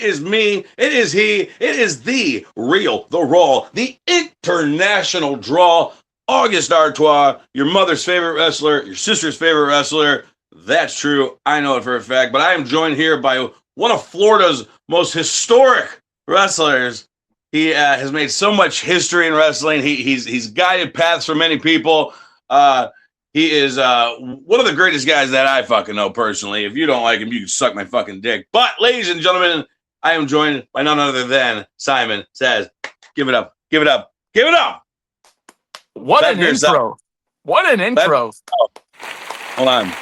is me. It is he. It is the real, the raw, the international draw. August Artois, your mother's favorite wrestler, your sister's favorite wrestler. That's true. I know it for a fact. But I am joined here by one of Florida's most historic wrestlers. He has made so much history in wrestling. He's guided paths for many people. He is one of the greatest guys that I fucking know personally. If you don't like him, you can suck my fucking dick. But, ladies and gentlemen, I am joined by none other than Simon Sez. Give it up. Give it up. Give it up. What an intro. What an intro. Hold on.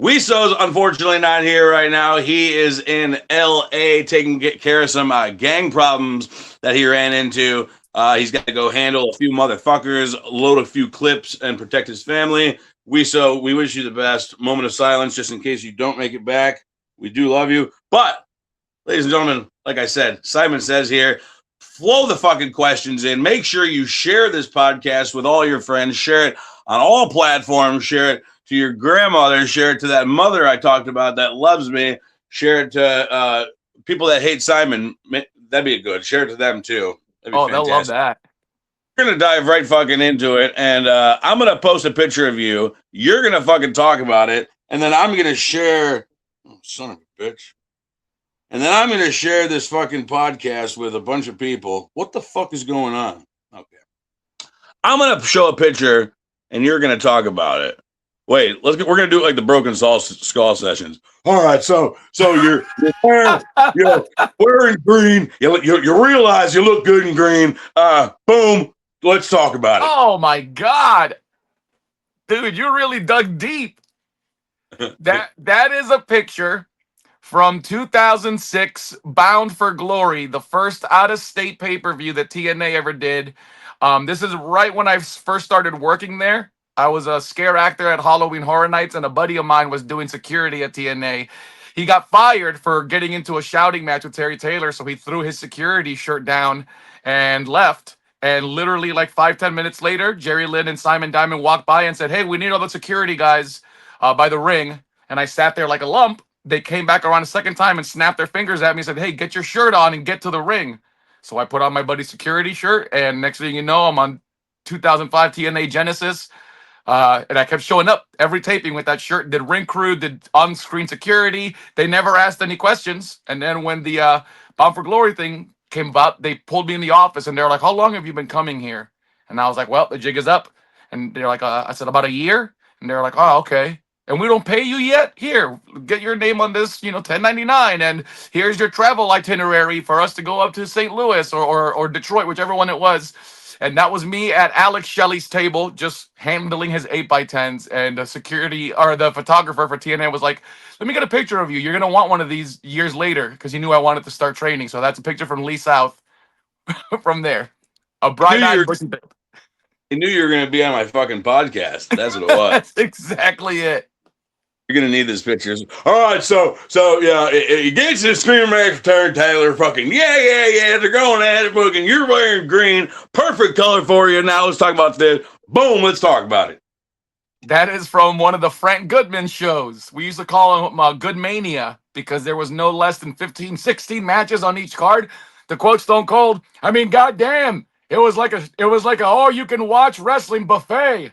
Weeso's unfortunately not here right now. He is in L.A. taking care of some gang problems that he ran into. He's got to go handle a few motherfuckers, load a few clips, and protect his family. Weeso, we wish you the best. Moment of silence just in case you don't make it back. We do love you. But, ladies and gentlemen, like I said, Simon Sez here. Flow the fucking questions in. Make sure you share this podcast with all your friends. Share it on all platforms. Share it to your grandmother. Share it to that mother I talked about that loves me. Share it to people that hate Simon. That'd be good. Share it to them too. Oh, they'll love that. We're going to dive right fucking into it. And I'm going to post a picture of you. You're going to fucking talk about it. And then I'm going to share. Oh, son of a bitch. And then I'm going to share this fucking podcast with a bunch of people. What the fuck is going on? Okay. I'm going to show a picture and you're going to talk about it. Wait, we're going to do it like the Broken Skull sessions. All right, so you're wearing green. You realize you look good in green. Boom. Let's talk about it. Oh, my God. Dude, you really dug deep. That is a picture from 2006, Bound for Glory, the first out-of-state pay-per-view that TNA ever did. This is right when I first started working there. I was a scare actor at Halloween Horror Nights, and a buddy of mine was doing security at TNA. He got fired for getting into a shouting match with Terry Taylor, so he threw his security shirt down and left. And literally like 5-10 minutes later, Jerry Lynn and Simon Diamond walked by and said, "Hey, we need all the security guys by the ring." And I sat there like a lump. They came back around a second time and snapped their fingers at me and said, "Hey, get your shirt on and get to the ring." So I put on my buddy's security shirt, and next thing you know, I'm on 2005 TNA Genesis. And I kept showing up every taping with that shirt, did ring crew, did on-screen security. They never asked any questions. And then when the Bound for Glory thing came about, they pulled me in the office and they're like, "How long have you been coming here?" And I was like, "Well, the jig is up." And they're like, I said, "About a year." And they're like, "Oh, okay. And we don't pay you yet? Here, get your name on this, 1099, and here's your travel itinerary for us to go up to St. Louis or Detroit, whichever one it was." And that was me at Alex Shelley's table, just handling his 8x10s. And the security or the photographer for TNA was like, "Let me get a picture of you. You're gonna want one of these years later," because he knew I wanted to start training. So that's a picture from Lee South from there. A bright-eyed bushy babe. I knew you were gonna be on my fucking podcast. That's what it was. That's exactly it. You're gonna need this pictures. All right, so yeah, it gets the screaming match for Terry Taylor. Fucking yeah. They're going at it. Fucking, you're wearing green, perfect color for you. Now let's talk about this. Boom, let's talk about it. That is from one of the Frank Goodman shows. We used to call him Good Mania because there was no less than 15, 16 matches on each card. To quote Stone Cold, I mean, goddamn, it was like a all you can watch wrestling buffet.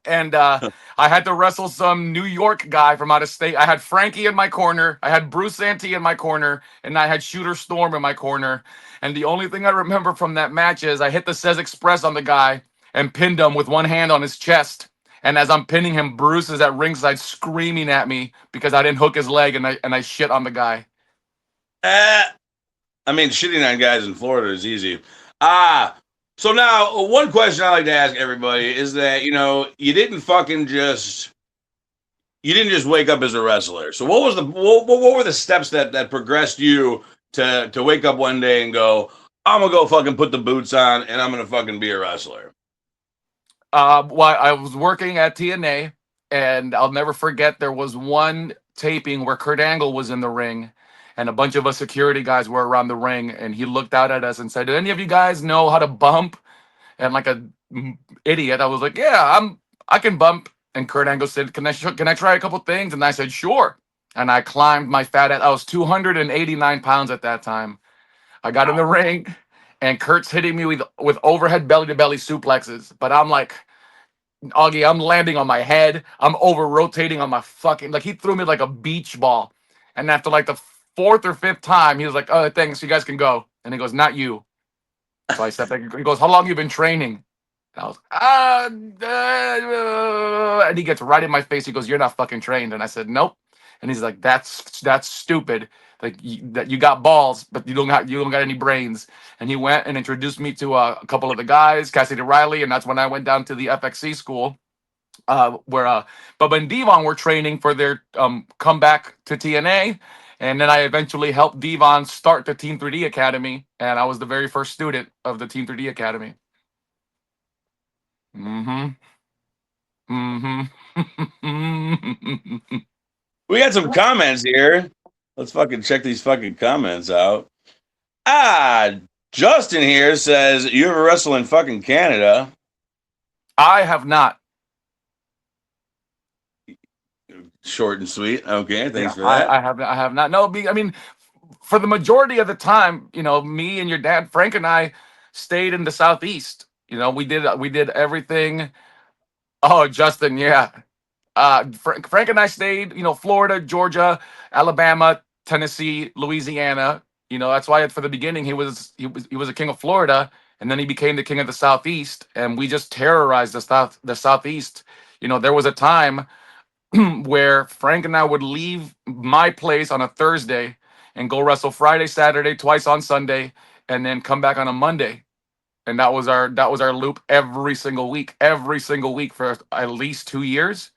And I had to wrestle some New York guy from out of state. I had Frankie in my corner, I had Bruce Santee in my corner, and I had Shooter Storm in my corner. And the only thing I remember from that match is I hit the Sez Express on the guy and pinned him with one hand on his chest. And as I'm pinning him, Bruce is at ringside screaming at me because I didn't hook his leg, and I shit on the guy. I mean, shitting on guys in Florida is easy. So now, one question I like to ask everybody is that, you didn't just wake up as a wrestler. So what were the steps that progressed you to wake up one day and go, "I'm gonna go fucking put the boots on and I'm gonna fucking be a wrestler"? Well, I was working at TNA, and I'll never forget there was one taping where Kurt Angle was in the ring, and a bunch of us security guys were around the ring, and he looked out at us and said, "Do any of you guys know how to bump?" And like a idiot, I was like, "Yeah, I can bump." And Kurt Angle said, can I try a couple things?" And I said, "Sure." and I climbed my fat ass. I was 289 pounds at that time. I got in the ring, and Kurt's hitting me with overhead belly to belly suplexes. But I'm like, Augie, I'm landing on my head. I'm over rotating on my fucking, like, he threw me like a beach ball. And after like the fourth or fifth time, he was like, "Oh, thanks, you guys can go." And he goes, "Not you." So I stepped back. He goes, "How long you been training?" And I was, and he gets right in my face. He goes, "You're not fucking trained." And I said, "Nope." And he's like, "That's stupid. Like, that you got balls, but you don't got any brains." And he went and introduced me to a couple of the guys, Cassidy Riley, and that's when I went down to the FXC school, where Bubba and Devon were training for their comeback to TNA. And then I eventually helped Devon start the Team 3D Academy, and I was the very first student of the Team 3D Academy. Mm-hmm. Mm-hmm. We got some comments here. Let's fucking check these fucking comments out. Ah, Justin here says, you ever wrestle in fucking Canada? I have not. Short and sweet. Okay, thanks Yeah, for that. I have not. No, I mean, for the majority of the time, me and your dad, Frank, and I stayed in the Southeast. We did everything. Oh, Justin, yeah. Frank and I stayed, Florida, Georgia, Alabama, Tennessee, Louisiana. That's why for the beginning he was a king of Florida, and then he became the king of the Southeast, and we just terrorized the Southeast. There was a time where Frank and I would leave my place on a Thursday and go wrestle Friday, Saturday, twice on Sunday, and then come back on a Monday. And that was our loop every single week for at least 2 years.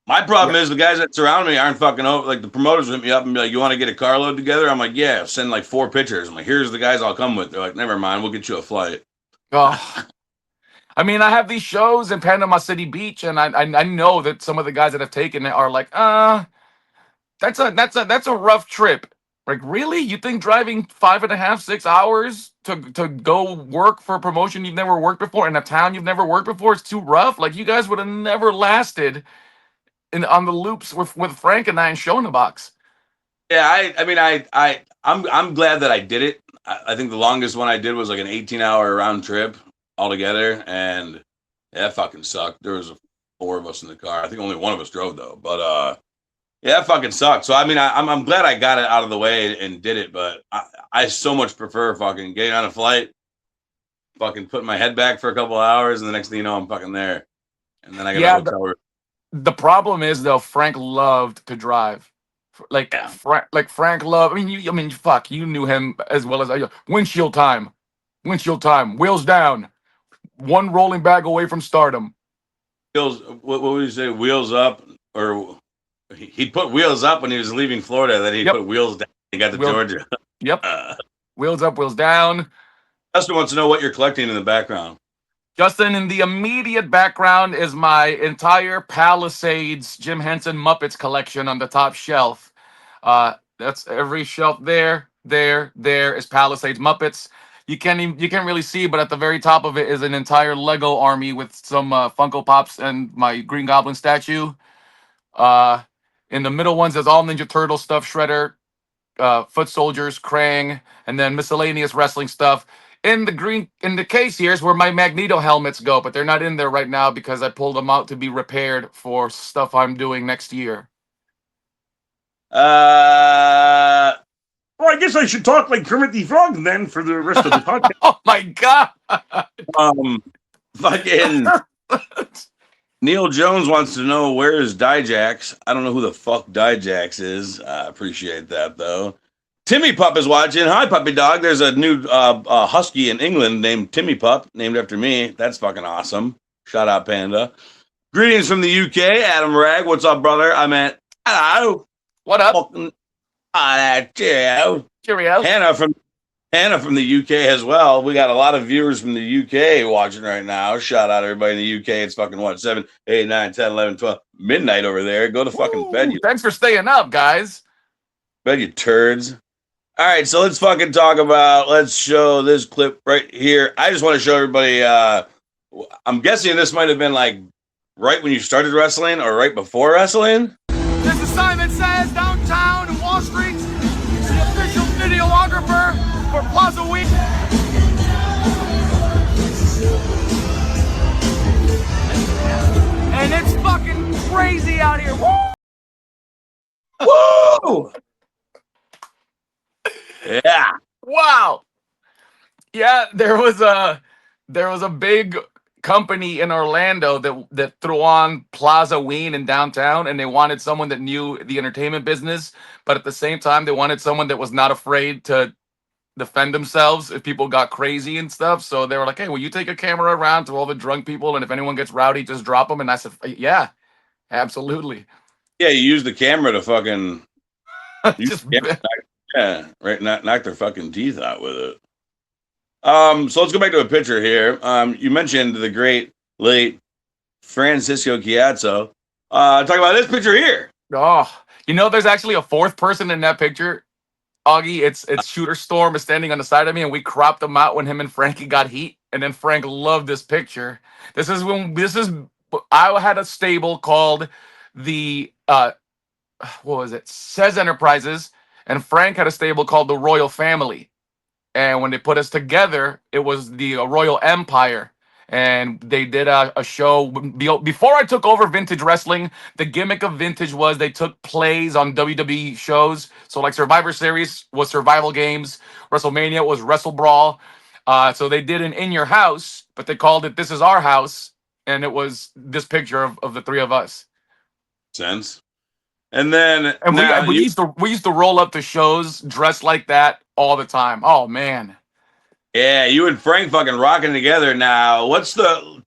My problem is the guys that surround me aren't fucking over. Like, the promoters hit me up and be like, you want to get a carload together? I'm like, yeah, send like 4 pictures. I'm like, here's the guys I'll come with. They're like, never mind, we'll get you a flight. Oh, I mean, I have these shows in Panama City Beach, and I know that some of the guys that have taken it are like, that's a rough trip. Like, really? You think driving 5.5, 6 hours to go work for a promotion you've never worked before in a town you've never worked before is too rough? Like, you guys would have never lasted on the loops with Frank and I in Show in the Box. Yeah, I mean, I'm glad that I did it. I think the longest one I did was like an 18-hour round trip altogether, and that fucking sucked. There was 4 of us in the car. I think only one of us drove though, but yeah, that fucking sucked. So I mean, I'm glad I got it out of the way and did it, but I so much prefer fucking getting on a flight, fucking putting my head back for a couple of hours, and the next thing you know, I'm fucking there, and then I got a Yeah, hotel room. the problem is though, Frank loved to drive. Like, Yeah. Frank loved. Fuck, you knew him as well as I. Windshield time, wheels down, one rolling bag away from stardom. Wheels, what would you say? Wheels up, or he'd put wheels up when he was leaving Florida. Then he Yep. put wheels down. He got to Wheels- Georgia. Yep. Wheels up, wheels down. Justin wants to know what you're collecting in the background. Justin, in the immediate background is my entire Palisades Jim Henson Muppets collection on the top shelf. That's every shelf there is Palisades Muppets. You can't really see, but at the very top of it is an entire Lego army with some Funko Pops and my Green Goblin statue. In the middle ones, there's all Ninja Turtle stuff, Shredder, Foot Soldiers, Krang, and then miscellaneous wrestling stuff. In the case here is where my Magneto helmets go, but they're not in there right now because I pulled them out to be repaired for stuff I'm doing next year. Well, I guess I should talk like Kermit the Frog then for the rest of the podcast. Oh my god! Fucking Neil Jones wants to know, where is Dijax? I don't know who the fuck Dijax is. I appreciate that though. Timmy Pup is watching. Hi, puppy dog. There's a new husky in England named Timmy Pup, named after me. That's fucking awesome. Shout out, Panda. Greetings from the UK. Adam Rag, what's up, brother? I meant, hello. What up? Fucking, cheerio. Cheerio. Hannah from the UK as well. We got a lot of viewers from the UK watching right now. Shout out everybody in the UK. It's fucking what, 7, 8, 9, 10, 11, 12, midnight over there. Go to fucking bed, you Thanks for staying up, guys. turds. All right, so let's fucking let's show this clip right here. I just want to show everybody, I'm guessing this might have been like right when you started wrestling or right before wrestling. This Sez downtown in Wall Street, the official videographer for Plaza Week. And it's fucking crazy out here. Woo! Woo! Yeah. Wow. Yeah, there was a big company in Orlando that threw on Plaza Ween in downtown, and they wanted someone that knew the entertainment business, but at the same time they wanted someone that was not afraid to defend themselves if people got crazy and stuff. So they were like, "Hey, will you take a camera around to all the drunk people, and if anyone gets rowdy, just drop them?" And I said, "Yeah, absolutely." Yeah, you use the camera to fucking Just knock their fucking teeth out with it. So let's go back to a picture here. You mentioned the great late Francisco Chiazzo. Talk about this picture here. oh, there's actually a fourth person in that picture. Augie, it's Shooter Storm is standing on the side of me, and we cropped him out when him and Frankie got heat. And then Frank loved this picture. I had a stable called the what was it? Sez Enterprises, and Frank had a stable called the Royal Family. And when they put us together, it was the Royal Empire. And they did a show before I took over Vintage Wrestling. The gimmick of Vintage was they took plays on WWE shows. So like Survivor Series was Survival Games, WrestleMania was Wrestle Brawl. So they did an In Your House, but they called it This Is Our House, and it was this picture of the three of us. Sense. And then And we used to roll up to shows dressed like that all the time. Oh man. yeah, you and Frank fucking rocking together now.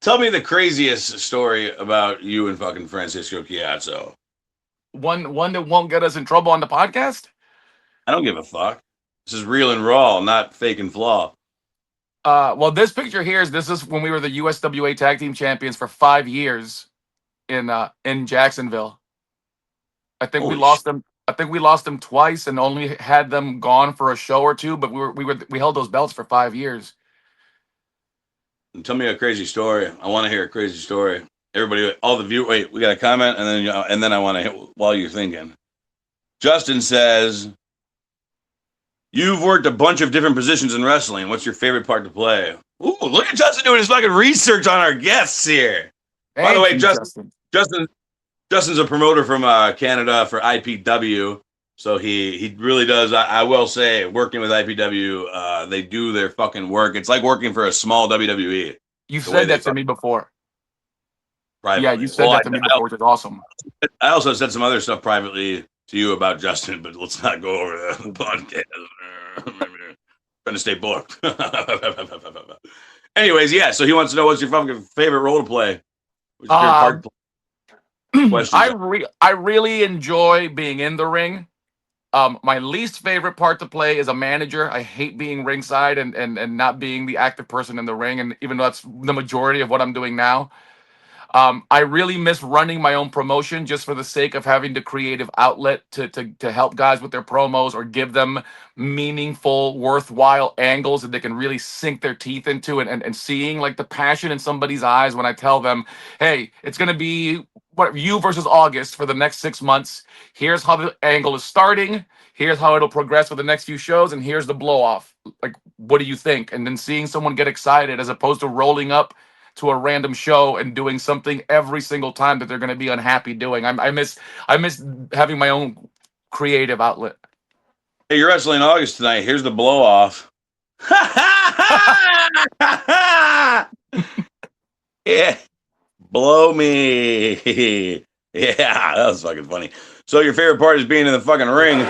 Tell me the craziest story about you and fucking Francisco Chiazzo. One that won't get us in trouble on the podcast? I don't give a fuck. This is real and raw, not fake and flaw. Well, this picture here this is when we were the USWA Tag Team Champions for 5 years in Jacksonville. I think we lost them. I think we lost them twice and only had them gone for a show or two, but we held those belts for 5 years. Tell me a crazy story. I want to hear a crazy story. Everybody, all the viewers. Wait, we got a comment, and then I want to hit while you're thinking. Justin says, "You've worked a bunch of different positions in wrestling. What's your favorite part to play?" Ooh, look at Justin doing his fucking research on our guests here. By the way, Justin's a promoter from Canada for IPW, so he really does. I will say, working with IPW, they do their fucking work. It's like working for a small WWE. You said that to me before. Privately. Yeah, you said that to me before, which is awesome. I also said some other stuff privately to you about Justin, but let's not go over the podcast. Trying to stay booked. Anyways, yeah. So he wants to know what's your fucking favorite role to play. What's your favorite part to play? I really enjoy being in the ring. My least favorite part to play is a manager. I hate being ringside and not being the active person in the ring. And even though that's the majority of what I'm doing now, I really miss running my own promotion just for the sake of having the creative outlet to help guys with their promos or give them meaningful, worthwhile angles that they can really sink their teeth into and seeing like the passion in somebody's eyes when I tell them, hey, it's going to be you versus August for the next 6 months. Here's how the angle is starting. Here's how it'll progress for the next few shows. And here's the blow off. Like, what do you think? And then seeing someone get excited as opposed to rolling up to a random show and doing something every single time that they're going to be unhappy doing. I miss having my own creative outlet. Hey, you're wrestling August tonight. Here's the blow off. Yeah, blow me. Yeah, that was fucking funny. So your favorite part is being in the fucking ring.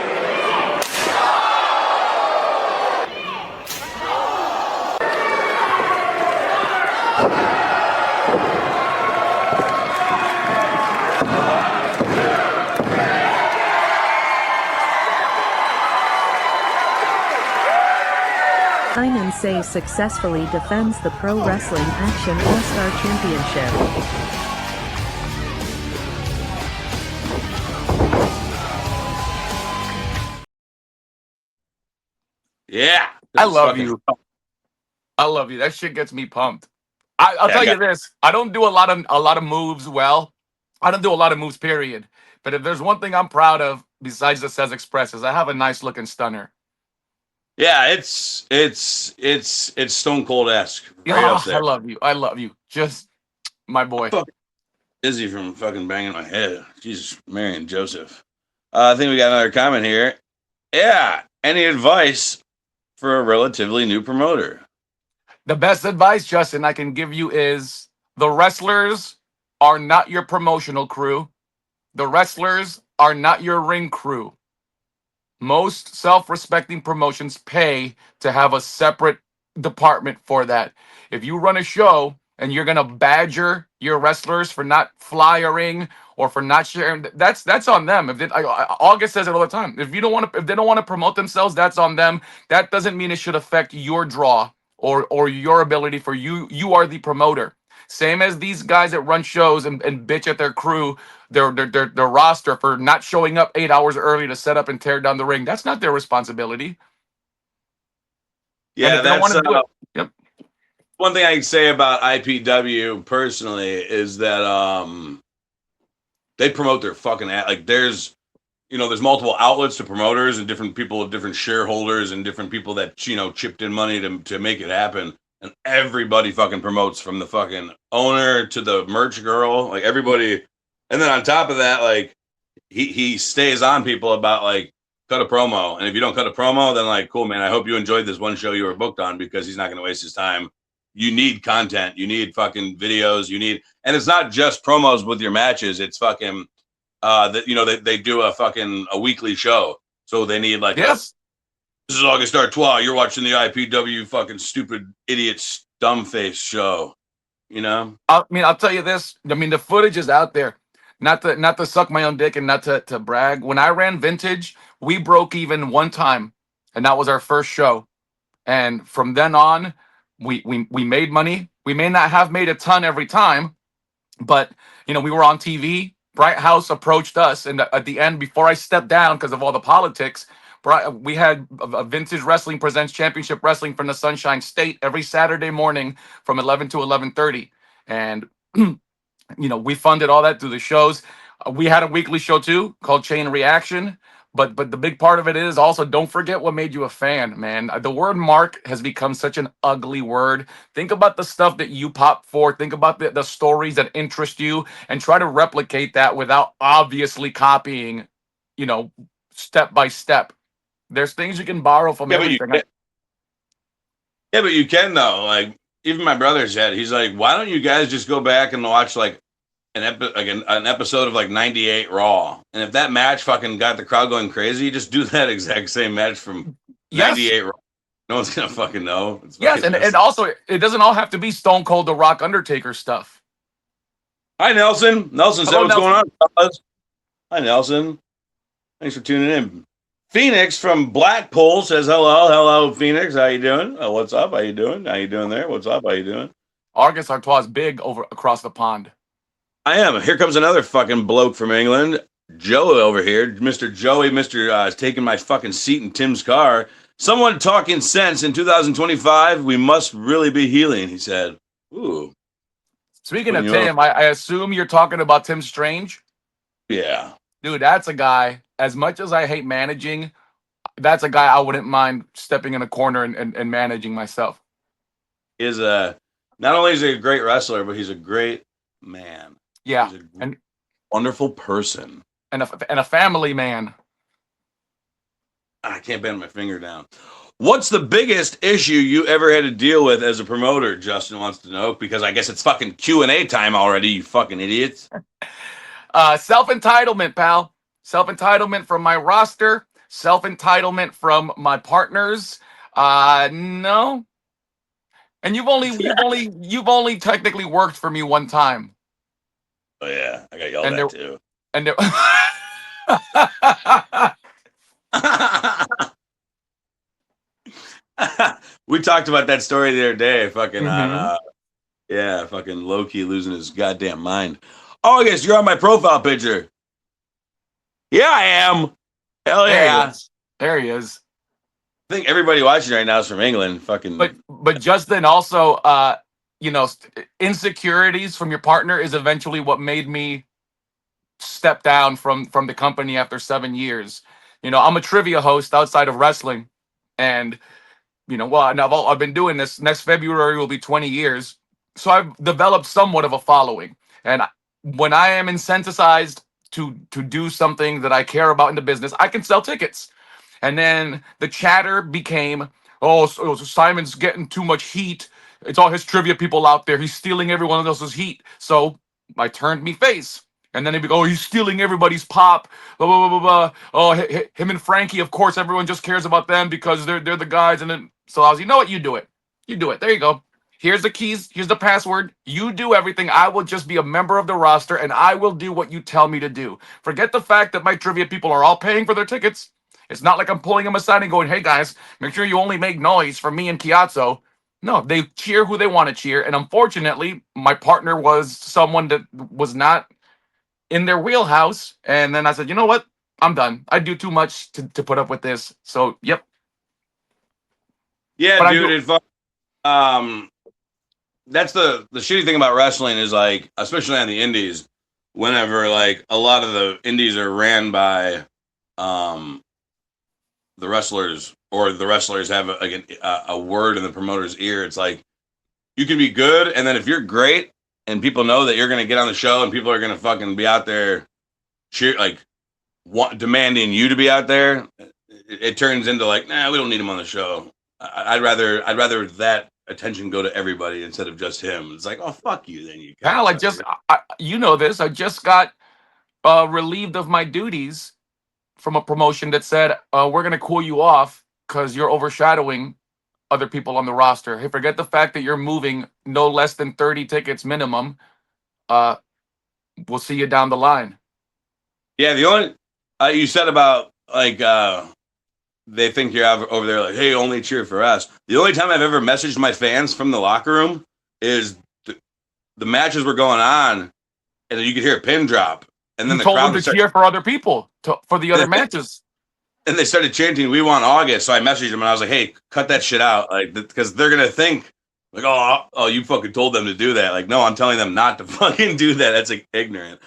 Simon Sez successfully defends the Pro Wrestling Action All-Star Championship. Yeah. I love you. I love you. That shit gets me pumped. I'll tell you this. I don't do a lot of moves well. I don't do a lot of moves, period. But if there's one thing I'm proud of besides the Sez Express is I have a nice looking stunner. Yeah, it's Stone Cold esque right up Yeah, I there. love you. I love you. Just my boy. Fuck. Dizzy from fucking banging my head. Jesus, Mary and Joseph. I think we got another comment here. Yeah. Any advice for a relatively new promoter? The best advice, Justin, I can give you is the wrestlers are not your promotional crew. The wrestlers are not your ring crew. Most self-respecting promotions pay to have a separate department for that. If you run a show and you're gonna badger your wrestlers for not flyering or for not sharing, that's on them. If August says it all the time. If they don't want to promote themselves, that's on them. That doesn't mean it should affect your draw or your ability for you. You are the promoter. Same as these guys that run shows and bitch at their crew, their roster for not showing up 8 hours early to set up and tear down the ring. That's not their responsibility. And Yeah, if they don't want that's to do it, yep. one thing I can say about IPW personally is that they promote their fucking like there's multiple outlets to promoters and different people, different shareholders and different people that chipped in money to make it happen. And everybody fucking promotes, from the fucking owner to the merch girl, like everybody. And then on top of that, like he stays on people about like cut a promo. And if you don't cut a promo, then like, cool, man, I hope you enjoyed this one show you were booked on, because he's not going to waste his time. You need content. You need fucking videos. And it's not just promos with your matches. It's fucking, they do a weekly show. So they need like, Yes. This is August Artois. You're watching the IPW fucking stupid idiot dumb face show. I mean, I'll tell you this. I mean, the footage is out there. Not to suck my own dick and not to brag. When I ran Vintage, we broke even one time, and that was our first show. And from then on, we made money. We may not have made a ton every time, but we were on TV. Bright House approached us, and at the end, before I stepped down because of all the politics, we had a Vintage Wrestling Presents Championship Wrestling from the Sunshine State every Saturday morning from 11 to 11:30, and we funded all that through the shows. We had a weekly show too called Chain Reaction. But the big part of it is also, don't forget what made you a fan, man. The word mark has become such an ugly word. Think about the stuff that you pop for. Think about the stories that interest you, and try to replicate that without obviously copying, step by step. There's things you can borrow from everything. But you can though. Like even my brother said, he's like, why don't you guys just go back and watch like an episode of like 98 Raw, and if that match fucking got the crowd going crazy, just do that exact same match from 98 Raw. No one's gonna fucking know. Yes, and also it doesn't all have to be Stone Cold, The Rock, Undertaker stuff. Hi, Nelson. Nelson said, "What's going on, fellas?" Hi, Nelson. Thanks for tuning in. Phoenix from Blackpool says, hello, Phoenix. How you doing? Oh, what's up? How you doing? How you doing there? What's up? How you doing? August Artois is big across the pond. I am. Here comes another fucking bloke from England. Joey over here. Mr. Joey, is taking my fucking seat in Tim's car. Someone talking sense in 2025. We must really be healing, he said. Ooh. Speaking of Tim, I assume you're talking about Tim Strange? Yeah. Dude, that's a guy, as much as I hate managing, that's a guy I wouldn't mind stepping in a corner and managing myself. Not only is he a great wrestler, but he's a great man. Yeah, and wonderful person, and a family man. I can't bend my finger down. What's the biggest issue you ever had to deal with as a promoter? Justin wants to know, because I guess it's fucking Q&A time already. You fucking idiots. Self-entitlement, pal. Self-entitlement from my roster. Self-entitlement from my partners. No. And you've only technically worked for me one time. Oh yeah, I got yelled at too. And we talked about that story the other day. Fucking on, fucking low-key losing his goddamn mind. August, you're on my profile picture. Yeah, I am. Hell yeah. There he is. I think everybody watching right now is from England. Fucking. But Justin, also, insecurities from your partner is eventually what made me step down from the company after 7 years. You know, I'm a trivia host outside of wrestling, and you know, well, now I've been doing this. Next February will be 20 years, so I've developed somewhat of a following. And when I am incentivized to do something that I care about in the business, I can sell tickets. And then the chatter became, oh, so Simon's getting too much heat. It's all his trivia people out there. He's stealing everyone else's heat. So I turned me face. And then they be, oh, he's stealing everybody's pop. Blah, blah, blah, blah, blah. Oh, him and Frankie, of course, everyone just cares about them because they're the guys. And then, so I was, you know what? You do it. You do it. There you go. Here's the keys. Here's the password. You do everything. I will just be a member of the roster and I will do what you tell me to do. Forget the fact that my trivia people are all paying for their tickets. It's not like I'm pulling them aside and going, hey guys, make sure you only make noise for me and Chiazzo. No, they cheer who they want to cheer. And unfortunately, my partner was someone that was not in their wheelhouse. And then I said, you know what? I'm done. I do too much to put up with this. So, yep. Yeah, But dude. That's the shitty thing about wrestling is like, especially on the indies, whenever like a lot of the indies are ran by the wrestlers, or the wrestlers have a word in the promoter's ear. It's like you can be good, and then if you're great, and people know that you're gonna get on the show, and people are gonna fucking be out there, cheer like demanding you to be out there. It turns into like, nah, we don't need him on the show. I'd rather that attention go to everybody instead of just him. It's like, oh fuck you, then you. Pal, you know this. I just got relieved of my duties from a promotion that said, we're going to cool you off because you're overshadowing other people on the roster. Hey, forget the fact that you're moving no less than 30 tickets minimum. We'll see you down the line. Yeah, the only you said about like they think you're over there like, hey, only cheer for us. The only time I've ever messaged my fans from the locker room is the matches were going on, and you could hear a pin drop, and then You the told crowd them to cheer for other people, for the other matches. And they started chanting, "We want August." So I messaged them and I was like, "Hey, cut that shit out!" Like, because they're gonna think like, "Oh, you fucking told them to do that." Like, no, I'm telling them not to fucking do that. That's like ignorant.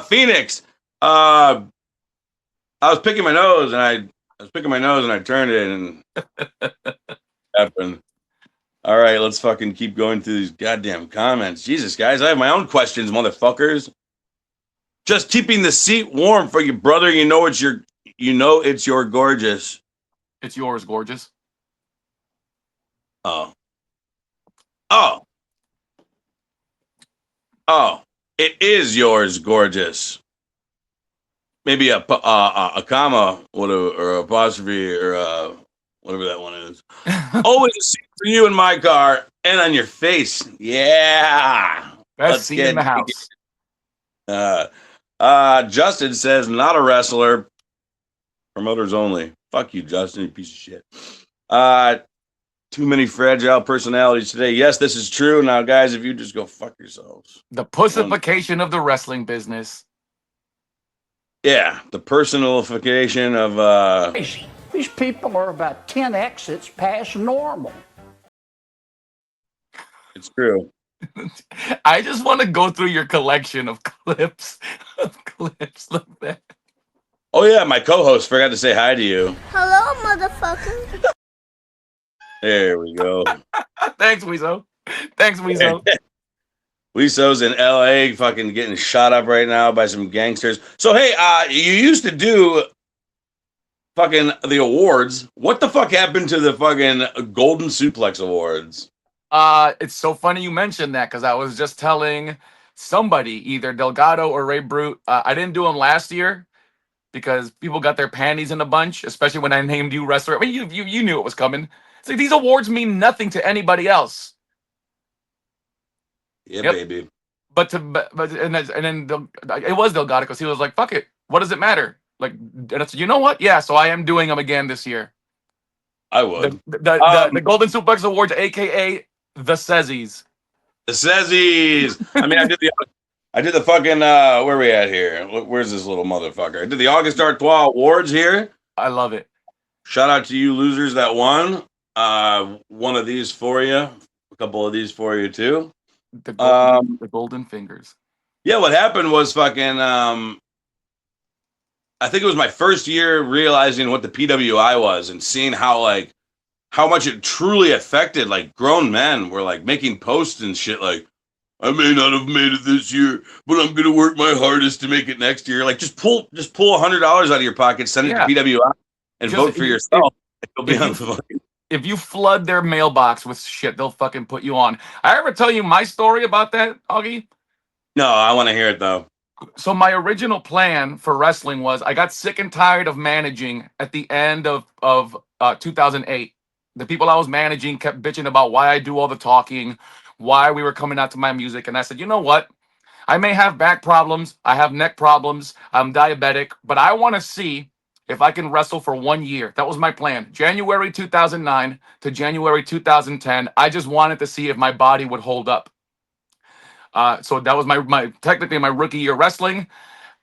Phoenix. I was picking my nose and I turned it and happened. All right, let's fucking keep going through these goddamn comments. Jesus, guys, I have my own questions, motherfuckers. Just keeping the seat warm for you, brother. You know it's your gorgeous. It's yours, gorgeous. Oh, it is yours, gorgeous. Maybe a comma, or apostrophe, or whatever that one is. Always a seat for you in my car and on your face. Yeah. Best seat in the house. Justin says, not a wrestler. Promoters only. Fuck you, Justin, you piece of shit. Too many fragile personalities today. Yes, this is true. Now, guys, if you just go fuck yourselves. The pussification of the wrestling business. Yeah, the personalification of These people are about 10 exits past normal. It's true. I just want to go through your collection of clips like that. Oh yeah, my co-host forgot to say hi to you. Hello, motherfucker. There we go. Thanks, Weezo. Thanks, Weezo. Weezo's in LA fucking getting shot up right now by some gangsters. So hey, you used to do fucking the awards. What the fuck happened to the fucking Golden Suplex Awards? It's so funny you mentioned that because I was just telling somebody, either Delgado or Ray Brute, I didn't do them last year because people got their panties in a bunch, especially when I named you wrestler. I mean, you knew it was coming. It's like these awards mean nothing to anybody else. Yeah, yep. Baby. But then it was Delgado because he was like, "Fuck it, what does it matter?" Like, and it's, you know what? Yeah, so I am doing them again this year. I would. The Golden Suplex Awards, aka the Sezzies. The Sezzies. I mean, I did the fucking where are we at here? Where's this little motherfucker? I did the August Artois Awards here. I love it. Shout out to you losers that won. One of these for you. A couple of these for you too. The golden fingers. Yeah, what happened was fucking I think it was my first year realizing what the PWI was and seeing how much it truly affected like grown men were like making posts and shit like, I may not have made it this year, but I'm gonna work my hardest to make it next year. Like just pull $100 out of your pocket, send it to PWI, and vote for yourself. You'll be on the fucking. If you flood their mailbox with shit, they'll fucking put you on. I ever tell you my story about that, Augie? No, I want to hear it though. So my original plan for wrestling was I got sick and tired of managing at the end of 2008. The people I was managing kept bitching about why I do all the talking, why we were coming out to my music. And I said, you know what? I may have back problems. I have neck problems. I'm diabetic, but I want to see if I can wrestle for 1 year. That was my plan. January 2009 to January 2010. I just wanted to see if my body would hold up. So that was my technically my rookie year wrestling.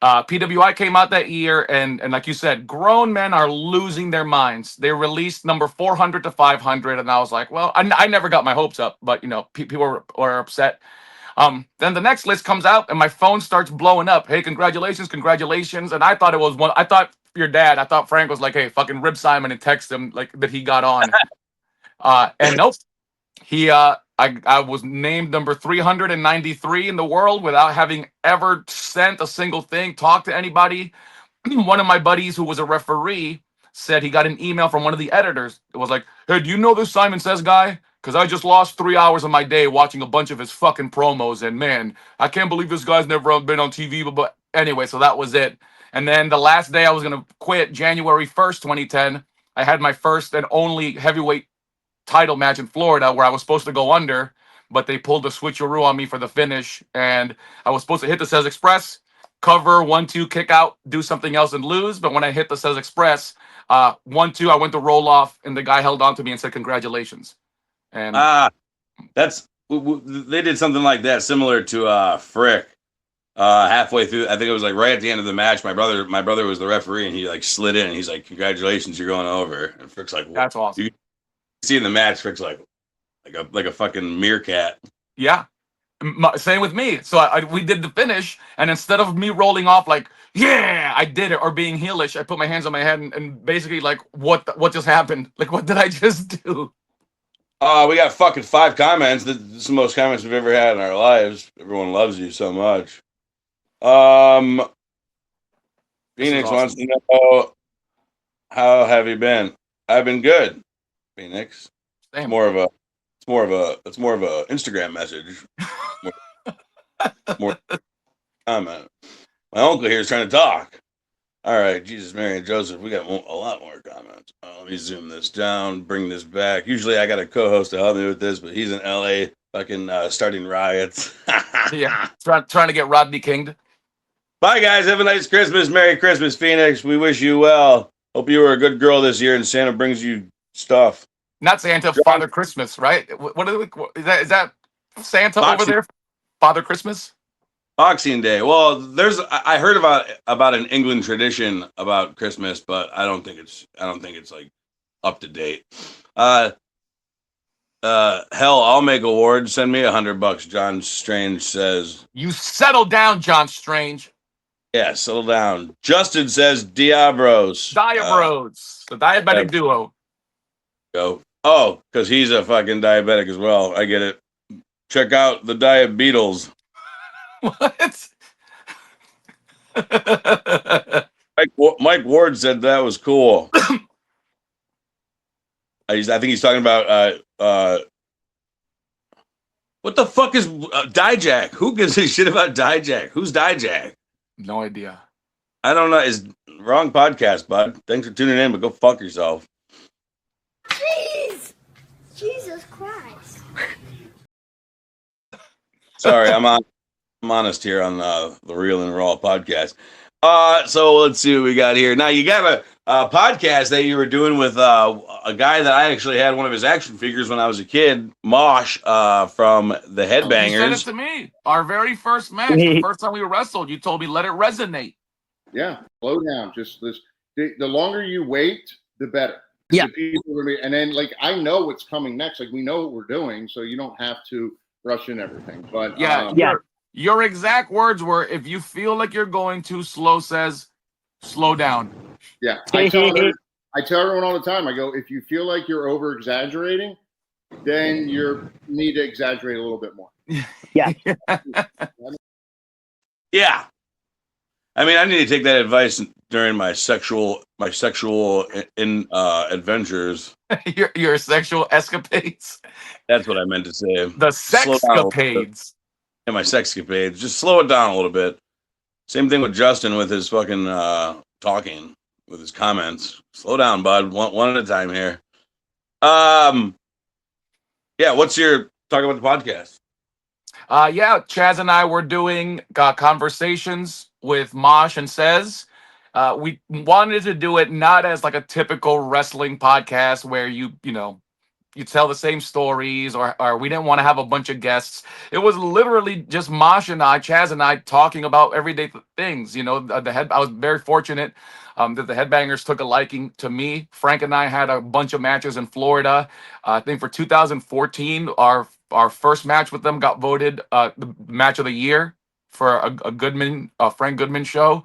PWI came out that year, and like you said, grown men are losing their minds. They released number 400 to 500, and I was like, well, I never got my hopes up, but you know, people were upset. Then the next list comes out, and my phone starts blowing up. Hey, congratulations, congratulations! And I thought it was one. I thought your dad. I thought Frank was like, hey, fucking rib Simon and text him like that he got on. And nope, he I was named number 393 in the world without having ever sent a single thing, talked to anybody. One of my buddies who was a referee said he got an email from one of the editors. It was like, hey, do you know this Simon Sez guy? Because I just lost 3 hours of my day watching a bunch of his fucking promos. And man, I can't believe this guy's never been on TV. But anyway, so that was it. And then the last day I was going to quit, January 1st, 2010, I had my first and only heavyweight title match in Florida where I was supposed to go under, but they pulled a switcheroo on me for the finish. And I was supposed to hit the Sez Express, cover 1-2, kick out, do something else and lose. But when I hit the Sez Express, 1-2, I went to roll off and the guy held on to me and said, congratulations. And that's they did something like that, similar to Frick. Halfway through, I think it was like right at the end of the match. My brother was the referee, and he like slid in, and he's like, "Congratulations, you're going over." And Frick's like, that's awesome. You see in the match, Frick's like a fucking meerkat. Yeah, same with me. So we did the finish, and instead of me rolling off like, yeah, I did it, or being heelish, I put my hands on my head and basically like, what just happened? Like, what did I just do? We got fucking 5 comments. This is the most comments we've ever had in our lives. Everyone loves you so much. Phoenix awesome. wants to know, how have you been? I've been good, Phoenix. Same. It's more of a Instagram message. more comment. My uncle here is trying to talk. All right, Jesus, Mary, and Joseph. We got a lot more comments. Let me zoom this down, bring this back. Usually I got a co-host to help me with this, but he's in LA fucking starting riots. Yeah, trying to get Rodney Kinged. Bye, guys. Have a nice Christmas. Merry Christmas, Phoenix. We wish you well. Hope you were a good girl this year and Santa brings you stuff. Not Santa, Father Christmas, right? What is that Santa Boxing. over there? Father Christmas? Boxing Day. Well, I heard about an England tradition about Christmas, but I don't think it's like up to date. Hell, I'll make awards. Send me $100. John Strange says. You settle down, John Strange. Yeah, settle down. Justin says Diabros. Diabros, the diabetic duo. Go. Oh, because he's a fucking diabetic as well. I get it. Check out the Diabeatles. What? Mike Ward said that was cool. I think he's talking about what the fuck is Dijak? Who gives a shit about Dijak? Who's Dijak? No idea. I don't know. It's wrong podcast, bud. Thanks for tuning in, but go fuck yourself. Jeez! Jesus Christ. Sorry, I'm honest here on the Real and Raw podcast. So let's see what we got here. Now you got a podcast that you were doing with a guy that I actually had one of his action figures when I was a kid, Mosh, from the Headbangers. You said it to me. Our very first match, the first time we wrestled, you told me let it resonate. Yeah, slow down. Just this. The longer you wait, the better. Yeah. The people are, and then like I know what's coming next. Like we know what we're doing, so you don't have to rush in everything. But Your exact words were, if you feel like you're going too slow, says Slow down. Yeah, I tell everyone all the time. I go, if you feel like you're over exaggerating, then you need to exaggerate a little bit more. Yeah. Yeah. I mean, I need to take that advice during my sexual adventures. your sexual escapades. That's what I meant to say. The Slow down a little bit. sexcapades. Yeah, my sexcapades. Just slow it down a little bit. Same thing with Justin with his fucking talking, with his comments. Slow down, bud. One at a time here. Yeah, what's your talk about the podcast? Yeah, Chaz and I were doing conversations with Mosh and Sez. We wanted to do it not as like a typical wrestling podcast where you tell the same stories, or we didn't want to have a bunch of guests. It was literally just Mosh and I, Chaz and I, talking about everyday things. I was very fortunate that the Headbangers took a liking to me. Frank and I had a bunch of matches in Florida. I think for 2014, our first match with them got voted the match of the year for a Frank Goodman show.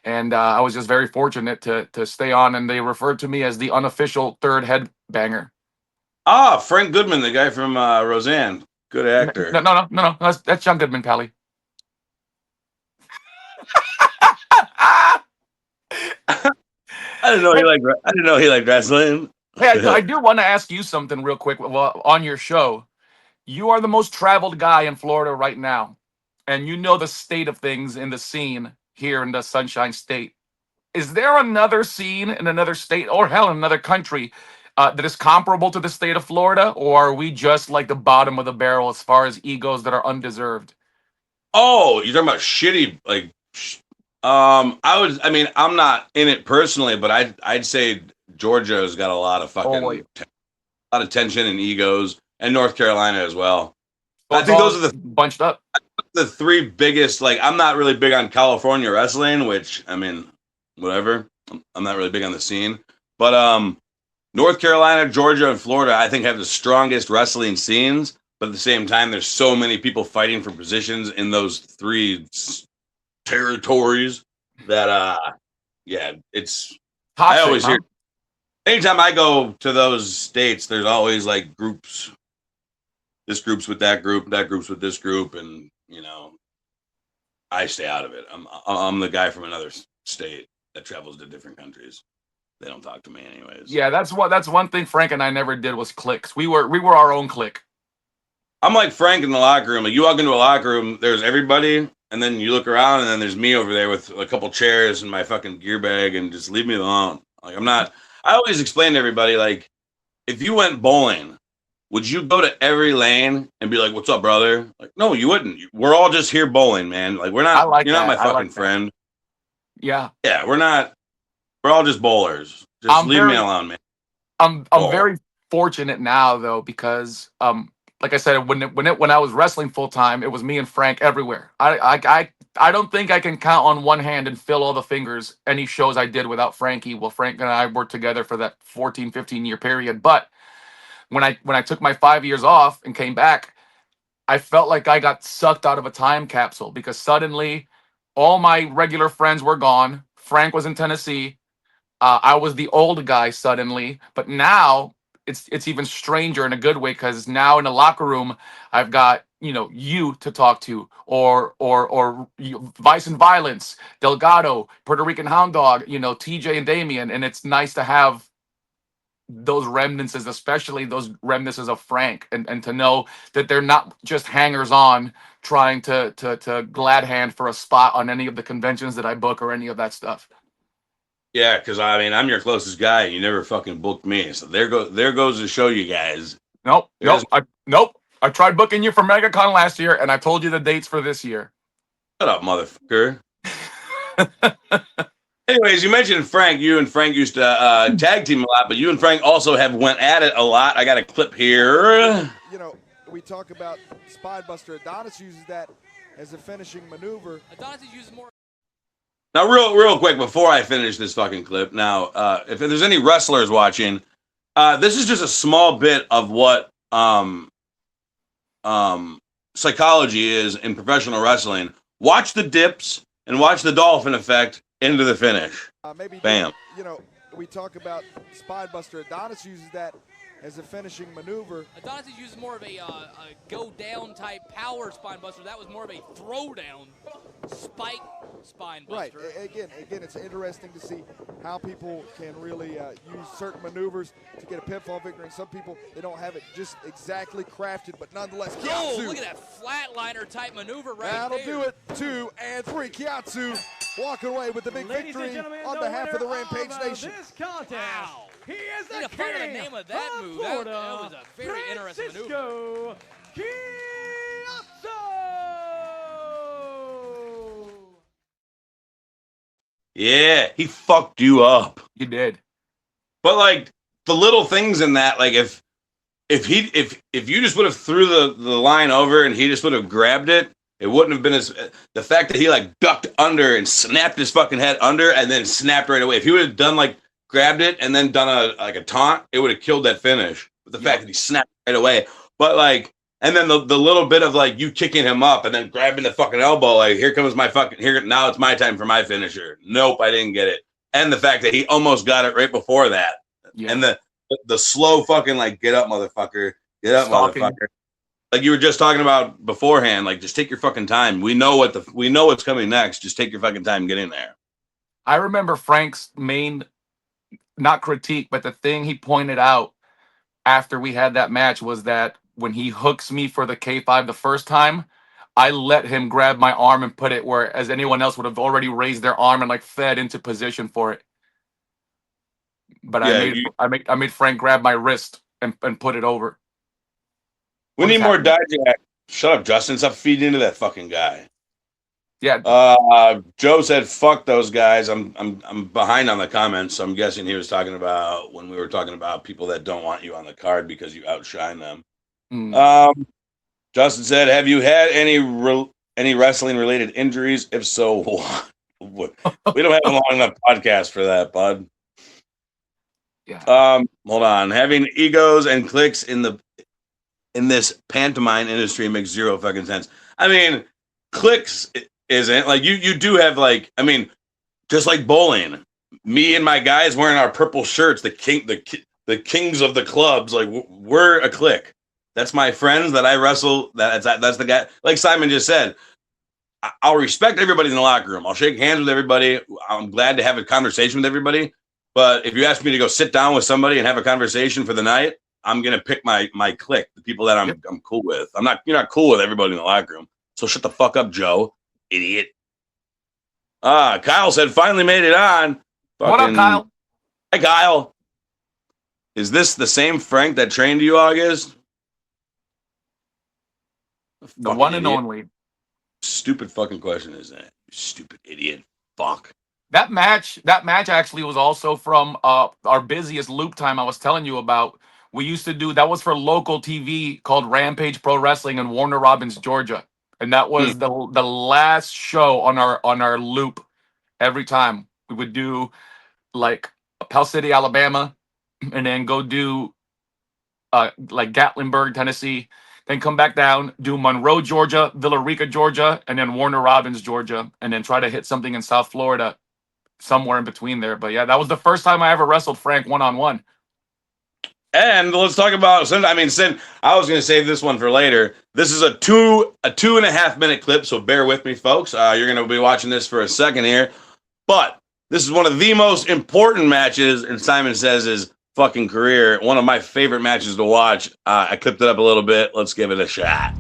And I was just very fortunate to stay on, and they referred to me as the unofficial third headbanger. Ah, Frank Goodman, the guy from Roseanne. Good actor. No. That's John Goodman, Pally. I didn't know he liked wrestling. Hey, I do want to ask you something real quick. Well, on your show, you are the most traveled guy in Florida right now, and you know the state of things in the scene here in the Sunshine State. Is there another scene in another state, or hell, in another country, that is comparable to the state of Florida, or are we just like the bottom of the barrel as far as egos that are undeserved? Oh, you're talking about shitty, like, I'm not in it personally, but I'd say Georgia's got a lot of fucking, a lot of tension and egos, and North Carolina as well. I think those are the bunched up. The three biggest. Like, I'm not really big on California wrestling, which, I mean, whatever. I'm not really big on the scene, but North Carolina, Georgia, and Florida, I think, have the strongest wrestling scenes. But at the same time, there's so many people fighting for positions in those three territories that, yeah, it's. I always hear. Anytime I go to those states, there's always like groups. This group's with that group, that group's with this group, and I stay out of it. I'm the guy from another state that travels to different countries. They don't talk to me anyways. Yeah, that's one thing Frank and I never did was cliques. We were our own clique. I'm like Frank in the locker room. Like, you walk into a locker room, there's everybody, and then you look around, and then there's me over there with a couple chairs and my fucking gear bag, and just leave me alone. Like, I'm not. I always explain to everybody, like, if you went bowling, would you go to every lane and be like, "What's up, brother?" Like, no, you wouldn't. We're all just here bowling, man. Like, we're not. You're not my fucking friend. Yeah. Yeah, we're not. We're all just bowlers. Just leave me alone, man. I'm very fortunate now though, because like I said, when I was wrestling full time, it was me and Frank everywhere. I don't think I can count on one hand and fill all the fingers any shows I did without Frankie. Well, Frank and I worked together for that 14-15 year period. But when I took my 5 years off and came back, I felt like I got sucked out of a time capsule, because suddenly all my regular friends were gone. Frank was in Tennessee. I was the old guy suddenly, but now it's even stranger in a good way, because now in the locker room I've got you to talk to, or Vice and Violence, Delgado, Puerto Rican Hound Dog, TJ and Damien, and it's nice to have those remnants, especially those remnants of Frank, and to know that they're not just hangers on trying to glad hand for a spot on any of the conventions that I book or any of that stuff. Yeah, because I mean, I'm your closest guy, and you never fucking booked me. So there goes to show you guys. Nope. I tried booking you for MegaCon last year, and I told you the dates for this year. Shut up, motherfucker. Anyways, you mentioned Frank. You and Frank used to tag team a lot, but you and Frank also have went at it a lot. I got a clip here. We talk about Spinebuster. Adonis uses that as a finishing maneuver. Adonis uses more. Now, real quick, before I finish this fucking clip, now, if there's any wrestlers watching, this is just a small bit of what psychology is in professional wrestling. Watch the dips and watch the dolphin effect into the finish. Maybe, Bam. you know, we talk about Spinebuster. Adonis uses that as a finishing maneuver. Adonis uses more of a go-down type power Spinebuster. That was more of a throw-down spike Spinebuster. Right. Again, it's interesting to see how people can really use certain maneuvers to get a pinfall victory. And some people, they don't have it just exactly crafted, but nonetheless, Kiatsu. Oh, look at that flatliner type maneuver right That'll there. do it. 2 and 3. Kiatsu walking away with the big victory on behalf of the Rampage Nation. This contest, Wow. he is the Need to find out the king name of that move. That Florida, was a very interesting maneuver. Francisco Kiatsu. Yeah, he fucked you up. He did. But like the little things in that, like if you just would have threw the line over and he just would have grabbed it, it wouldn't have been as the fact that he like ducked under and snapped his fucking head under and then snapped right away. If he would have done like grabbed it and then done a taunt, it would have killed that finish. But the fact that he snapped right away, but like, and then the little bit of like you kicking him up and then grabbing the fucking elbow, like here comes my fucking now it's my time for my finisher. Nope, I didn't get it. And the fact that he almost got it right before that, and the slow fucking like get up, motherfucker, get up, motherfucker. Like you were just talking about beforehand, like just take your fucking time. We know what's coming next. Just take your fucking time, get in there. I remember Frank's main, not critique, but the thing he pointed out after we had that match was that when he hooks me for the K5 the first time, I let him grab my arm and put it where as anyone else would have already raised their arm and like fed into position for it. But yeah, I made Frank grab my wrist and put it over. We need more Dijak. Shut up, Justin. Stop feeding into that fucking guy. Yeah. Joe said, "Fuck those guys." I'm behind on the comments, so I'm guessing he was talking about when we were talking about people that don't want you on the card because you outshine them. Justin said, "Have you had any wrestling related injuries? If so, we don't have a long enough podcast for that, bud." Yeah. Hold on. Having egos and clicks in this pantomime industry makes zero fucking sense. I mean, clicks isn't like you do have like, I mean, just like bowling, me and my guys wearing our purple shirts, the kings of the clubs, like we're a clique. That's my friends that I wrestle. That's the guy. Like Simon just said, I'll respect everybody in the locker room. I'll shake hands with everybody. I'm glad to have a conversation with everybody. But if you ask me to go sit down with somebody and have a conversation for the night, I'm gonna pick my clique, the people that I'm cool with. You're not cool with everybody in the locker room. So shut the fuck up, Joe, idiot. Kyle said finally made it on. What up, Kyle? Hi, Kyle. Is this the same Frank that trained you, August? The one and only. Stupid fucking question is that? You stupid idiot. Fuck. That match actually was also from our busiest loop time I was telling you about. We used to do that was for local TV called Rampage Pro Wrestling in Warner Robins, Georgia, and that was the last show on our loop. Every time we would do like Pell City, Alabama, and then go do like Gatlinburg, Tennessee, then come back down, do Monroe, Georgia, Villa Rica, Georgia, and then Warner Robins, Georgia, and then try to hit something in South Florida, somewhere in between there. But yeah, that was the first time I ever wrestled Frank one-on-one. And let's talk about. I was going to save this one for later. This is a 2.5 minute clip, so bear with me, folks. You're going to be watching this for a second here, but this is one of the most important matches in Simon Sez's fucking career. One of my favorite matches to watch. I clipped it up a little bit. Let's give it a shot.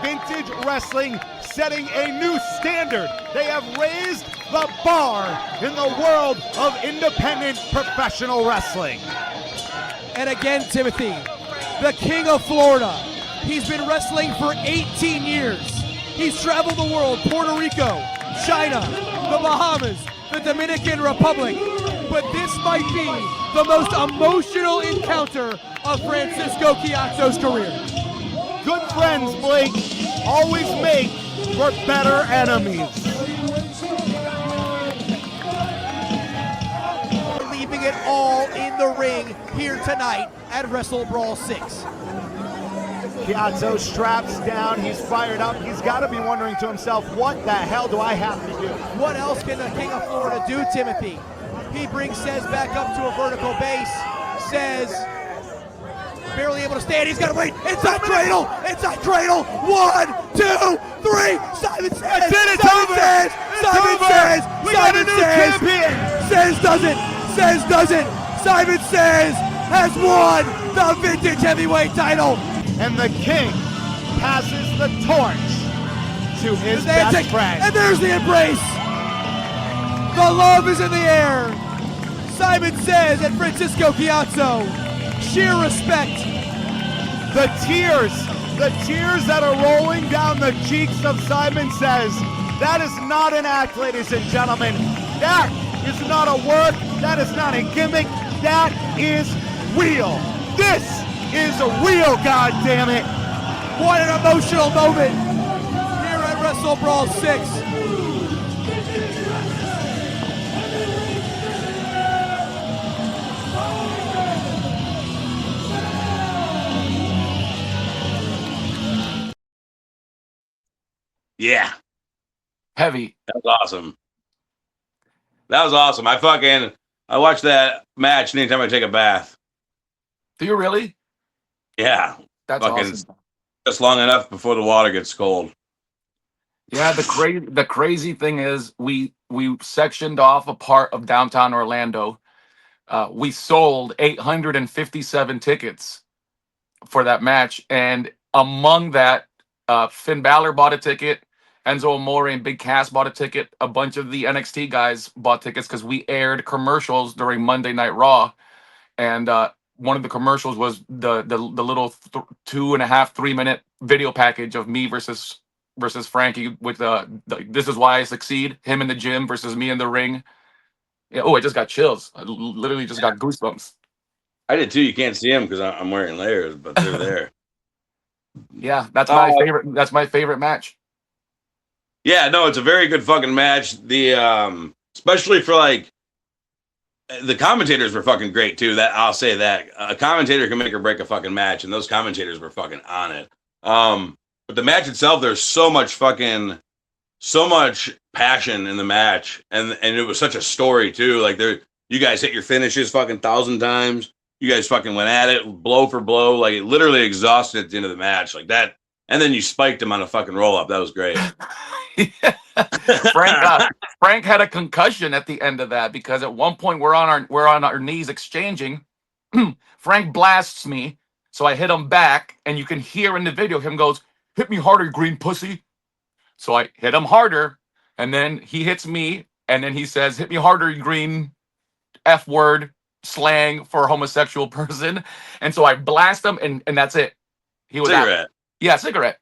Vintage wrestling setting a new standard. They have raised the bar in the world of independent professional wrestling. And again, Timothy, the king of Florida. He's been wrestling for 18 years. He's traveled the world, Puerto Rico, China, the Bahamas, the Dominican Republic. But this might be the most emotional encounter of Francisco Chiazzo's career. Good friends, Blake, always make for better enemies. Leaving it all in the ring here tonight at Wrestle Brawl 6. Chiazzo straps down, he's fired up. He's got to be wondering to himself, what the hell do I have to do? What else can the King of Florida do, Timothy? He brings Sez back up to a vertical base. Sez barely able to stand. He's got to wait. Inside cradle. Inside cradle. 1, 2, 3. Simon Sez. That's it. It's Simon over. Sez. It's Simon over. Sez. We got a Simon new Sez. champion. Sez doesn't. Sez doesn't. Simon Sez has won the vintage heavyweight title. And the King passes the torch to his best friend. And there's the embrace. The love is in the air. Simon Sez and Francisco Chiazzo. Sheer respect. The tears that are rolling down the cheeks of Simon Sez. That is not an act, ladies and gentlemen. That is not a work. That is not a gimmick. That is real. This is real, goddammit. What an emotional moment here at Wrestle Brawl 6. Yeah. Heavy. That was awesome. That was awesome. I watch that match anytime I take a bath. Do you really? Yeah. That's awesome. Just long enough before the water gets cold. Yeah, the crazy thing is we sectioned off a part of downtown Orlando. We sold 857 tickets for that match, and among that, Finn Balor bought a ticket, Enzo Amore and Big Cass bought a ticket. A bunch of the NXT guys bought tickets because we aired commercials during Monday Night Raw, and one of the commercials was the little 2.5, 3 minute video package of me versus Frankie with "This is why I succeed." Him in the gym versus me in the ring. Yeah. Oh, I just got chills. I literally just got goosebumps. I did too. You can't see them because I'm wearing layers, but they're there. Yeah, that's my favorite. That's my favorite match. Yeah, no, it's a very good fucking match. The especially for like the commentators were fucking great too. That I'll say that a commentator can make or break a fucking match, and those commentators were fucking on it. But the match itself, there's so much passion in the match, and it was such a story too. Like you guys hit your finishes fucking 1,000 times. You guys fucking went at it blow for blow, like it literally exhausted at the end of the match, like that. And then you spiked him on a fucking roll up. That was great. Frank had a concussion at the end of that because at one point we're on our knees exchanging. Frank blasts me, so I hit him back, and you can hear in the video him goes, "Hit me harder, you green pussy." So I hit him harder, and then he hits me, and then he says, "Hit me harder, you green F word," slang for a homosexual person. And so I blast him, and that's it. He was cigarette. Out. Yeah, cigarette.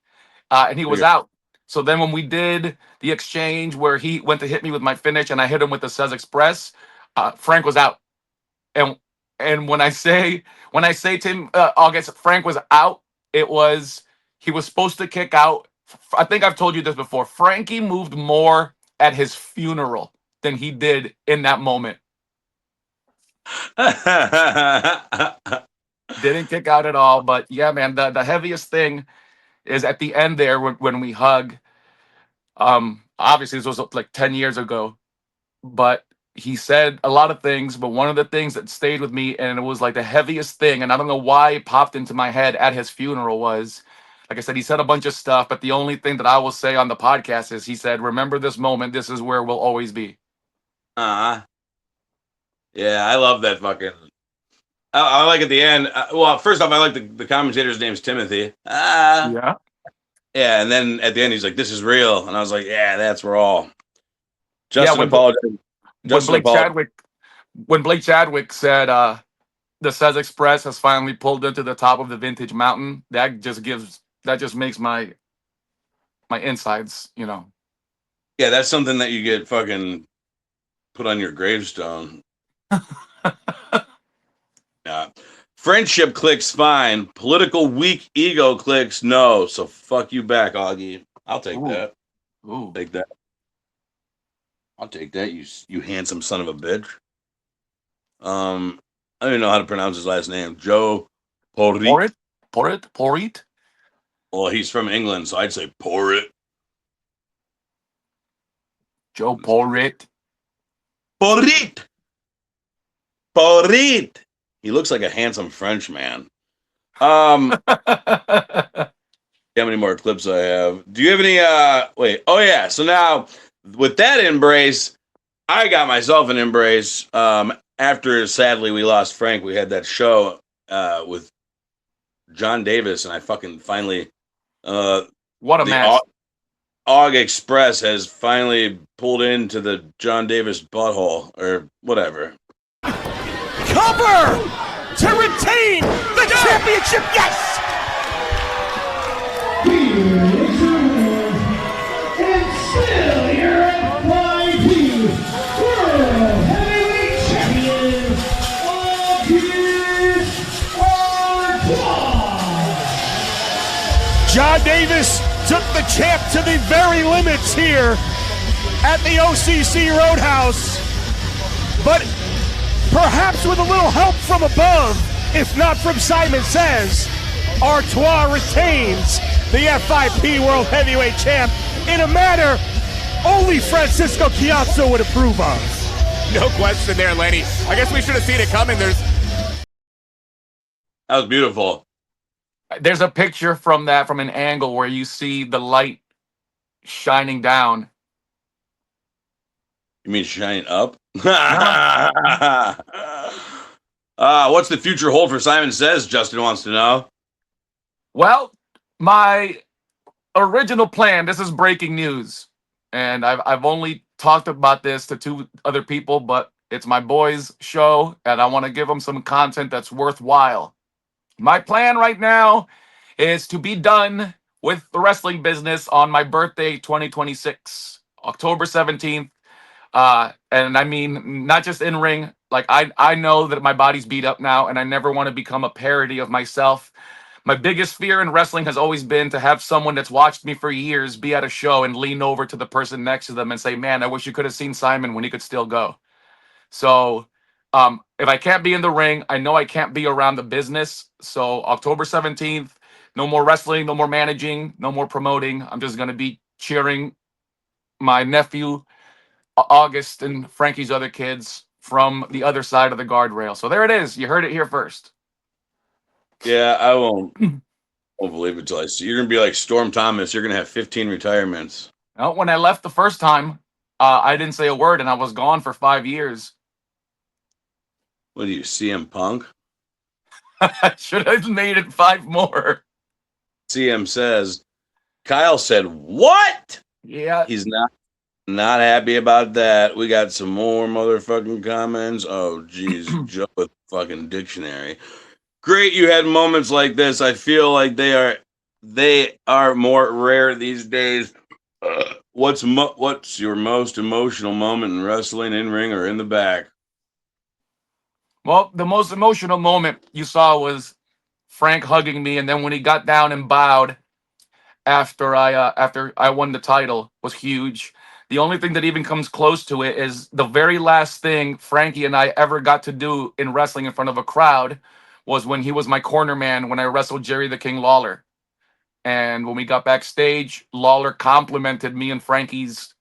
And he was out. So then when we did the exchange where he went to hit me with my finish and I hit him with the Sez Express, Frank was out. And when I say to him, August, Frank was out, he was supposed to kick out. I think I've told you this before. Frankie moved more at his funeral than he did in that moment. Didn't kick out at all. But yeah, man, the heaviest thing is at the end there when we hug. Obviously this was like 10 years ago, but he said a lot of things, but one of the things that stayed with me, and it was like the heaviest thing, and I don't know why it popped into my head at his funeral, was, like I said, he said a bunch of stuff, but the only thing that I will say on the podcast is he said, "Remember this moment, this is where we'll always be." Yeah, I love that fucking. I like at the end. Well, first off, I like the commentator's name's Timothy. Yeah. Yeah, and then at the end he's like, "This is real," and I was like, "Yeah, that's we're all." Justin apologized. When Blake Chadwick said the Sez Express has finally pulled into the top of the vintage mountain, that just makes my my insides, Yeah, that's something that you get fucking put on your gravestone. Yeah. Friendship clicks fine. Political weak ego clicks no. So fuck you back, Augie. I'll take that. Ooh. Take that. I'll take that. You handsome son of a bitch. I don't even know how to pronounce his last name. Joe Porit. Porit. Well, he's from England, so I'd say Porit. Joe Porit. Porit. Porit. He looks like a handsome French man. How many more clips I have? Do you have any wait, oh yeah. So now with that embrace, I got myself an embrace. After sadly we lost Frank, we had that show with John Davis, and I fucking finally what a match. Og Express has finally pulled into the John Davis butthole or whatever. Cover to retain the championship. Yes! And still your NYT World Heavyweight Champion, John Davis took the champ to the very limits here at the OCC Roadhouse, but perhaps with a little help from above, if not from Simon Sez, Artois retains the FIP World Heavyweight Champ in a manner only Francisco Chiazzo would approve of. No question there, Lenny. I guess we should have seen it coming. That was beautiful. There's a picture from an angle where you see the light shining down. You mean shining up? What's the future hold for Simon Sez? Justin wants to know. Well, my original plan, this is breaking news, and I've only talked about this to 2 other people, but it's my boys' show, and I want to give them some content that's worthwhile. My plan right now is to be done with the wrestling business on my birthday, 2026, October 17th. And I mean, not just in ring. Like I know that my body's beat up now, and I never want to become a parody of myself. My biggest fear in wrestling has always been to have someone that's watched me for years be at a show and lean over to the person next to them and say, "Man, I wish you could have seen Simon when he could still go." So, if I can't be in the ring, I know I can't be around the business. So October 17th, no more wrestling, no more managing, no more promoting. I'm just going to be cheering my nephew, August, and Frankie's other kids from the other side of the guardrail. So there it is. You heard it here first. Yeah, I won't believe it till I see. You're going to be like Storm Thomas. You're going to have 15 retirements. Now, when I left the first time, I didn't say a word, and I was gone for 5 years. What are you, CM Punk? I should have made it 5 more. CM Sez. Kyle said, what? Yeah. He's not happy about that. We got some more motherfucking comments. Oh, geez. Joe with fucking dictionary. Great you had moments like this. I feel like they are more rare these days. What's your most emotional moment in wrestling, in ring or in the back? Well, the most emotional moment you saw was Frank hugging me, and then when he got down and bowed after I won the title was huge. The only thing that even comes close to it is the very last thing Frankie and I ever got to do in wrestling in front of a crowd was when he was my corner man when I wrestled Jerry the King Lawler. And when we got backstage, Lawler complimented me and Frankie's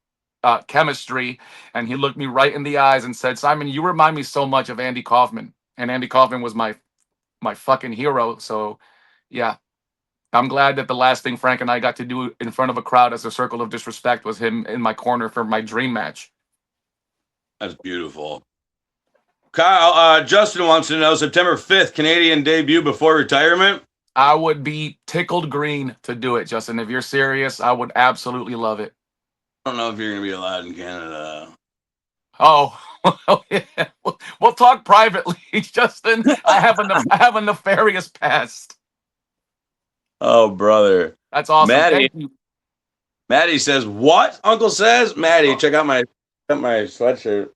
chemistry, and he looked me right in the eyes and said, "Simon, you remind me so much of Andy Kaufman." And Andy Kaufman was my fucking hero. So, yeah, I'm glad that the last thing Frank and I got to do in front of a crowd as a circle of disrespect was him in my corner for my dream match. That's beautiful. Kyle, Justin wants to know, September 5th, Canadian debut before retirement? I would be tickled green to do it, Justin. If you're serious, I would absolutely love it. I don't know if you're going to be allowed in Canada. Oh, yeah. We'll talk privately, Justin. I have a nefarious past. Oh, brother. That's awesome. Maddie, Thank you. Maddie says, "What?" Uncle says, "Maddie, check out my sweatshirt."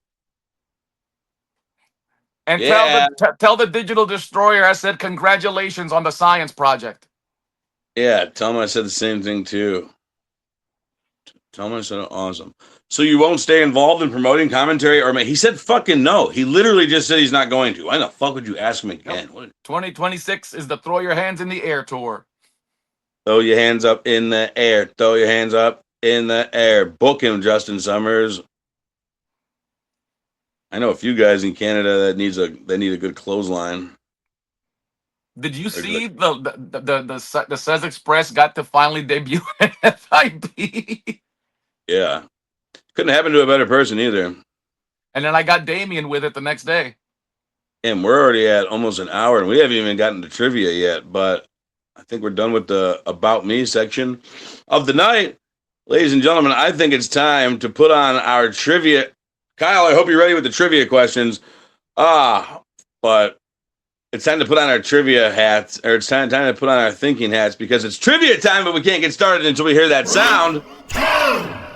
And Yeah. tell the Digital Destroyer I said congratulations on the science project. Yeah, tell him I said the same thing too. Tell him I said awesome. So you won't stay involved in promoting commentary, or he said fucking no. He literally just said he's not going to. Why the fuck would you ask him again? Nope. What? 2026 is the Throw Your Hands in the Air tour. Throw your hands up in the air. Throw your hands up in the air. Book him, Justin Summers. I know a few guys in Canada that need a good clothesline. Did you see the Sez Express got to finally debut at FIP? Yeah. Couldn't happen to a better person either. And then I got Damien with it the next day. And we're already at almost an hour, and we haven't even gotten to trivia yet, but I think we're done with the About Me section of the night. Ladies and gentlemen, I think it's time to put on our trivia. Kyle, I hope you're ready with the trivia questions. But it's time to put on our trivia hats, or it's time to put on our thinking hats, because it's trivia time, but we can't get started until we hear that sound. Trivia.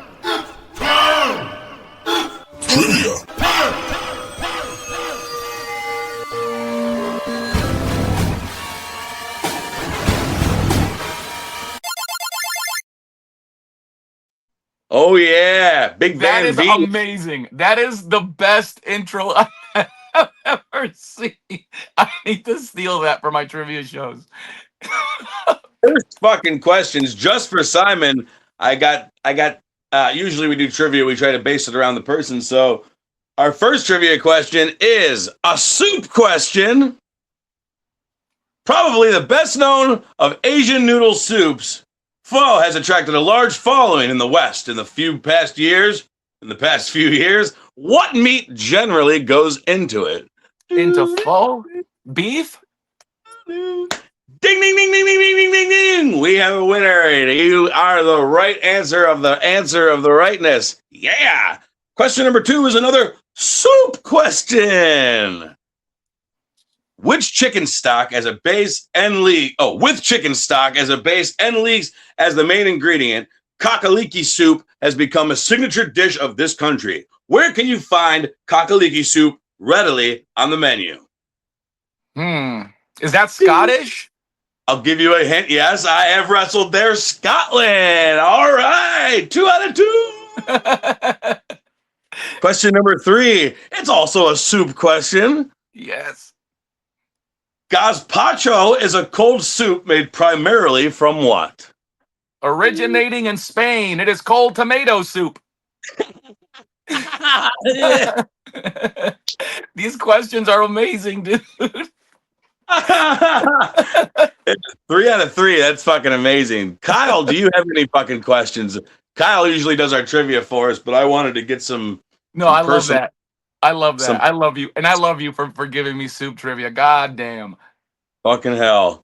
Oh yeah, Big That Van is V. amazing. That is the best intro I've ever seen. I need to steal that for my trivia shows. First fucking questions just for Simon. I got usually we do trivia, we try to base it around the person. So our first trivia question is a soup question. Probably the best known of Asian noodle soups, pho has attracted a large following in the West in the past few years. What meat generally goes into it? Into pho? Beef? Ding, ding, ding, ding, ding, ding, ding, ding. We have a winner. You are the right answer of the rightness. Yeah. Question number 2 is another soup question. Which chicken stock as a base and with chicken stock as a base and leeks as the main ingredient, kakaliki soup has become a signature dish of this country. Where can you find kakaliki soup readily on the menu? Is that Scottish? I'll give you a hint. Yes, I have wrestled there. Scotland. All right. 2 out of 2. Question number 3. It's also a soup question. Yes. Gazpacho is a cold soup made primarily from what? Originating in Spain, it is cold tomato soup. These questions are amazing, dude. 3 out of 3. That's fucking amazing. Kyle, do you have any fucking questions? Kyle usually does our trivia for us, but I wanted to get some. No, I love that. I love that. I love you. And I love you for giving me soup trivia. God damn. Fucking hell.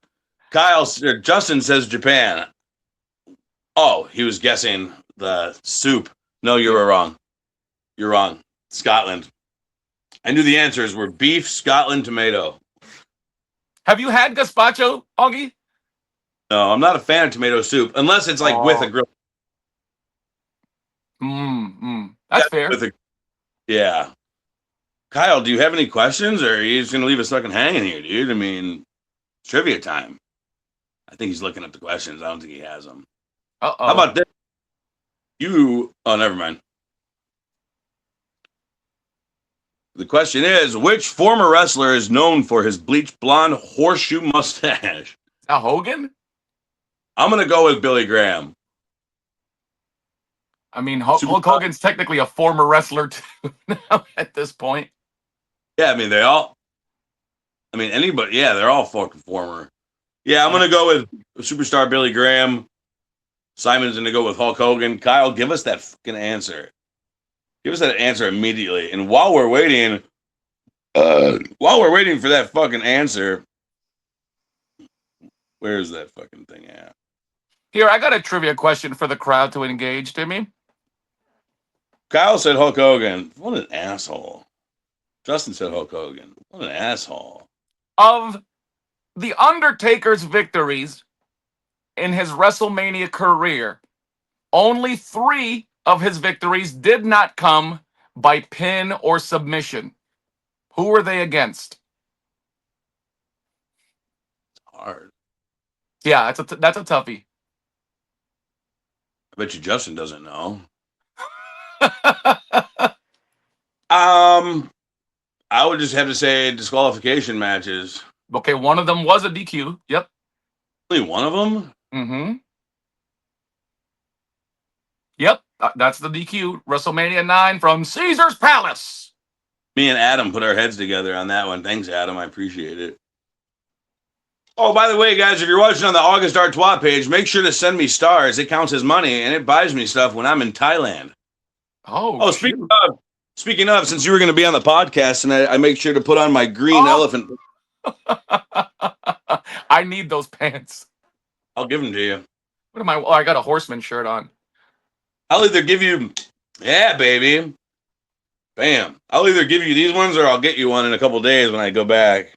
Justin says Japan. Oh, he was guessing the soup. No, you were wrong. You're wrong. Scotland. I knew the answers were beef, Scotland, tomato. Have you had gazpacho, Augie? No, I'm not a fan of tomato soup unless it's like with a grill. That's fair. Yeah. Kyle, do you have any questions, or are you just going to leave us fucking hanging here, dude? I mean, it's trivia time. I think he's looking at the questions. I don't think he has them. Uh-oh. How about this? Oh, never mind. The question is, which former wrestler is known for his bleached blonde horseshoe mustache? Hogan? I'm going to go with Billy Graham. I mean, Hulk Hogan's technically a former wrestler too now at this point. Yeah, I mean, anybody. Yeah, they're all fucking former. Yeah, I'm going to go with superstar Billy Graham. Simon's going to go with Hulk Hogan. Kyle, give us that fucking answer. Give us that answer immediately. And while we're waiting for that fucking answer, where's that fucking thing at? Here, I got a trivia question for the crowd to engage, Timmy. Kyle said Hulk Hogan. What an asshole. Justin said Hulk Hogan. What an asshole. Of The Undertaker's victories in his WrestleMania career, Only 3 of his victories did not come by pin or submission. Who were they against? Hard. Yeah, that's a toughie. I bet you Justin doesn't know. I would just have to say disqualification matches. Okay, one of them was a DQ. Yep. Only one of them? Mm-hmm. Yep, that's the DQ. WrestleMania 9 from Caesar's Palace. Me and Adam put our heads together on that one. Thanks, Adam. I appreciate it. Oh, by the way, guys, if you're watching on the August Artois page, make sure to send me stars. It counts as money, and it buys me stuff when I'm in Thailand. Oh, speaking of, since you were going to be on the podcast, and I make sure to put on my green elephant. I need those pants. I'll give them to you. What am I? Oh, I got a Horseman shirt on. I'll either give you, yeah, baby. Bam. I'll either give you these ones or I'll get you one in a couple days when I go back.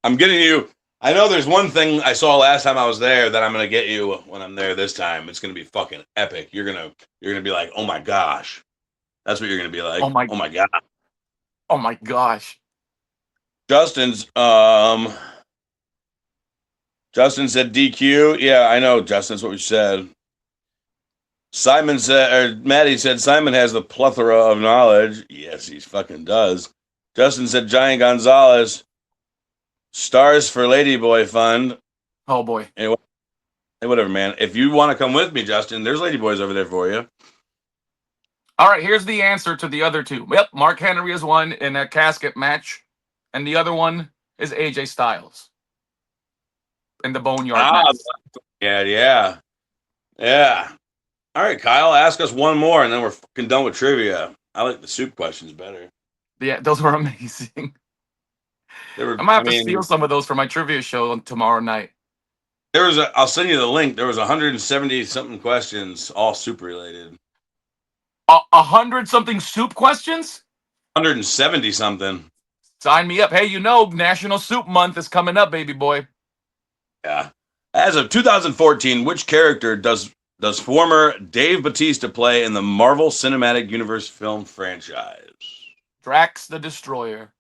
I'm getting you. I know there's one thing I saw last time I was there that I'm going to get you when I'm there this time. It's going to be fucking epic. You're going to be like, "Oh my gosh." That's what you're going to be like. Oh my god. Oh my gosh. Justin said DQ. Yeah, I know, Justin. That's what we said. Simon said, or Maddie said, Simon has the plethora of knowledge. Yes, he fucking does. Justin said, Giant Gonzalez, stars for Ladyboy Fund. Oh boy. Anyway, hey, whatever, man. If you want to come with me, Justin, there's Ladyboys over there for you. All right, here's the answer to the other 2. Yep, Mark Henry is one in a casket match, and the other one is AJ Styles in the Boneyard match. Yeah. All right, Kyle, ask us one more, and then we're fucking done with trivia. I like the soup questions better. Yeah, those were amazing. I'm gonna have to steal some of those for my trivia show tomorrow night. I'll send you the link. There was 170 something questions, all soup related. 100 something soup questions? 170 something. Sign me up. Hey, National Soup Month is coming up, baby boy. Yeah. As of 2014, which character does former Dave Bautista play in the Marvel Cinematic Universe film franchise? Drax the Destroyer.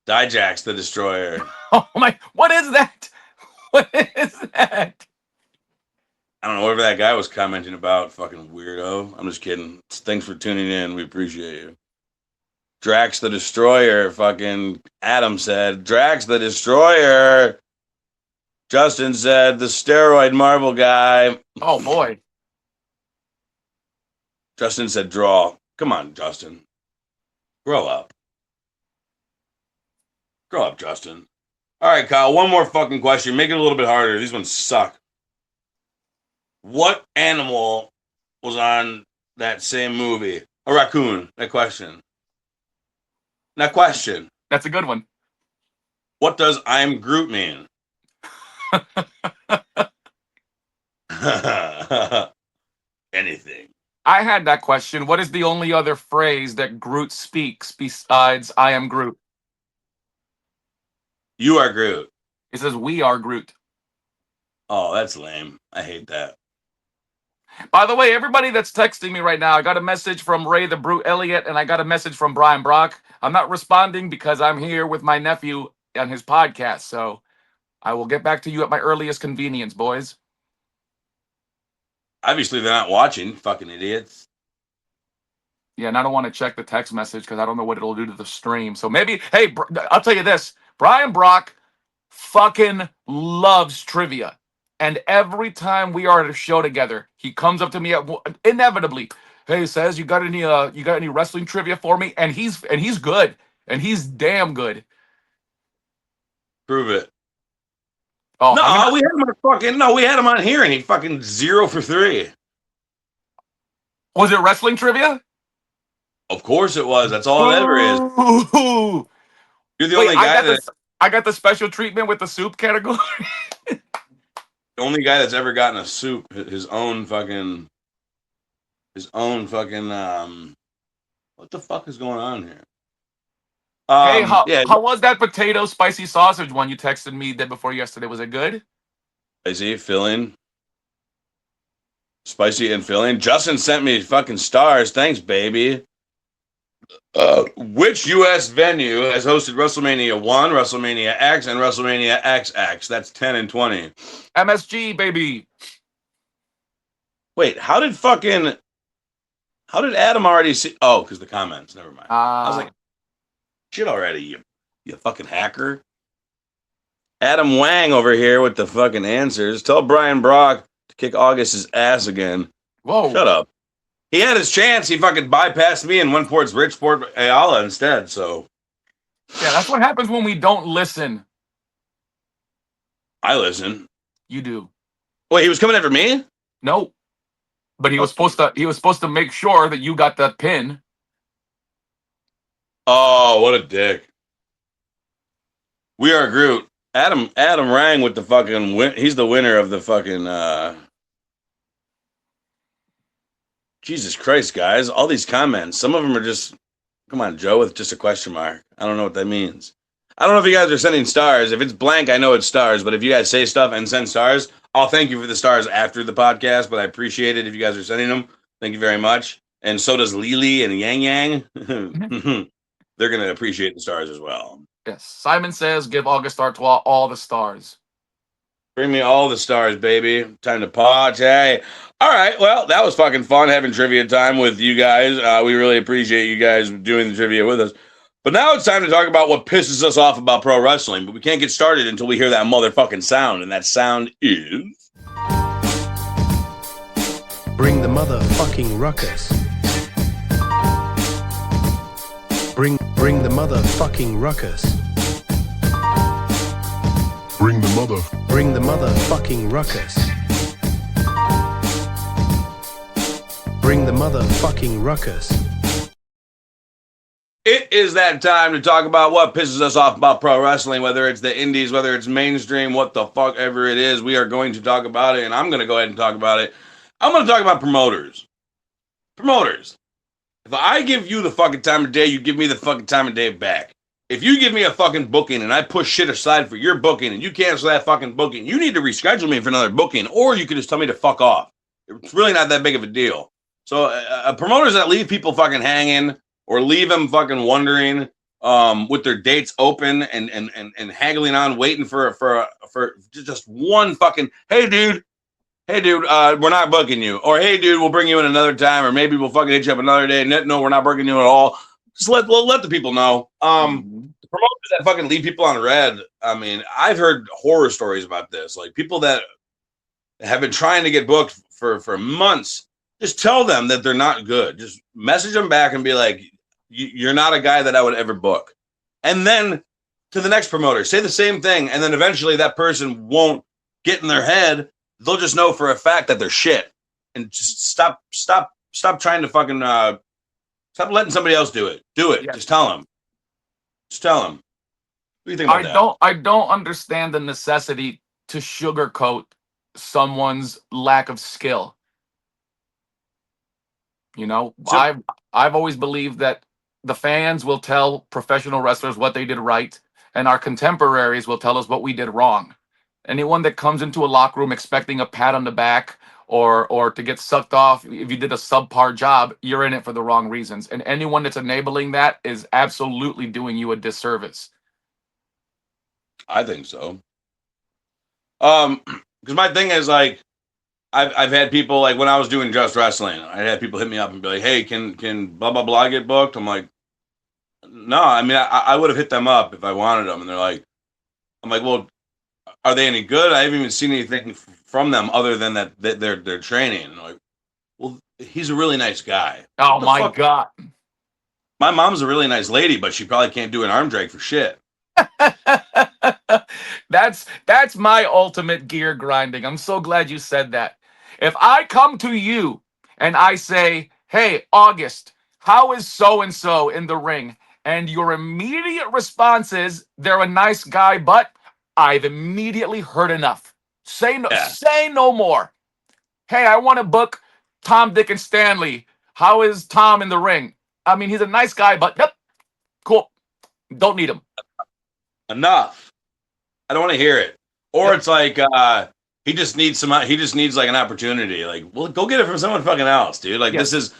Dijax the Destroyer. Oh my, what is that? What is that? I don't know, whatever that guy was commenting about, fucking weirdo. I'm just kidding. Thanks for tuning in. We appreciate you. Drax the Destroyer, fucking Adam said. Drax the Destroyer. Justin said the steroid Marvel guy. Oh boy. Justin said draw. Come on, Justin. Grow up. Grow up, Justin. All right, Kyle, one more fucking question. Make it a little bit harder. These ones suck. What animal was on that same movie? A raccoon. That question. That's a good one. What does I'm Groot mean? Anything. I had that question. What is the only other phrase that Groot speaks besides I am Groot? You are Groot. It says we are Groot. Oh, that's lame. I hate that. By the way, everybody that's texting me right now, I got a message from Ray the Brute Elliott, and I got a message from Brian Brock. I'm not responding because I'm here with my nephew on his podcast, so I will get back to you at my earliest convenience, boys. Obviously, they're not watching, fucking idiots. Yeah, and I don't want to check the text message because I don't know what it'll do to the stream. So maybe, hey, I'll tell you this. Brian Brock fucking loves trivia. And every time we are at a show together, he comes up to me inevitably. Hey, Sez, you got any wrestling trivia for me? And he's good. And he's damn good. Prove it. Oh, we had him on here and he fucking 0 for 3. Was it wrestling trivia? Of course it was. That's all it ever is. You're the only guy I got the special treatment with the soup category. The only guy that's ever gotten a soup, his own fucking what the fuck is going on here? Hey, how was that potato spicy sausage one you texted me before yesterday? Was it good? Spicy filling. Spicy and filling. Justin sent me fucking stars. Thanks, baby. Which U.S. venue has hosted WrestleMania 1, WrestleMania X, and WrestleMania XX? That's 10 and 20. MSG, baby. Wait, how did Adam already see? Oh, because the comments. Never mind. I was like, shit already, you fucking hacker. Adam Wang over here with the fucking answers. Tell Brian Brock to kick August's ass again. Whoa. Shut up. He had his chance. He fucking bypassed me and went towards Richport Ayala instead. So yeah, that's what happens when we don't listen. I listen. You do. Wait, he was coming after me? No. But he was supposed to make sure that you got that pin. Oh, what a dick. We are Groot. Adam rang with the fucking he's the winner of the fucking Jesus Christ, guys. All these comments. Some of them are just come on, Joe, with just a question mark. I don't know what that means. I don't know if you guys are sending stars. If it's blank, I know it's stars. But if you guys say stuff and send stars, I'll thank you for the stars after the podcast. But I appreciate it if you guys are sending them. Thank you very much. And so does Lily and Yang Yang. They're going to appreciate the stars as well. Yes. Simon Says, give August Artois all the stars. Bring me all the stars, baby. Time to party. All right. Well, that was fucking fun having trivia time with you guys. We really appreciate you guys doing the trivia with us. But now it's time to talk about what pisses us off about pro wrestling. But we can't get started until we hear that motherfucking sound. And that sound is... Bring the motherfucking ruckus. Bring the motherfucking ruckus. Bring the motherfucking ruckus. Bring the motherfucking ruckus. It is that time to talk about what pisses us off about pro wrestling, whether it's the indies, whether it's mainstream, what the fuck ever it is. We are going to talk about it, and I'm going to go ahead and talk about it. I'm going to talk about promoters. Promoters. If I give you the fucking time of day, you give me the fucking time of day back. If you give me a fucking booking and I push shit aside for your booking and you cancel that fucking booking, you need to reschedule me for another booking, or you can just tell me to fuck off. It's really not that big of a deal. So promoters that leave people fucking hanging or leave them fucking wondering with their dates open and haggling on, waiting for just one fucking, hey dude, we're not booking you. Or, hey, dude, we'll bring you in another time. Or maybe we'll fucking hit you up another day. No, we're not booking you at all. Just let the people know. The promoters that fucking leave people on red. I mean, I've heard horror stories about this. Like, people that have been trying to get booked for months, just tell them that they're not good. Just message them back and be like, you're not a guy that I would ever book. And then to the next promoter, say the same thing. And then eventually that person won't get in their head. They'll just know for a fact that they're shit, and just stop trying to fucking stop letting somebody else do it. Do it. Yeah. Just tell them. Just tell them. What do you think about that? I don't understand the necessity to sugarcoat someone's lack of skill. You know, I've always believed that the fans will tell professional wrestlers what they did right, and our contemporaries will tell us what we did wrong. Anyone that comes into a locker room expecting a pat on the back or to get sucked off if you did a subpar job, you're in it for the wrong reasons. And anyone that's enabling that is absolutely doing you a disservice. I think so. Because my thing is, like, I've had people, like, when I was doing Just Wrestling, I had people hit me up and be like, hey, can blah, blah, blah get booked? I'm like, no, I mean, I would have hit them up if I wanted them. And they're like, I'm like, well, are they any good? I haven't even seen anything from them other than that they're training. And I'm like, well, he's a really nice guy. Oh my God. My mom's a really nice lady, but she probably can't do an arm drag for shit. That's my ultimate gear grinding. I'm so glad you said that. If I come to you and I say, hey, August, how is so-and-so in the ring? And your immediate response is, they're a nice guy, but I've immediately heard enough. Say no more. Hey, I want to book Tom, Dick, and Stanley. How is Tom in the ring? I mean, he's a nice guy, but yep, cool. Don't need him. Enough. I don't want to hear it. Or it's like, He just needs like an opportunity. Like, well, go get it from someone fucking else, dude. Like, this is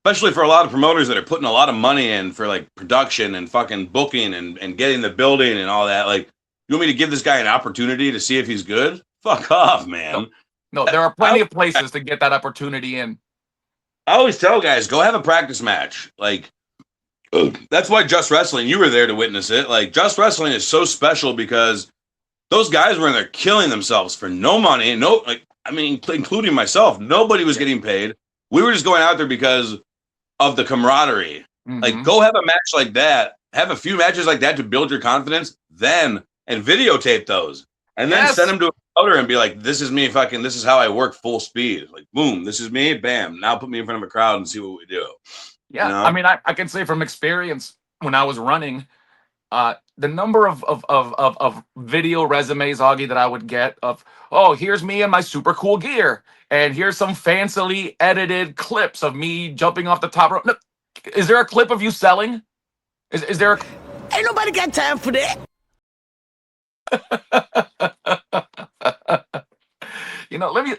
especially for a lot of promoters that are putting a lot of money in for like production and fucking booking and getting the building and all that. Like, you want me to give this guy an opportunity to see if he's good? Fuck off, man. No, there are plenty of places to get that opportunity in. I always tell guys, go have a practice match. Like, that's why Just Wrestling, you were there to witness it. Like, Just Wrestling is so special because those guys were in there killing themselves for no money. No, like, I mean, including myself, nobody was getting paid. We were just going out there because of the camaraderie. Like, go have a match like that. Have a few matches like that to build your confidence. Then, and videotape those. And then send them to a promoter and be like, this is me fucking, this is how I work full speed. Like, boom, this is me, bam. Now put me in front of a crowd and see what we do. Yeah, You know? I mean, I can say from experience when I was running, the number of video resumes, Augie, that I would get of, oh, here's me in my super cool gear, and here's some fancily edited clips of me jumping off the top rope. No, is there a clip of you selling? Is there? Ain't nobody got time for that.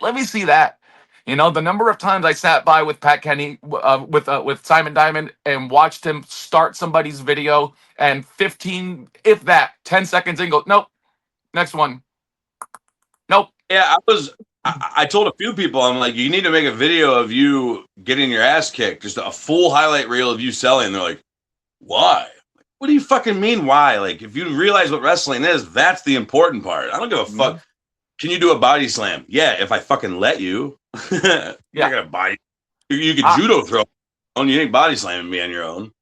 Let me see that. The number of times I sat by with Pat Kenny, with Simon Diamond, and watched him start somebody's video, and 15, if that, 10 seconds in, go, nope, next one, nope. Yeah, I told a few people, I'm like, you need to make a video of you getting your ass kicked, just a full highlight reel of you selling. They're like, why? What do you fucking mean, why? Like, if you realize what wrestling is, that's the important part. I don't give a fuck. Can you do a body slam? Yeah, if I fucking let you. You're not gonna body. You can judo throw. You ain't body slamming me on your own.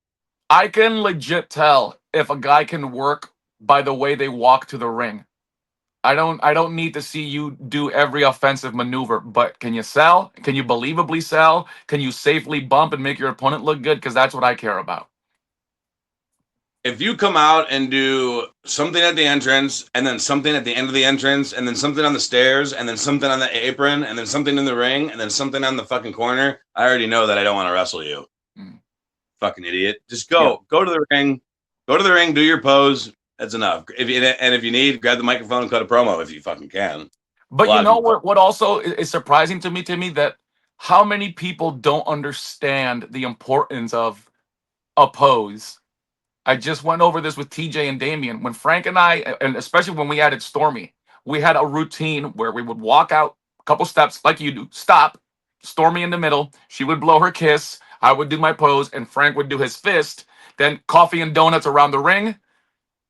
I can legit tell if a guy can work by the way they walk to the ring. I don't need to see you do every offensive maneuver, but can you sell? Can you believably sell? Can you safely bump and make your opponent look good? Because that's what I care about. If you come out and do something at the entrance, and then something at the end of the entrance, and then something on the stairs, and then something on the apron, and then something in the ring, and then something on the fucking corner, I already know that I don't want to wrestle you. Fucking idiot. Just go to the ring, do your pose. That's enough. If you need, grab the microphone and cut a promo if you fucking can. But you know what also is surprising to me, Timmy, that how many people don't understand the importance of a pose. I just went over this with TJ and Damien. When Frank and I, and especially when we added Stormy, we had a routine where we would walk out a couple steps like you do, stop, Stormy in the middle, she would blow her kiss, I would do my pose, and Frank would do his fist, then coffee and donuts around the ring.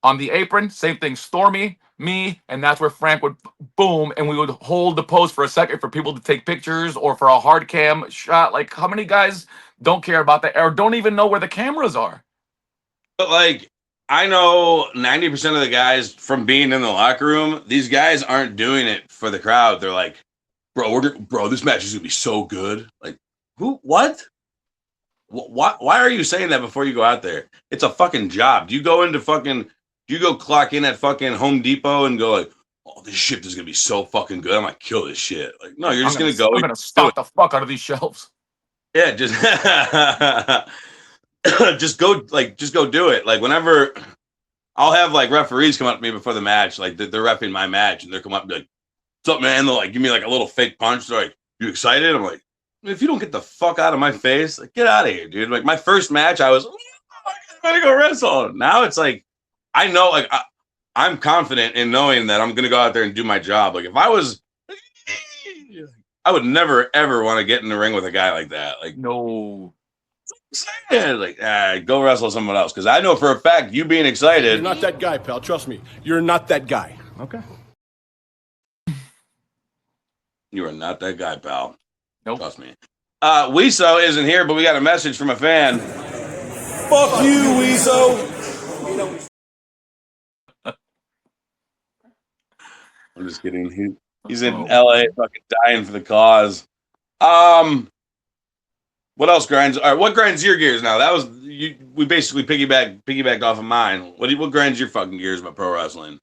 On the apron, same thing, Stormy, me, and that's where Frank would boom, and we would hold the pose for a second for people to take pictures or for a hard cam shot. Like, how many guys don't care about that or don't even know where the cameras are? But like, I know 90% of the guys from being in the locker room, these guys aren't doing it for the crowd. They're like, bro, this match is gonna be so good. Like, who? What? Why are you saying that before you go out there? It's a fucking job. Do you go clock in at fucking Home Depot and go like, oh, this shit is gonna be so fucking good. I'm gonna kill this shit. Like, no, you're just gonna go. I'm gonna stock the fuck out of these shelves. Yeah, just just go do it. Like, whenever I'll have like referees come up to me before the match, like they're reffing my match, and they'll come up and be like, what's up, man? They'll like give me like a little fake punch. They're like, you excited? I'm like, if you don't get the fuck out of my face, like, get out of here, dude. Like, my first match, I was, I'm gonna go wrestle. Now it's like, I know, like, I'm confident in knowing that I'm gonna go out there and do my job. Like, if I was, I would never ever want to get in the ring with a guy like that. Like, no. Like, go wrestle someone else, because I know for a fact you being excited. You're not that guy, pal. Trust me. You're not that guy. Okay. You are not that guy, pal. Nope. Trust me. Weeso isn't here, but we got a message from a fan. Fuck you, Weeso. I'm just kidding. He's in LA, fucking dying for the cause. What else grinds? All right, what grinds your gears now? That was you. We basically piggybacked off of mine. What grinds your fucking gears about pro wrestling?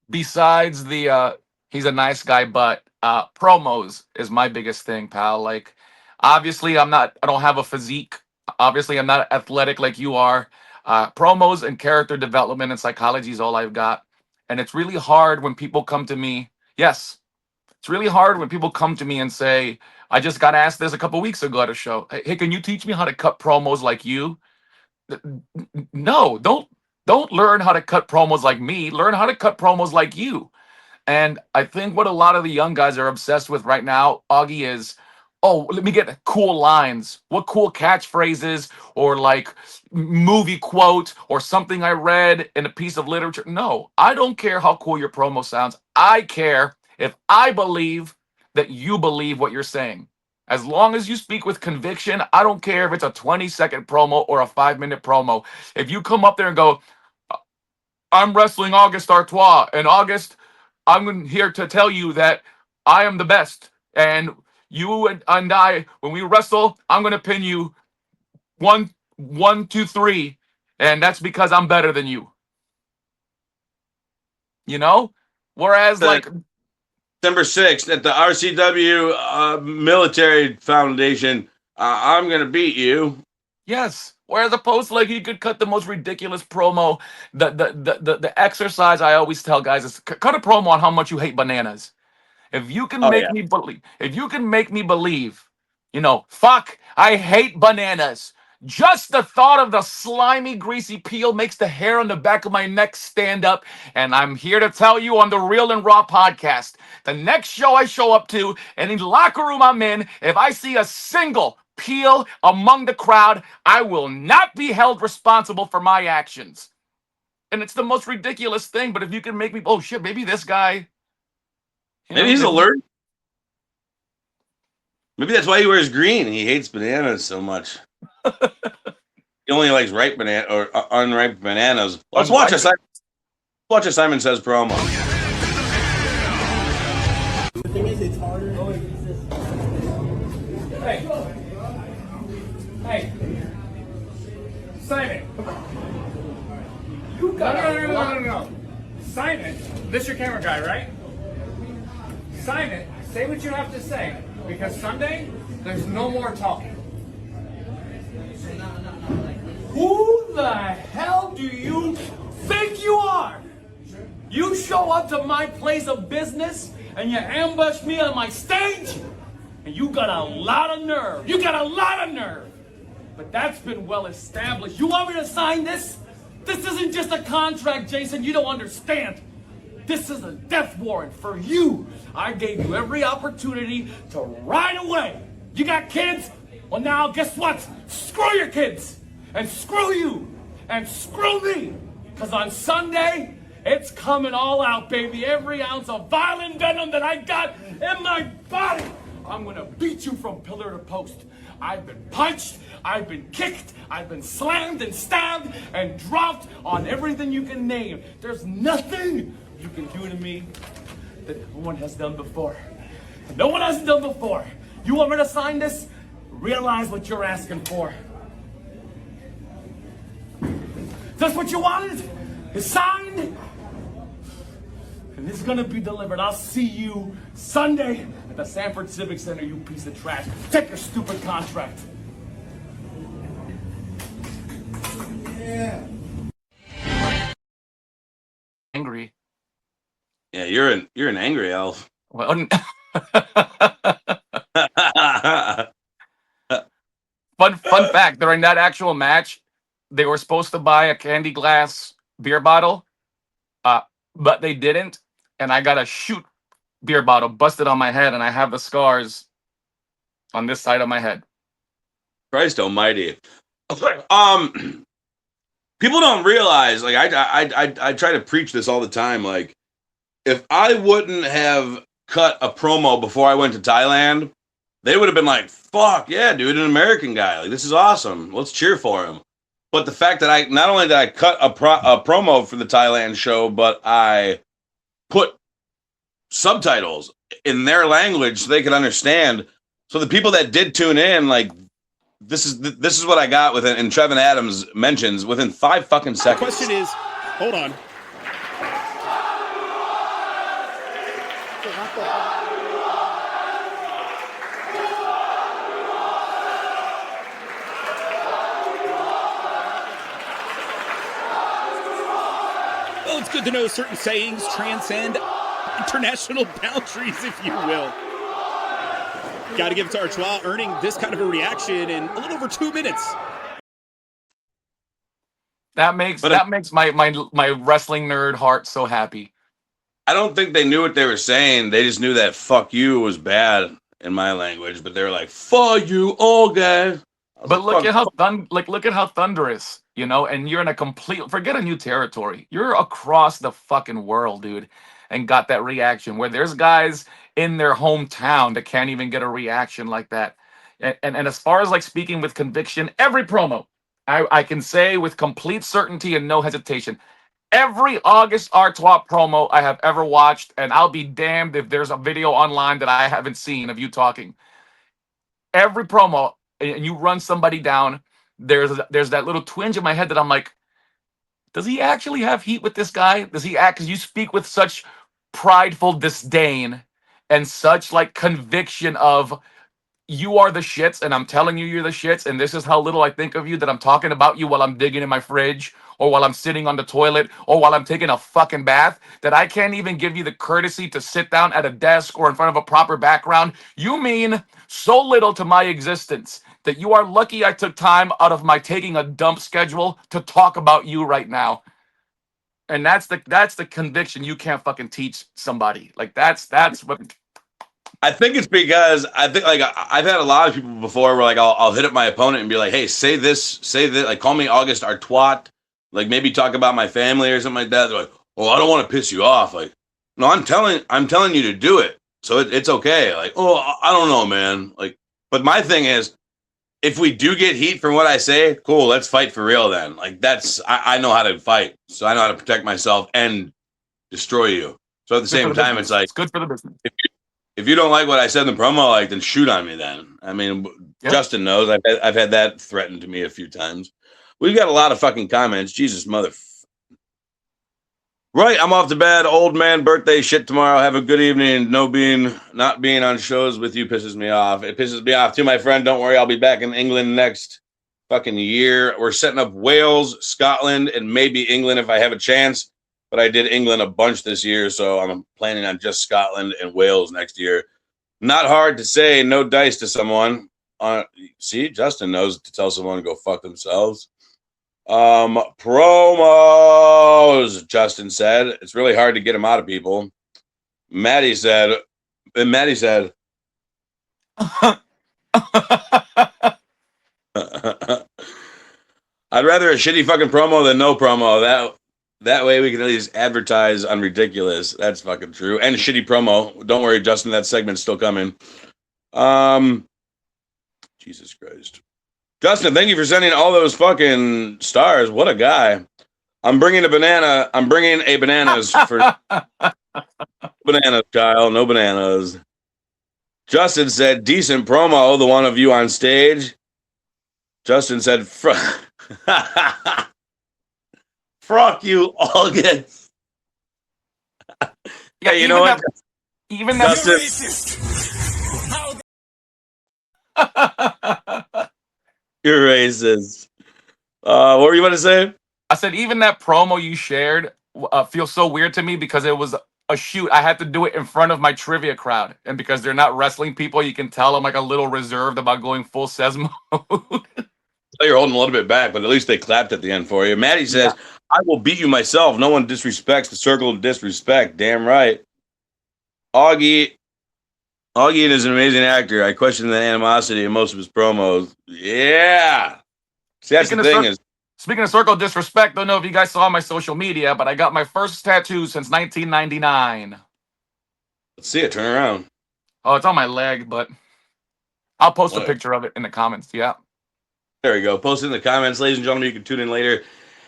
Besides the he's a nice guy, but promos is my biggest thing, pal. Like, obviously I don't have a physique. Obviously I'm not athletic like you are. Promos and character development and psychology is all I've got. And it's really hard when people come to me. Yes, It's really hard when people come to me and say, I just got asked this a couple weeks ago at a show. Hey, can you teach me how to cut promos like you? No, don't learn how to cut promos like me. Learn how to cut promos like you. And I think what a lot of the young guys are obsessed with right now, Augie, is, oh, let me get cool lines. What cool catchphrases or like movie quote or something I read in a piece of literature. No, I don't care how cool your promo sounds. I care if I believe that you believe what you're saying. As long as you speak with conviction, I don't care if it's a 20-second promo or a 5-minute promo. If you come up there and go, I'm wrestling August Artois, and August, I'm here to tell you that I am the best. And you and I, when we wrestle, I'm going to pin you 1, 2, 3. And that's because I'm better than you. You know? Whereas, like, December 6th at the RCW Military Foundation, I'm going to beat you. yes. Whereas opposed, like, he could cut the most ridiculous promo. The exercise I always tell guys is cut a promo on how much you hate bananas. If you can make me believe, you know, fuck, I hate bananas. Just the thought of the slimy, greasy peel makes the hair on the back of my neck stand up. And I'm here to tell you on the Real and Raw podcast, the next show I show up to, any locker room I'm in, if I see a single peel among the crowd, I will not be held responsible for my actions. And it's the most ridiculous thing. But if you can make me, oh shit, maybe this guy, maybe he's alert. Maybe that's why he wears green. He hates bananas so much. He only likes ripe banana or unripe bananas. Let's watch a Simon Sez promo. The thing is, it's harder. Hey, Simon. You got no. Simon, this your camera guy, right? Simon, say what you have to say, because Sunday there's no more talking. Who the hell do you think you are? You show up to my place of business and you ambush me on my stage, and you got a lot of nerve. You got a lot of nerve. But that's been well established. You want me to sign this? This isn't just a contract, Jason. You don't understand. This is a death warrant for you. I gave you every opportunity to ride away. You got kids? Well, now guess what? Screw your kids. And screw you. And screw me. Because on Sunday, it's coming all out, baby. Every ounce of violent venom that I got in my body. I'm going to beat you from pillar to post. I've been punched, I've been kicked, I've been slammed and stabbed and dropped on everything you can name. There's nothing you can do to me that no one has done before. No one has done before. You want me to sign this? Realize what you're asking for. That's what you wanted? It's signed? And this is gonna be delivered. I'll see you Sunday at the Sanford Civic Center, you piece of trash. Take your stupid contract. Yeah. Angry. Yeah, you're an angry elf. Well, fun fact, during that actual match, they were supposed to buy a candy glass beer bottle, but they didn't, and I got a shoot beer bottle busted on my head, and I have the scars on this side of my head. Christ almighty. People don't realize, like, I try to preach this all the time, like, if I wouldn't have cut a promo before I went to Thailand, they would have been like, fuck, yeah, dude, an American guy. Like, this is awesome. Let's cheer for him. But the fact that not only did I cut a promo for the Thailand show, but I put subtitles in their language so they could understand. So the people that did tune in, like, this is what I got with it. And Trevin Adams mentions within 5 fucking seconds. The question is, hold on. Well, it's good to know certain sayings transcend international boundaries, if you will. Got to give it to Artois, earning this kind of a reaction in a little over 2 minutes. That makes my wrestling nerd heart so happy. I don't think they knew what they were saying. They just knew that "fuck you" was bad in my language, but they were like "fuck you, all guys." But look at how look at how thunderous, you know, and you're in a complete forget a new territory. You're across the fucking world, dude, and got that reaction where there's guys in their hometown that can't even get a reaction like that. And as far as like speaking with conviction, every promo, I can say with complete certainty and no hesitation, every August Artois promo I have ever watched, and I'll be damned if there's a video online that I haven't seen of you talking. Every promo, and you run somebody down, there's that little twinge in my head that I'm like, does he actually have heat with this guy? Does he act? Because you speak with such prideful disdain and such like conviction of you are the shits, and I'm telling you you're the shits, and this is how little I think of you that I'm talking about you while I'm digging in my fridge or while I'm sitting on the toilet or while I'm taking a fucking bath, that I can't even give you the courtesy to sit down at a desk or in front of a proper background. You mean so little to my existence that you are lucky I took time out of my taking a dump schedule to talk about you right now. And that's the conviction you can't fucking teach somebody. Like that's what. I think it's because I think like I've had a lot of people before where like I'll hit up my opponent and be like, hey, say this, like call me August Artois, like maybe talk about my family or something like that. They're like, oh, I don't want to piss you off. Like, no, I'm telling you to do it. So it's okay. Like, oh, I don't know, man. Like, but my thing is, if we do get heat from what I say, cool, let's fight for real then. Like I know how to fight. So I know how to protect myself and destroy you. So at the same time, it's like it's good for the business. If you don't like what I said in the promo, like, then shoot on me then. I mean, yep. Justin knows. I've had that threatened to me a few times. We've got a lot of fucking comments. Jesus, mother. Right, I'm off to bed. Old man birthday shit tomorrow. Have a good evening. Not being on shows with you pisses me off. It pisses me off too, my friend. Don't worry, I'll be back in England next fucking year. We're setting up Wales, Scotland, and maybe England if I have a chance. But I did England a bunch this year, so I'm planning on just Scotland and Wales next year. Not hard to say no dice to someone. See, Justin knows to tell someone to go fuck themselves. Promos, Justin said. It's really hard to get them out of people. Maddie said. I'd rather a shitty fucking promo than no promo. That way we can at least advertise on ridiculous. That's fucking true. And shitty promo. Don't worry, Justin, that segment's still coming. Jesus Christ. Justin, thank you for sending all those fucking stars. What a guy. I'm bringing a bananas for bananas, Kyle. No bananas. Justin said, decent promo, the one of you on stage. Justin said, fuck you, August. Yeah, hey, you know what? Even that. Justin, you're racist. What were you about to say? I said even that promo you shared feels so weird to me because it was a shoot. I had to do it in front of my trivia crowd, and because they're not wrestling people, you can tell I'm like a little reserved about going full Sez mode. You're holding a little bit back, but at least they clapped at the end for you. Maddie says, yeah. I will beat you myself. No one disrespects the circle of disrespect. Damn right. Augie is an amazing actor. I question the animosity in most of his promos. Yeah. See, that's the thing Speaking of circle of disrespect, don't know if you guys saw my social media, but I got my first tattoo since 1999. Let's see it. Turn around. Oh, it's on my leg, but I'll post a picture of it in the comments. Yeah. There we go. Post it in the comments, ladies and gentlemen. You can tune in later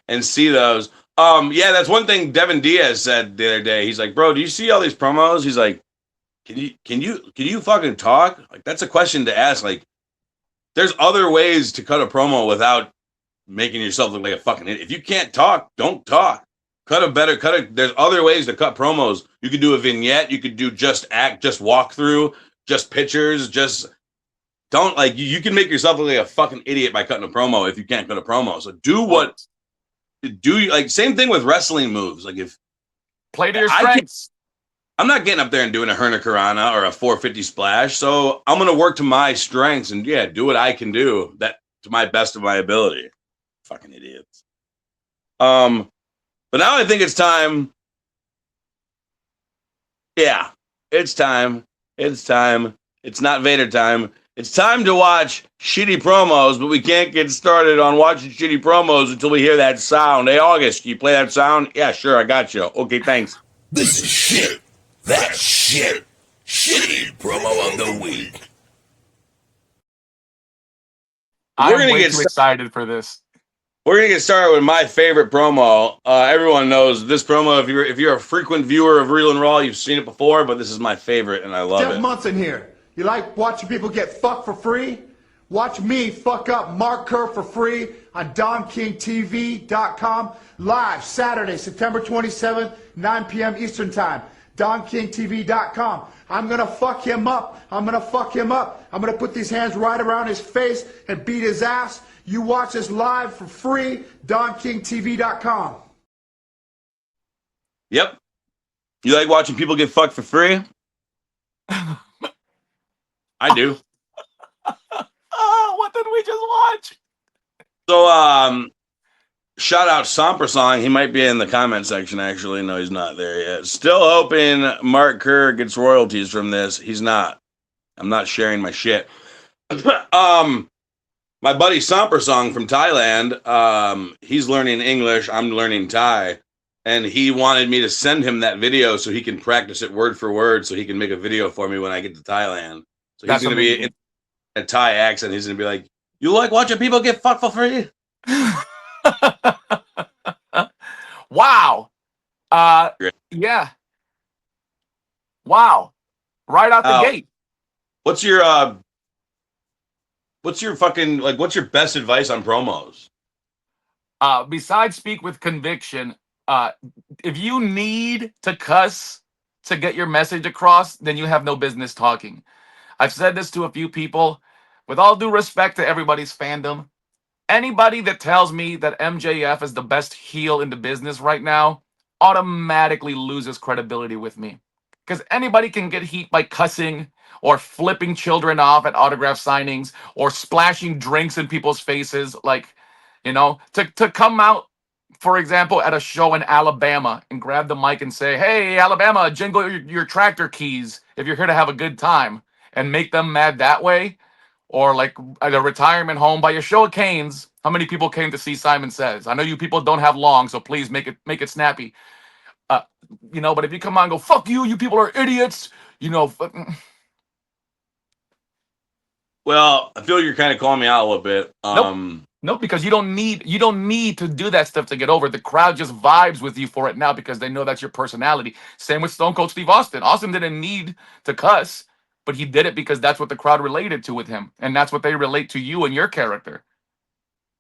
and see those. Yeah, that's one thing Devin Diaz said the other day. He's like, bro, do you see all these promos? He's like, can you fucking talk? Like, that's a question to ask. Like, there's other ways to cut a promo without making yourself look like a fucking idiot. If you can't talk, don't talk. There's other ways to cut promos. You could do a vignette. You could do just walk through, just pictures, don't like you can make yourself look like a fucking idiot by cutting a promo if you can't cut a promo. So same thing with wrestling moves. Like if play to your strengths. I'm not getting up there and doing a Hurricanrana or a 450 splash. So I'm going to work to my strengths and do what I can do that to my best of my ability. Fucking idiots. But now I think it's time. Yeah, it's time. It's time. It's not Vader time. It's time to watch shitty promos, but we can't get started on watching shitty promos until we hear that sound. Hey, August, can you play that sound? Yeah, sure, I got you. Okay, thanks. This is shit. That's shit. Shitty promo of the week. I'm way too excited for this. We're gonna get started with my favorite promo. Everyone knows this promo. If you're a frequent viewer of Real and Raw, you've seen it before. But this is my favorite, and I love Jeff it. Munson here. You like watching people get fucked for free? Watch me fuck up Mark Kerr for free on DonKingTV.com live Saturday, September 27th, 9 p.m. Eastern Time. DonKingTV.com. I'm going to fuck him up. I'm going to fuck him up. I'm going to put these hands right around his face and beat his ass. You watch this live for free, DonKingTV.com. Yep. You like watching people get fucked for free? I do. Oh, what did we just watch? So, shout out Somper Song. He might be in the comment section, actually. No, he's not there yet. Still hoping Mark Kerr gets royalties from this. He's not. I'm not sharing my shit. My buddy Somper Song from Thailand, he's learning English. I'm learning Thai. And he wanted me to send him that video so he can practice it word for word so he can make a video for me when I get to Thailand. So he's going to be in a Thai accent. He's going to be like, you like watching people get fucked for free? Wow. Yeah. Wow. Right out the gate. What's your fucking, like, what's your best advice on promos? Besides speak with conviction, if you need to cuss to get your message across, then you have no business talking. I've said this to a few people. With all due respect to everybody's fandom, anybody that tells me that MJF is the best heel in the business right now automatically loses credibility with me. Because anybody can get heat by cussing or flipping children off at autograph signings or splashing drinks in people's faces. Like, you know, to come out, for example, at a show in Alabama and grab the mic and say, hey, Alabama, jingle your tractor keys if you're here to have a good time, and make them mad that way. Or like at a retirement home by a show of canes. How many people came to see Simon Sez? I know you people don't have long, so please make it snappy. You know, but if you come on and go, fuck you people are idiots, you know. Well, I feel you're kind of calling me out a little bit. Nope, because you don't need to do that stuff to get over it. The crowd just vibes with you for it now because they know that's your personality. Same with Stone Cold Steve Austin. Austin didn't need to cuss, but he did it because that's what the crowd related to with him, and that's what they relate to you and your character.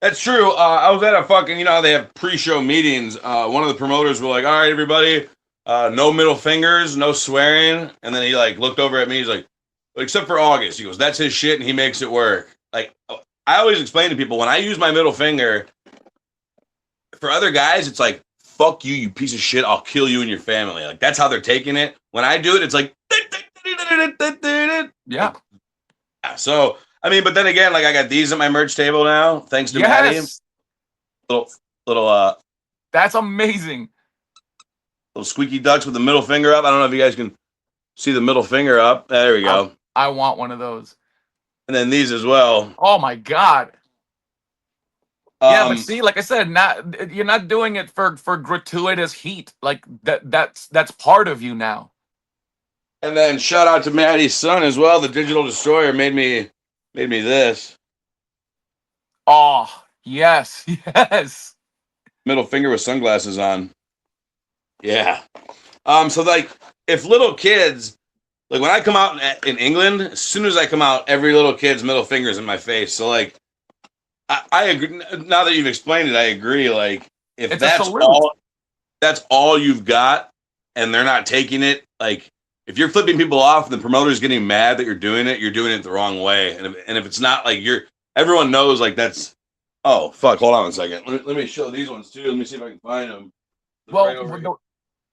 That's true. I was at a fucking, you know how they have pre-show meetings. One of the promoters were like, all right, everybody, no middle fingers, no swearing. And then he like looked over at me. He's like, except for August. He goes, that's his shit and he makes it work. Like, I always explain to people, when I use my middle finger, for other guys, it's like, fuck you, you piece of shit. I'll kill you and your family. Like, that's how they're taking it. When I do it, it's like, yeah. So, I mean, but then again, like I got these at my merch table now, thanks to Maddie. Little That's amazing. Little squeaky ducks with the middle finger up. I don't know if you guys can see the middle finger up. There we go. I want one of those. And then these as well. Oh my God. Yeah, but see, like I said, you're not doing it for gratuitous heat. Like that's part of you now. And then shout out to Maddie's son as well. The Digital Destroyer made me this. Oh, yes. Yes. Middle finger with sunglasses on. Yeah. So like if little kids, like when I come out in England, as soon as I come out, every little kid's middle finger's in my face. So like I agree. Now that you've explained it, I agree. Like if that's all you've got and they're not taking it, like if you're flipping people off and the promoter's getting mad that you're doing it the wrong way. And if it's not like everyone knows like that's, oh, fuck, hold on a second. Let me show these ones too. Let me see if I can find them. Well,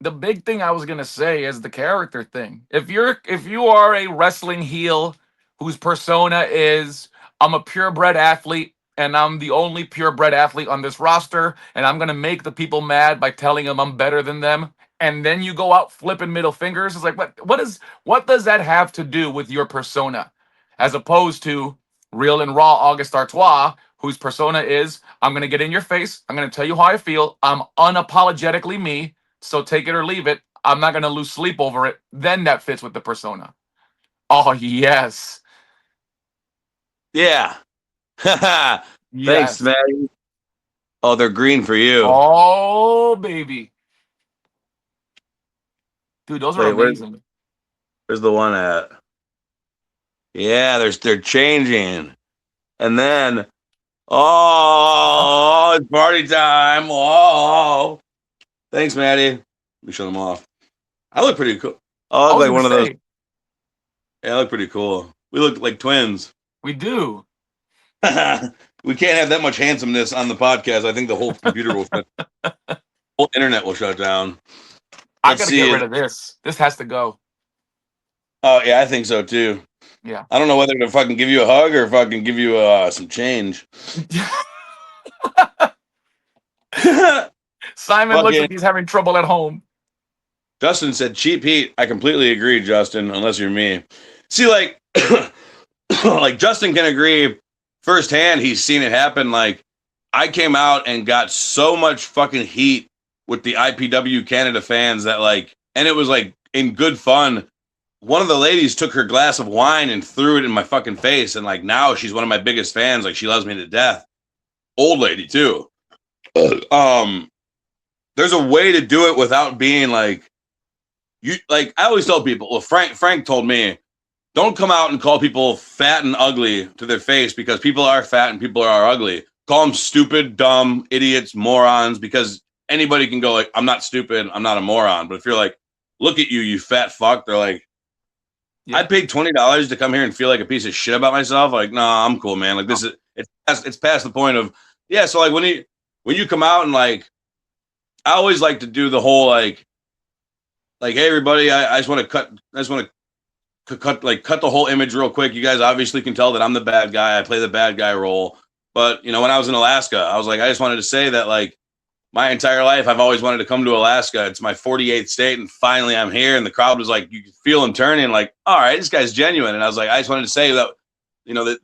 the big thing I was gonna say is the character thing. If you are a wrestling heel whose persona is I'm a purebred athlete and I'm the only purebred athlete on this roster, and I'm gonna make the people mad by telling them I'm better than them, and then you go out flipping middle fingers, it's like what does that have to do with your persona? As opposed to real and raw August Artois, whose persona is I'm gonna get in your face, I'm gonna tell you how I feel, I'm unapologetically me, so take it or leave it. I'm not gonna lose sleep over it. Then that fits with the persona. Oh yes, Yeah. Thanks, yes. man. Oh, they're green for you. Oh baby, dude, those are Wait, amazing. where's the one at? Yeah, they're changing. And then, oh, it's party time. Oh, thanks, Maddie. We shut them off. I look pretty cool. I I look was like gonna one of those. say Yeah, I look pretty cool. We look like twins. we do. We can't have that much handsomeness on the podcast. I think the whole computer will, whole internet will shut down. I Let's gotta get see rid it. of this. This has to go. Oh yeah, I think so too. Yeah. I don't know whether to fucking give you a hug or fucking give you some change. Simon looks Fucking like he's having trouble at home. Justin said cheap heat. I completely agree, Justin, unless you're me. See, like like Justin can agree firsthand, he's seen it happen. Like I came out and got so much fucking heat with the IPW Canada fans that like, and it was like in good fun. One of the ladies took her glass of wine and threw it in my fucking face, and like now she's one of my biggest fans. Like she loves me to death. Old lady too. Um, there's a way to do it without being like you. Like I always tell people. Well, Frank told me, don't come out and call people fat and ugly to their face because people are fat and people are ugly. Call them stupid, dumb, idiots, morons, because anybody can go like, I'm not stupid, I'm not a moron. But if you're like, look at you, you fat fuck, they're like, I paid $20 to come here and feel like a piece of shit about myself. Like, nah, I'm cool, man. Like this is it's past the point of yeah. So like when you come out and like, I always like to do the whole like hey everybody, I just want to cut the whole image real quick. You guys obviously can tell that I'm the bad guy. I play the bad guy role. But you know, when I was in Alaska, I was like, I just wanted to say that like my entire life, I've always wanted to come to Alaska. It's my 48th state, and finally I'm here. And the crowd was like, you could feel them turning, like, all right, this guy's genuine. And I was like, I just wanted to say that, you know, the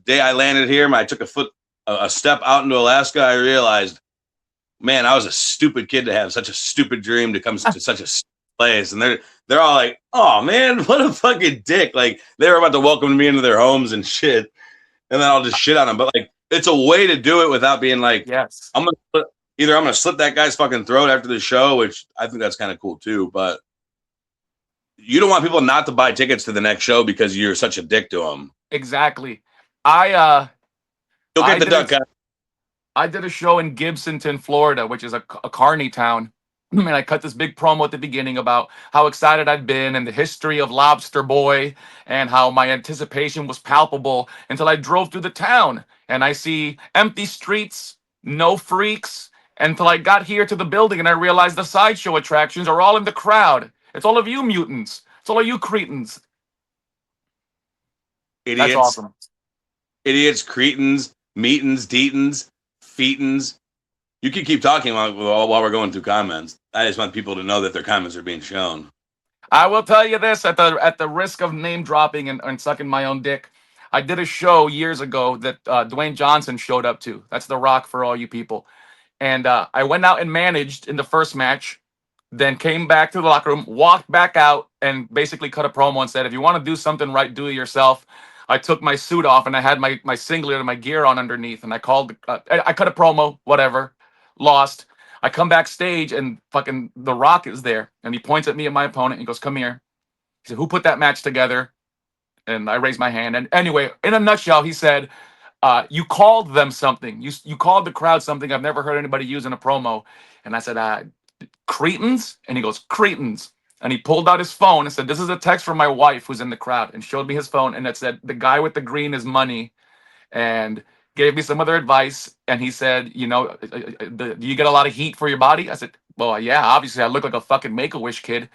day I landed here, I took a step out into Alaska, I realized, man, I was a stupid kid to have such a stupid dream to come to such a place. And they're all like, oh man, what a fucking dick. Like they were about to welcome me into their homes and shit. And then I'll just shit on them. But like, it's a way to do it without being like, yes, I'm gonna slit that guy's fucking throat after the show, which I think that's kind of cool too. But you don't want people not to buy tickets to the next show because you're such a dick to them. Exactly. You'll get the duck guy. I did a show in Gibsonton, Florida, which is a carny town. And I cut this big promo at the beginning about how excited I'd been and the history of Lobster Boy and how my anticipation was palpable until I drove through the town and I see empty streets, no freaks, until I got here to the building and I realized the sideshow attractions are all in the crowd. It's all of you mutants. It's all of you cretins. Idiots. That's awesome. Idiots, cretins, meetins, deetins, feetins. You can keep talking while we're going through comments. I just want people to know that their comments are being shown. I will tell you this at the risk of name dropping and sucking my own dick. I did a show years ago that Dwayne Johnson showed up to. That's The Rock for all you people. And I went out and managed in the first match, then came back to the locker room, walked back out, and basically cut a promo and said, if you want to do something right, do it yourself. I took my suit off and I had my singlet and my gear on underneath. And I called, I cut a promo, whatever, lost. I come backstage and fucking The Rock is there. And he points at me and my opponent and he goes, come here. He said, who put that match together? And I raised my hand. And anyway, in a nutshell, he said, you called them something. You called the crowd something I've never heard anybody use in a promo. And I said, cretins? And he goes, cretins. And he pulled out his phone and said, this is a text from my wife who's in the crowd, and showed me his phone. And it said, the guy with the green is money. And gave me some other advice. And he said, you know, do you get a lot of heat for your body? I said, Well, yeah, obviously I look like a fucking Make-A-Wish kid.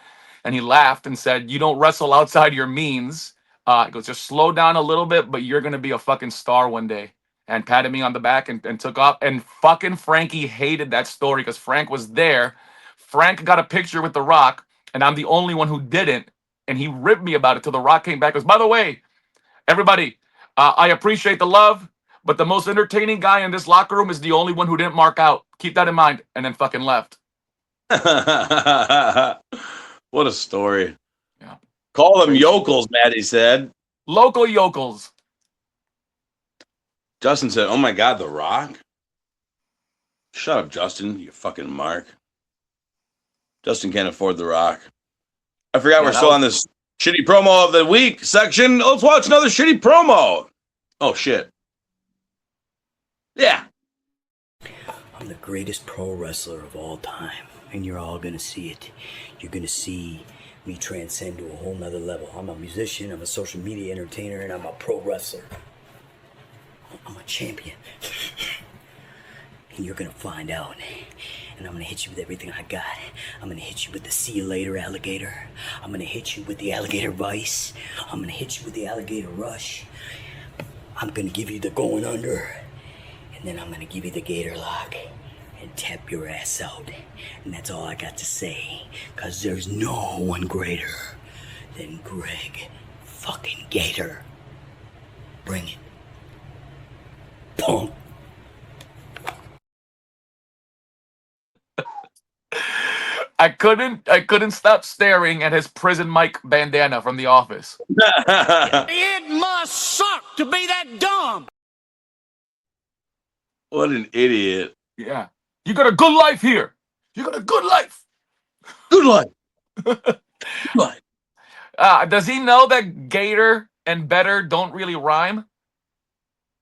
And he laughed and said, "You don't wrestle outside your means." He goes, "Just slow down a little bit, but you're gonna be a fucking star one day." And patted me on the back and took off. And fucking Frankie hated that story because Frank was there. Frank got a picture with The Rock, and I'm the only one who didn't. And he ripped me about it till The Rock came back. Goes, "By the way, everybody, I appreciate the love, but the most entertaining guy in this locker room is the only one who didn't mark out. Keep that in mind." And then fucking left. What a story. Yeah. Call them yokels, Maddie said. Local yokels. Justin said, "Oh my God, The Rock." Shut up, Justin, you fucking mark. Justin can't afford The Rock. I forgot we're still on this shitty promo of the week section. Let's watch another shitty promo. Oh, shit. Yeah. I'm the greatest pro wrestler of all time, and you're all gonna see it. You're gonna see me transcend to a whole nother level. I'm a musician, I'm a social media entertainer, and I'm a pro wrestler. I'm a champion. And you're gonna find out. And I'm gonna hit you with everything I got. I'm gonna hit you with the see you later alligator. I'm gonna hit you with the alligator vice. I'm gonna hit you with the alligator rush. I'm gonna give you the going under. And then I'm gonna give you the gator lock and tap your ass out. And that's all I got to say. Cause there's no one greater than Greg fucking Gator. Bring it. Punk. I couldn't stop staring at his prison mic bandana from The Office. It must suck to be that dumb. What an idiot. Yeah. You got a good life here. You got a good life. Good life. Good life. Does he know that Gator and better don't really rhyme?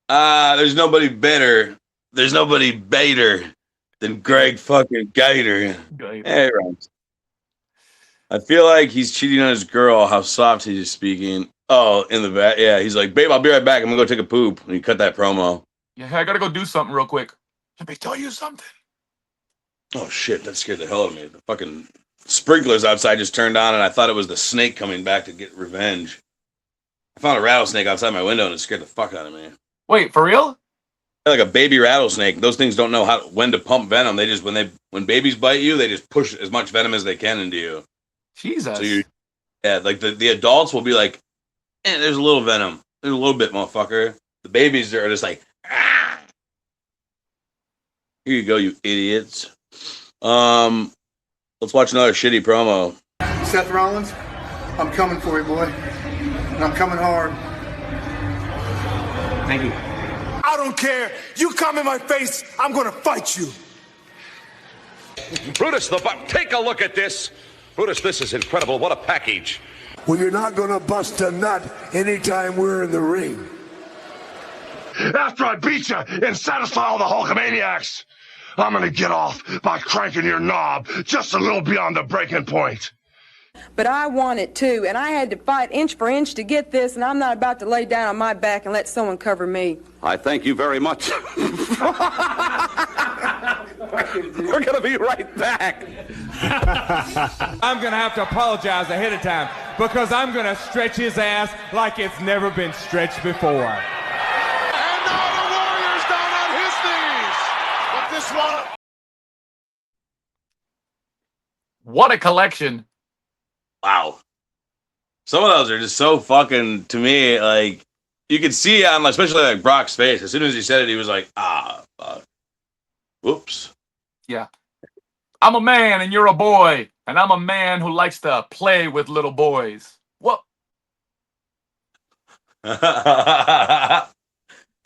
There's nobody better. There's nobody better than Greg fucking Gator. Hey, rhymes. I feel like he's cheating on his girl. How soft he's speaking. Oh, in the back. Yeah, he's like, "Babe, I'll be right back. I'm gonna go take a poop." And he cut that promo. Yeah, I gotta go do something real quick. Let me tell you something. Oh shit, that scared the hell out of me. The fucking sprinklers outside just turned on, and I thought it was the snake coming back to get revenge. I found a rattlesnake outside my window, and it scared the fuck out of me. Wait, for real? Like a baby rattlesnake. Those things don't know when to pump venom. They just when babies bite you, they just push as much venom as they can into you. Jesus. So like the adults will be like, there's a little venom. There's a little bit, motherfucker. The babies are just like, ah. Here you go, you idiots. Let's watch another shitty promo. Seth Rollins, I'm coming for you, boy. And I'm coming hard. Thank you. I don't care. You come in my face, I'm gonna fight you. Brutus, take a look at this. Brutus, this is incredible. What a package. Well, you're not gonna bust a nut anytime we're in the ring. After I beat you and satisfy all the Hulkamaniacs, I'm gonna get off by cranking your knob just a little beyond the breaking point. But I want it too, and I had to fight inch for inch to get this, and I'm not about to lay down on my back and let someone cover me. I thank you very much. We're going to be right back. I'm going to have to apologize ahead of time because I'm going to stretch his ass like it's never been stretched before. And now the Warrior's down on his knees. But this one... What a collection. Wow. Some of those are just so fucking, to me, like, you could see on, especially like Brock's face. As soon as he said it, he was like, fuck. Whoops. Yeah. I'm a man and you're a boy, and I'm a man who likes to play with little boys. What? Is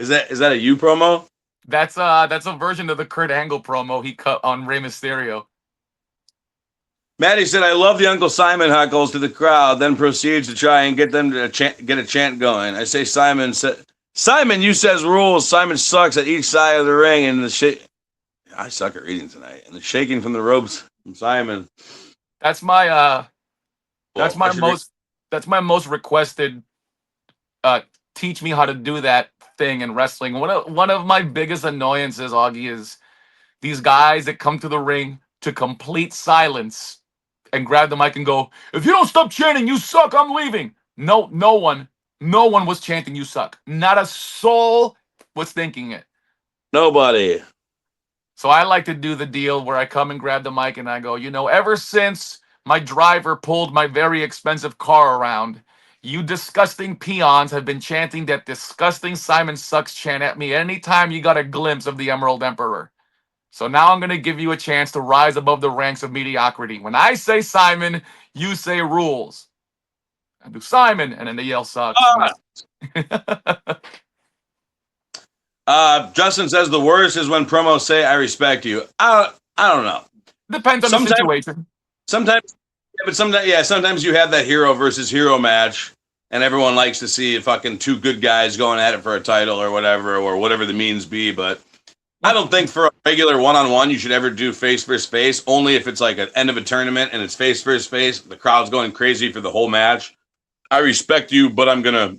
that a you promo? That's a version of the Kurt Angle promo he cut on Rey Mysterio. Maddie said, "I love the Uncle Simon heckles to the crowd, then proceeds to try and get them to get a chant going. I say Simon you says rules. Simon sucks at each side of the ring, and I suck at reading tonight. And the shaking from the ropes from Simon. That's my most requested teach me how to do that thing in wrestling. One of my biggest annoyances, Augie, is these guys that come to the ring to complete silence and grab the mic and go, "If you don't stop chanting, you suck, I'm leaving." No one was chanting, "You suck." Not a soul was thinking it. Nobody. So I like to do the deal where I come and grab the mic and I go, ever since my driver pulled my very expensive car around, you disgusting peons have been chanting that disgusting Simon Sucks chant at me anytime you got a glimpse of the Emerald Emperor. So now I'm going to give you a chance to rise above the ranks of mediocrity. When I say Simon, you say rules. I do Simon, and then they yell sucks. Justin says the worst is when promos say "I respect you." I don't know. Depends on the situation. Sometimes, sometimes you have that hero versus hero match, and everyone likes to see fucking two good guys going at it for a title or whatever the means be. But I don't think for a regular one-on-one you should ever do face versus face. Only if it's like an end of a tournament and it's face versus face. The crowd's going crazy for the whole match. I respect you, but I'm gonna.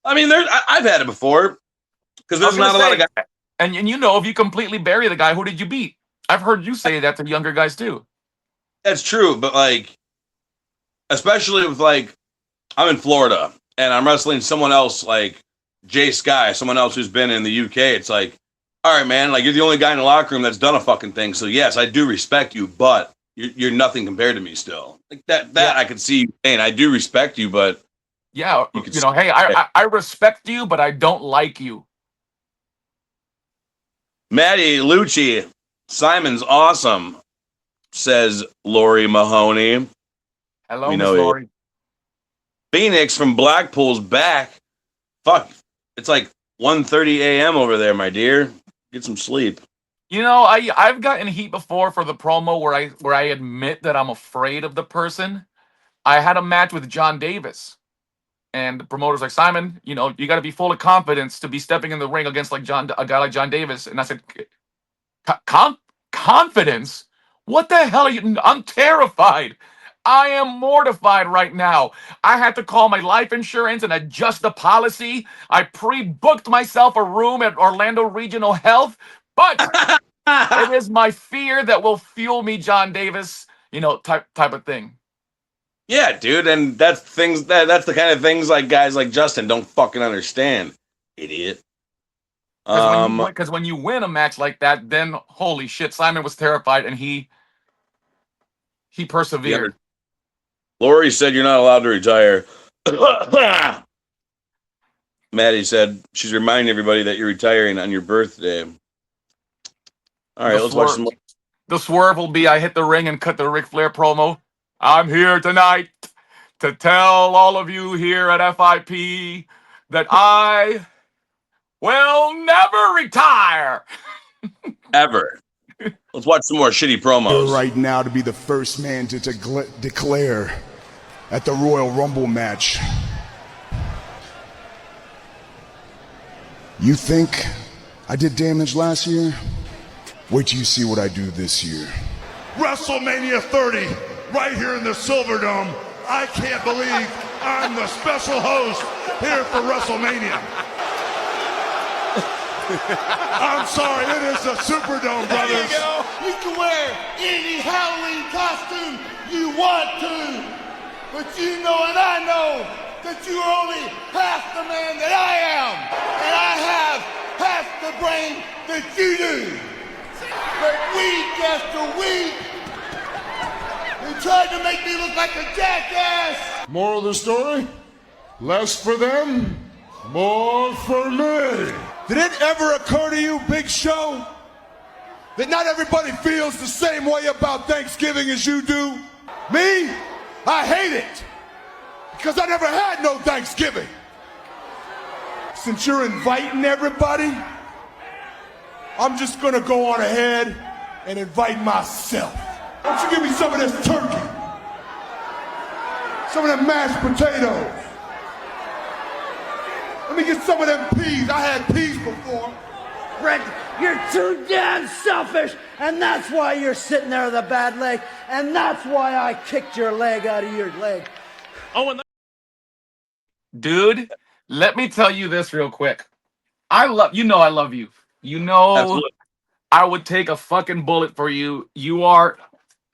I mean, I've had it before. Because there's not a lot of guys. And if you completely bury the guy, who did you beat? I've heard you say that to younger guys too. That's true, but like, especially with like, I'm in Florida and I'm wrestling someone else like Jay Sky, someone else who's been in the UK. It's like, all right, man, like you're the only guy in the locker room that's done a fucking thing. So yes, I do respect you, but you're nothing compared to me still. Like that I could see you saying, I do respect you, but yeah, hey, I respect you, but I don't like you. Matty Lucci, Simon's awesome, says Lori Mahoney. Hello, Miss Lori. Phoenix from Blackpool's back. Fuck, it's like 1:30 a.m. over there, my dear. Get some sleep. I've gotten heat before for the promo where I admit that I'm afraid of the person. I had a match with John Davis. And the promoter's like, "Simon, you got to be full of confidence to be stepping in the ring against a guy like John Davis." And I said, confidence? What the hell are you? I'm terrified. I am mortified right now. I had to call my life insurance and adjust the policy. I pre-booked myself a room at Orlando Regional Health, but it is my fear that will fuel me, John Davis, type of thing. Yeah, dude, and that's the kind of things like guys like Justin don't fucking understand, idiot. Because when you win a match like that, then holy shit, Simon was terrified and he persevered. Lori said you're not allowed to retire. Maddie said she's reminding everybody that you're retiring on your birthday. All right, let's watch some more. The swerve will be I hit the ring and cut the Ric Flair promo. "I'm here tonight to tell all of you here at FIP that I will never retire." Ever. Let's watch some more shitty promos. Right now to be the first man to declare at the Royal Rumble match. You think I did damage last year? Wait till you see what I do this year. WrestleMania 30, right here in the Silverdome. I can't believe I'm the special host here for WrestleMania. I'm sorry, it is the Superdome, brothers. There you go. You can wear any Halloween costume you want to, but you know and I know that you're only half the man that I am, and I have half the brain that you do. But week after week, they tried to make me look like a jackass. Moral of the story? Less for them, more for me. Did it ever occur to you, Big Show, that not everybody feels the same way about Thanksgiving as you do? Me? I hate it, because I never had no Thanksgiving. Since you're inviting everybody, I'm just gonna go on ahead and invite myself. Why don't you give me some of this turkey? Some of them mashed potatoes. Let me get some of them peas. I had peas before. Rick, you're too damn selfish, and that's why you're sitting there with a bad leg, and that's why I kicked your leg out of your leg. Oh, and dude, let me tell you this real quick. I love you. I love you. Absolutely. I would take a fucking bullet for you. You are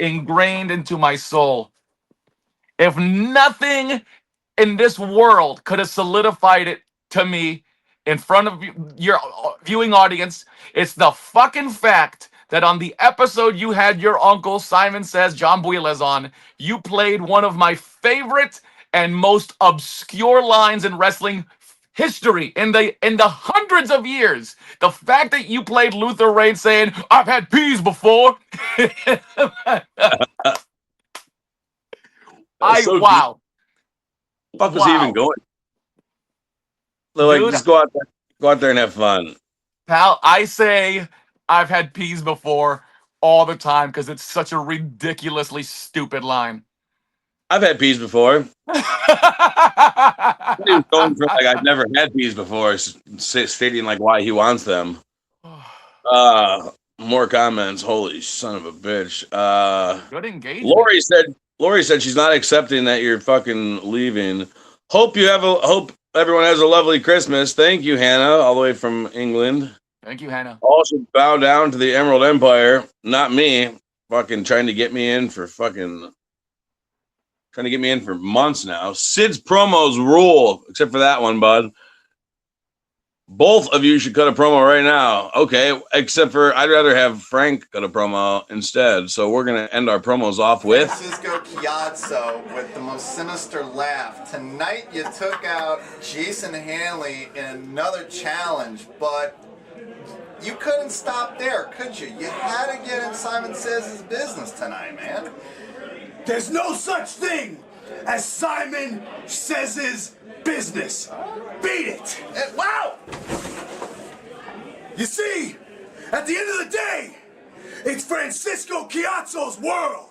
ingrained into my soul. If nothing in this world could have solidified it to me in front of your viewing audience, it's the fucking fact that on the episode you had your uncle Simon Says John Buelas on, you played one of my favorite and most obscure lines in wrestling history in the hundreds of years. The fact that you played Luther Reigns saying, "I've had peas before." That's so deep. Wow. Fuck was he even going? So like, Dude, just go out there and have fun. Pal, I say I've had peas before all the time because it's such a ridiculously stupid line. I've had peas before. He was going for like I've never had peas before, stating like why he wants them. More comments. Holy son of a bitch. Good engagement. Lori said she's not accepting that you're fucking leaving. Hope everyone has a lovely Christmas. Thank you, Hannah, all the way from England. Thank you, Hannah. All should bow down to the Emerald Empire, not me. Fucking trying to get me in for months now. Sid's promos rule, except for that one, bud. Both of you should cut a promo right now. Okay, except for I'd rather have Frank cut a promo instead. So we're going to end our promos off with Francisco Chiazzo with the most sinister laugh. Tonight you took out Jason Hanley in another challenge, but you couldn't stop there, could you? You had to get in Simon Sez's business tonight, man. There's no such thing as Simon Sez's business. Beat it. Wow! You see, at the end of the day, it's Francisco Chiazzo's world.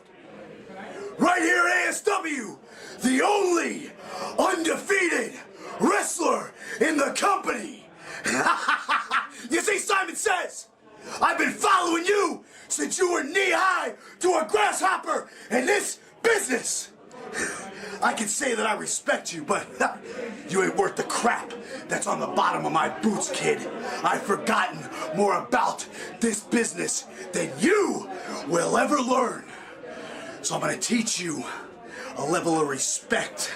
Right here at ASW, the only undefeated wrestler in the company. You see, Simon Sez, I've been following you since you were knee-high to a grasshopper in this business. I can say that I respect you, but you ain't worth the crap that's on the bottom of my boots, kid. I've forgotten more about this business than you will ever learn. So I'm gonna teach you a level of respect.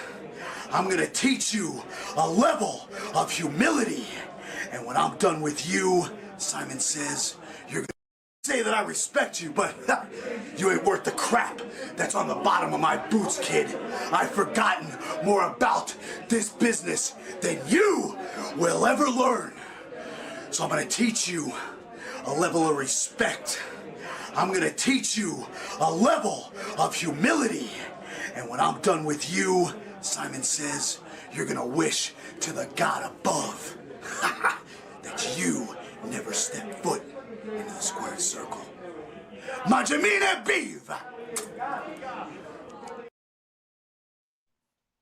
I'm gonna teach you a level of humility. And when I'm done with you, Simon Sez, you're gonna say that I respect you, but you ain't worth the crap that's on the bottom of my boots, kid. I've forgotten more about this business than you will ever learn. So I'm gonna teach you a level of respect. I'm gonna teach you a level of humility. And when I'm done with you, Simon Sez, you're gonna wish to the God above that you never step foot into the squared circle. Majamine Beav!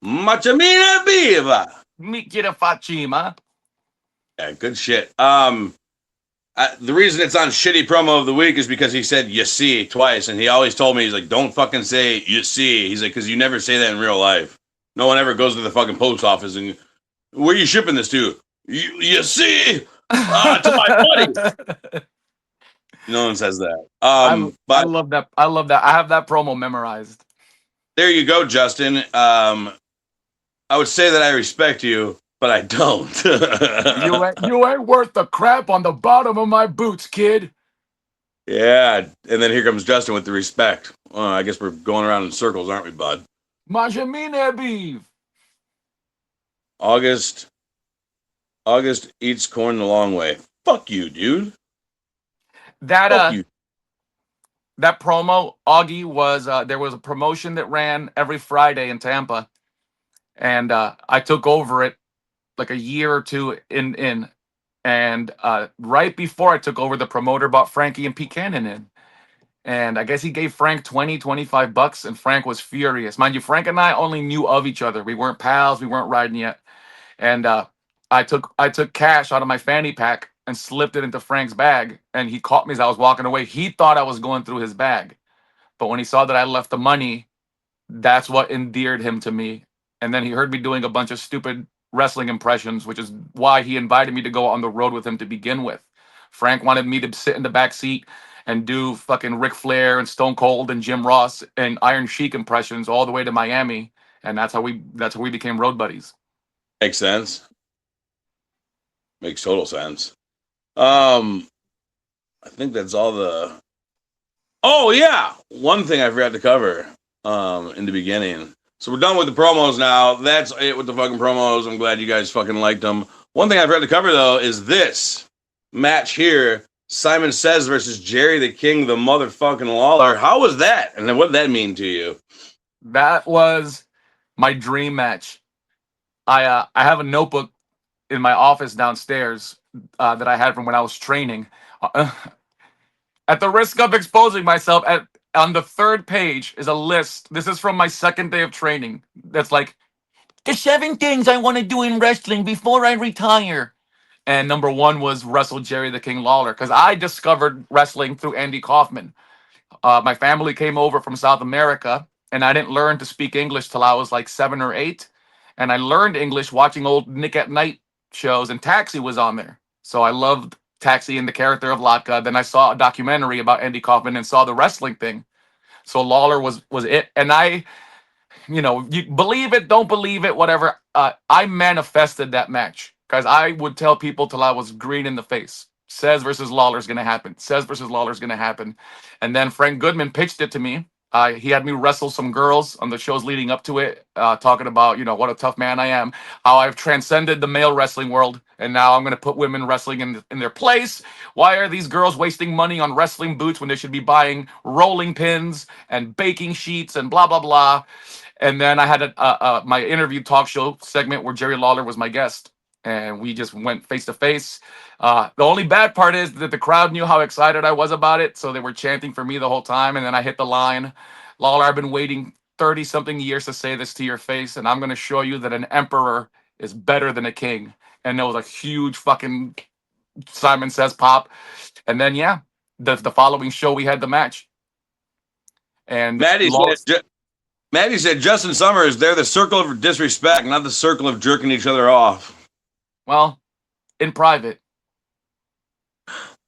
Machamina Biva. Mikira Fachima. Yeah, good shit. The reason it's on shitty promo of the week is because he said "you see" twice, and he always told me, he's like, "Don't fucking say you see." He's like, because you never say that in real life. No one ever goes to the fucking post office and, "Where are you shipping this to?" You see, to my buddy. No one says that. I love that. I love that. I have that promo memorized. There you go, Justin. I would say that I respect you, but I don't. you ain't worth the crap on the bottom of my boots, kid. Yeah, and then here comes Justin with the respect. Well, I guess we're going around in circles, aren't we, bud? Majamine Beef. August eats corn the long way. Fuck you, dude. That promo, Augie, was there was a promotion that ran every Friday in Tampa, and I took over it like a year or two in, and right before I took over, the promoter brought Frankie and Pete Cannon in, and I guess he gave Frank $20-25, and Frank was furious. Mind you, Frank and I only knew of each other. We weren't pals. We weren't riding yet, and I took cash out of my fanny pack and slipped it into Frank's bag, and he caught me as I was walking away. He thought I was going through his bag, but when he saw that I left the money, that's what endeared him to me. And then he heard me doing a bunch of stupid wrestling impressions, which is why he invited me to go on the road with him to begin with. Frank wanted me to sit in the back seat and do fucking Ric Flair and Stone Cold and Jim Ross and Iron Sheik impressions all the way to Miami, and that's how we became road buddies. Makes sense. Makes total sense. I think that's all the. Oh yeah, one thing I forgot to cover in the beginning. So we're done with the promos now. That's it with the fucking promos. I'm glad you guys fucking liked them. One thing I forgot to cover though is this match here: Simon Sez versus Jerry the King, the motherfucking Lawler. How was that? And then what did that mean to you? That was my dream match. I have a notebook in my office downstairs that I had from when I was training. At the risk of exposing myself, on the third page is a list. This is from my second day of training. That's like the 7 things I want to do in wrestling before I retire. And number 1 was wrestle Jerry the King Lawler, because I discovered wrestling through Andy Kaufman. My family came over from South America, and I didn't learn to speak English till I was like 7 or 8. And I learned English watching old Nick at Night shows, and Taxi was on there. So I loved Taxi and the character of Latka. Then I saw a documentary about Andy Kaufman and saw the wrestling thing. So Lawler was it. And I, you believe it, don't believe it, whatever. I manifested that match because I would tell people till I was green in the face. Sez versus Lawler is going to happen. Sez versus Lawler is going to happen. And then Frank Goodman pitched it to me. He had me wrestle some girls on the shows leading up to it, talking about, what a tough man I am, how I've transcended the male wrestling world, and now I'm going to put women wrestling in their place. Why are these girls wasting money on wrestling boots when they should be buying rolling pins and baking sheets and blah, blah, blah. And then I had my interview talk show segment where Jerry Lawler was my guest, and we just went face to face. The only bad part is that the crowd knew how excited I was about it, so they were chanting for me the whole time. And then I hit the line, Lawler, I've been waiting 30-something years to say this to your face, and I'm going to show you that an emperor is better than a king. And there was a huge fucking Simon Says pop. And then, yeah, the following show, we had the match. And Maddie said Justin Summers, they're the circle of disrespect, not the circle of jerking each other off. Well, in private.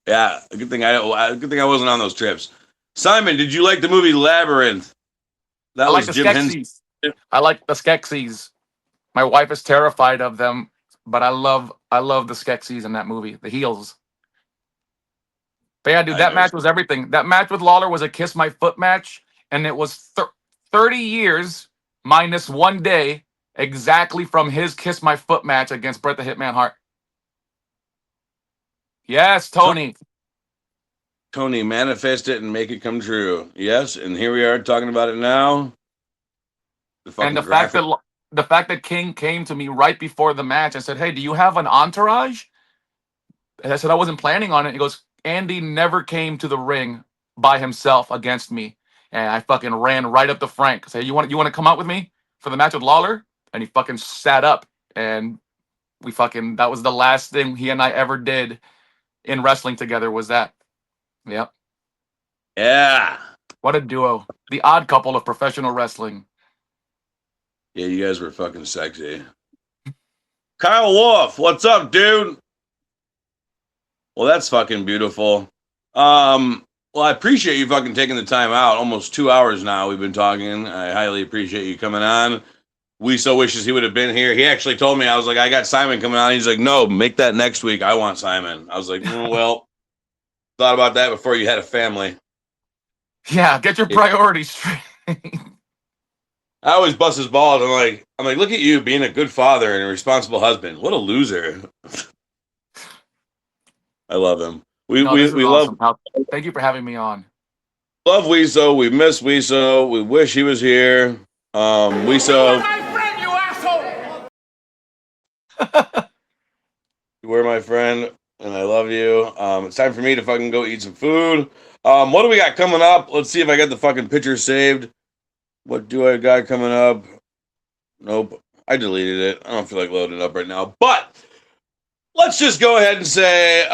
Yeah, good thing I wasn't on those trips. Simon, did you like the movie Labyrinth? That I was like the Jim Henson. I like the Skeksis. My wife is terrified of them, but I love the Skeksis in that movie, the heels. But yeah, dude, that match was everything. That match with Lawler was a kiss my foot match, and it was 30 years minus 1 day exactly from his kiss my foot match against Bret the Hitman Hart. Yes, Tony. Tony, manifest it and make it come true. Yes, and here we are talking about it now. And the fact that King came to me right before the match and said, "Hey, do you have an entourage?" And I said I wasn't planning on it. He goes, "Andy never came to the ring by himself against me." And I fucking ran right up to Frank. Say, you want to come out with me for the match with Lawler? And he fucking sat up, and that was the last thing he and I ever did in wrestling together was that. Yep. Yeah. What a duo. The odd couple of professional wrestling. Yeah, you guys were fucking sexy. Kyle Wolf, what's up, dude? Well, that's fucking beautiful. Well, I appreciate you fucking taking the time out. Almost 2 hours now we've been talking. I highly appreciate you coming on. We so wishes he would have been here. He actually told me, I was like, I got Simon coming on. He's like, no, make that next week. I want Simon. I was like, well, thought about that before you had a family. Yeah, get your priorities straight. I always bust his balls. I'm like, look at you being a good father and a responsible husband. What a loser. I love him. We awesome. Thank you for having me on. Love Weeso. We miss Weeso. We wish he was here. Weeso. My friend, you asshole! You were my friend, and I love you. It's time for me to fucking go eat some food. What do we got coming up? Let's see if I got the fucking picture saved. What do I got coming up? Nope. I deleted it. I don't feel like loading it up right now. But let's just go ahead and say,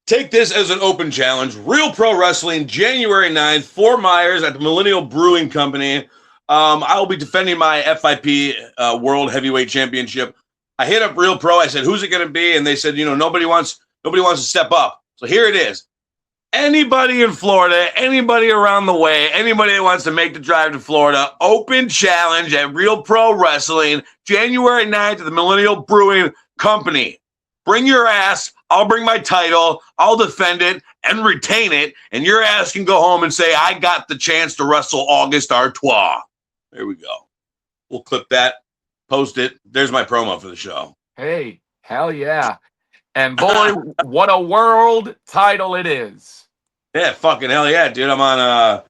take this as an open challenge. Real Pro Wrestling, January 9th, Fort Myers at the Millennial Brewing Company. I will be defending my FIP World Heavyweight Championship. I hit up Real Pro. I said, who's it going to be? And they said, nobody wants to step up. So here it is. Anybody in Florida, anybody around the way, anybody that wants to make the drive to Florida, open challenge at Real Pro Wrestling, January 9th at the Millennial Brewing Company. Bring your ass. I'll bring my title. I'll defend it and retain it. And your ass can go home and say, I got the chance to wrestle August Artois. There we go. We'll clip that, post it. There's my promo for the show. Hey, hell yeah. And boy, what a world title it is. Yeah, fucking hell yeah, dude. I'm on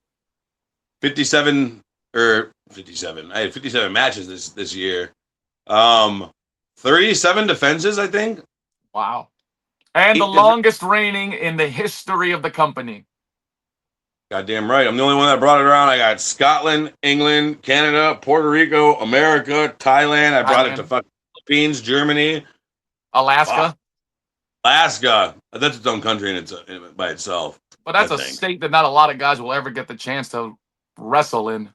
57. I had 57 matches this year. 37 defenses, I think. Wow. And the longest reigning in the history of the company. Goddamn right. I'm the only one that brought it around. I got Scotland, England, Canada, Puerto Rico, America, Thailand. I brought it to fucking Philippines, Germany. Alaska. Alaska. That's its own country by itself. But that's a state that not a lot of guys will ever get the chance to wrestle in.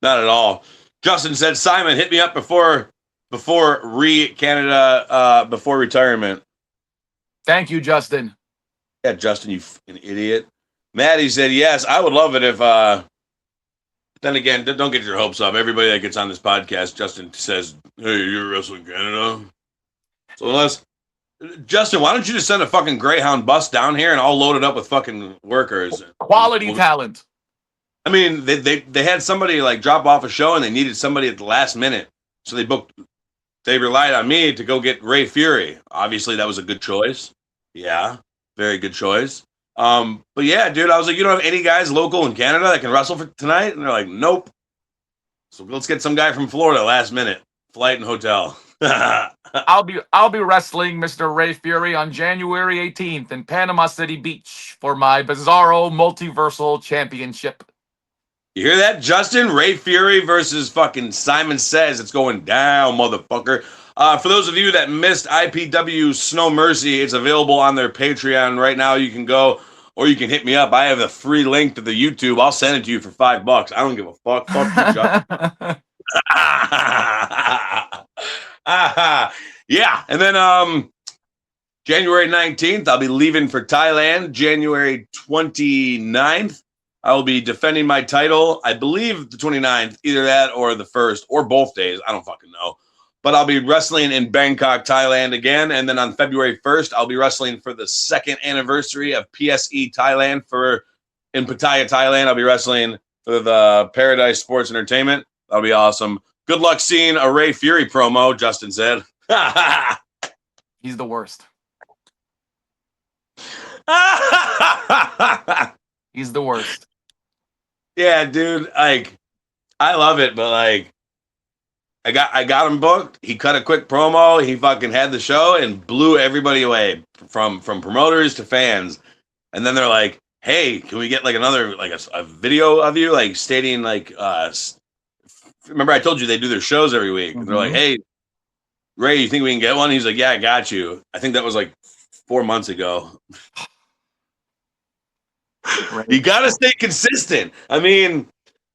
Not at all. Justin said, Simon, hit me up before Canada, before retirement. Thank you, Justin. Yeah, Justin, you fucking idiot. Maddie said, yes, I would love it if, then again, don't get your hopes up. Everybody that gets on this podcast, Justin says, hey, you're wrestling Canada. So unless, Justin, why don't you just send a fucking Greyhound bus down here and I'll load it up with fucking workers. Quality talent. I mean, they had somebody like drop off a show and they needed somebody at the last minute. So they relied on me to go get Ray Fury. Obviously, that was a good choice. Yeah, very good choice. But yeah, dude, I was like, you don't have any guys local in Canada that can wrestle for tonight? And they're like, nope. So let's get some guy from Florida last minute. Flight and hotel. I'll be wrestling Mr. Ray Fury on January 18th in Panama City Beach for my Bizarro Multiversal Championship. You hear that, Justin? Ray Fury versus fucking Simon Sez. It's going down, motherfucker. For those of you that missed IPW Snow Mercy, it's available on their Patreon right now. You can go, or you can hit me up. I have a free link to the YouTube. I'll send it to you for $5. I don't give a fuck. Fuck you, Justin. Yeah, and then January 19th, I'll be leaving for Thailand. January 29th, I will be defending my title. I believe the 29th, either that or the 1st, or both days. I don't fucking know. But I'll be wrestling in Bangkok, Thailand again. And then on February 1st, I'll be wrestling for the 2nd anniversary of PSE Thailand in Pattaya, Thailand. I'll be wrestling for the Paradise Sports Entertainment. That'll be awesome. Good luck seeing a Ray Fury promo, Justin said. He's the worst. He's the worst. Yeah, dude. Like, I love it, but like, I got him booked. He cut a quick promo. He fucking had the show and blew everybody away, from promoters to fans. And then they're like, "Hey, can we get like another like a video of you like stating like remember I told you they do their shows every week." And they're like, "Hey, Ray, you think we can get one?" He's like, "Yeah, I got you." I think that was like 4 months ago. Right. You got to stay consistent. I mean,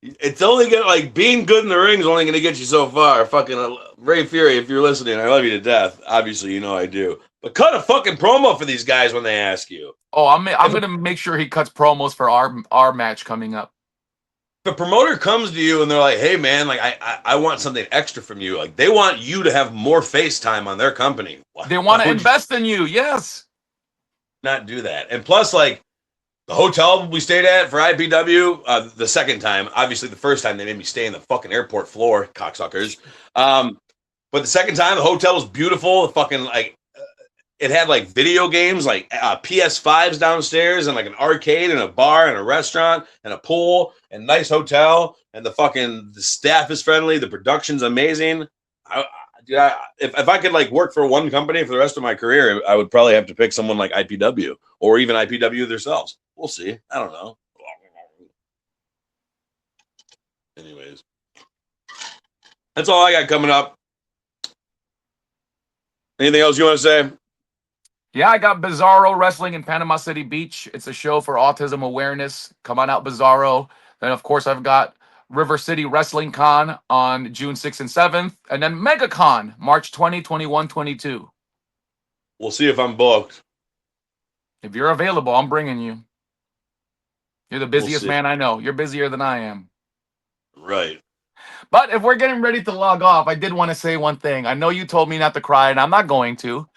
it's only gonna like being good in the ring is only gonna get you so far. Fucking Ray Fury, if you're listening, I love you to death. Obviously, you know I do. But cut a fucking promo for these guys when they ask you. Oh, I'm gonna make sure he cuts promos for our match coming up. If a promoter comes to you and they're like, "Hey man, like I want something extra from you," like they want you to have more face time on their company. They want to invest in you. Yes. Not do that. And plus, like, the hotel we stayed at for IPW, the second time, obviously the first time they made me stay in the fucking airport floor, cocksuckers. But the second time, the hotel was beautiful. Fucking like, it had like video games, like PS5s downstairs, and like an arcade and a bar and a restaurant and a pool and nice hotel. And the staff is friendly. The production's amazing. If I could like work for one company for the rest of my career, I would probably have to pick someone like IPW or even IPW themselves. We'll see. I don't know. Anyways, that's all I got coming up. Anything else you want to say? Yeah, I got Bizarro wrestling in Panama City Beach. It's a show for autism awareness. Come on out, Bizarro. Then, of course, I've got River City Wrestling Con on June 6th and 7th. And then MegaCon, March 20, 21, 22. We'll see if I'm booked. If you're available, I'm bringing you. You're the busiest see. man I know. You're busier than I am. Right. But if we're getting ready to log off, I did want to say one thing. I know you told me not to cry, and I'm not going to.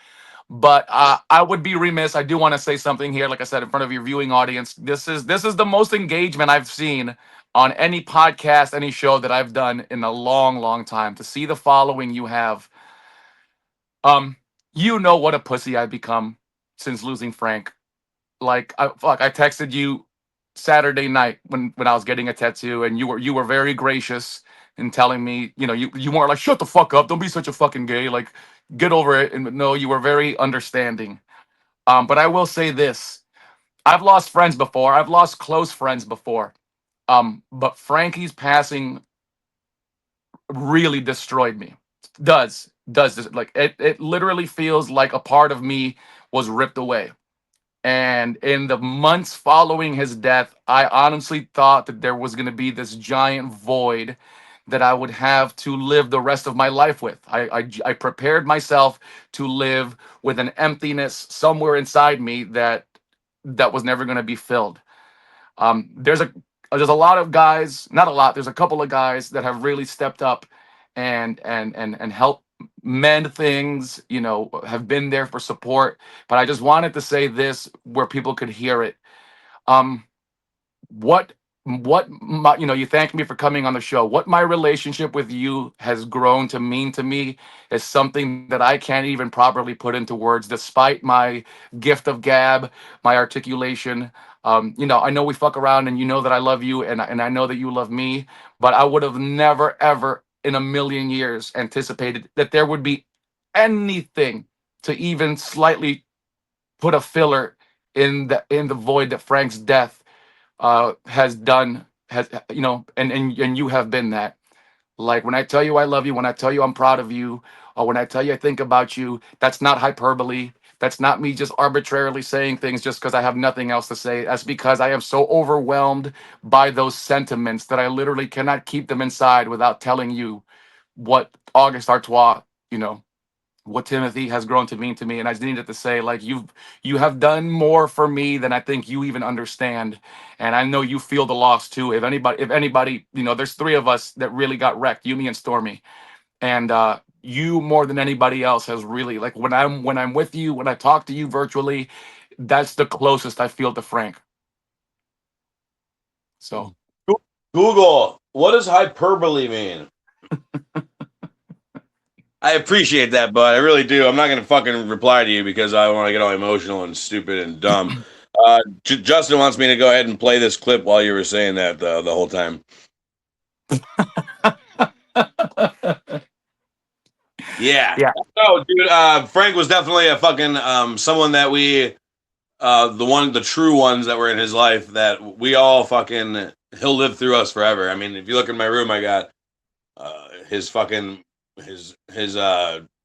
But I would be remiss. I do want to say something here, like I said, in front of your viewing audience. This is the most engagement I've seen on any podcast, any show that I've done in a long, long time. To see the following you have, you know what a pussy I've become since losing Frank. Like, I texted you Saturday night when I was getting a tattoo, and you were very gracious in telling me, you weren't like, shut the fuck up, don't be such a fucking gay, like, get over it. And no, you were very understanding. But I will say this: I've lost friends before, I've lost close friends before. But Frankie's passing really destroyed me. Does this, like, it literally feels like a part of me was ripped away. And in the months following his death, I honestly thought that there was going to be this giant void that I would have to live the rest of my life with. I prepared myself to live with an emptiness somewhere inside me that was never going to be filled. There's a lot of guys, not a lot. There's a couple of guys that have really stepped up and helped mend things. Have been there for support. But I just wanted to say this where people could hear it. Um, you thanked me for coming on the show. What my relationship with you has grown to mean to me is something that I can't even properly put into words, despite my gift of gab, my articulation. I know we fuck around, and you know that I love you, and I know that you love me, but I would have never ever in a million years anticipated that there would be anything to even slightly put a filler in the void that Frank's death has done. And you have been that. Like, when I tell you I love you, when I tell you I'm proud of you, or when I tell you I think about you, that's not hyperbole. That's not me just arbitrarily saying things just because I have nothing else to say. That's because I am so overwhelmed by those sentiments that I literally cannot keep them inside without telling you what August Artois, what Timothy has grown to mean to me. And I just needed to say, like, you have done more for me than I think you even understand. And I know you feel the loss too. If anybody, there's three of us that really got wrecked, you, me, and Stormy. And you, more than anybody else, has really, like, when I'm with you, when I talk to you virtually, that's the closest I feel to Frank. So Google, what does hyperbole mean? I appreciate that, bud. I really do. I'm not going to fucking reply to you because I want to get all emotional and stupid and dumb. Justin wants me to go ahead and play this clip while you were saying that the whole time. Yeah. No, dude. Frank was definitely a fucking someone that we, the true ones that were in his life that we all fucking, he'll live through us forever. I mean, if you look in my room, I got his fucking his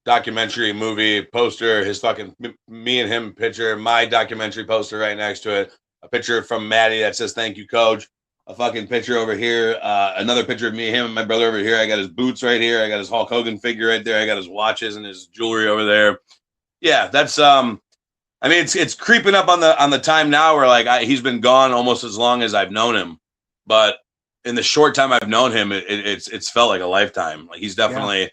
documentary movie poster, his fucking me and him picture, my documentary poster right next to it, a picture from Maddie that says thank you, coach, a fucking picture over here, another picture of me, him, and my brother over here. I got his boots right here, I got his Hulk Hogan figure right there, I got his watches and his jewelry over there. Yeah, that's I mean, it's creeping up on the time now where, like, he's been gone almost as long as I've known him, but in the short time I've known him, it's felt like a lifetime. Like, he's definitely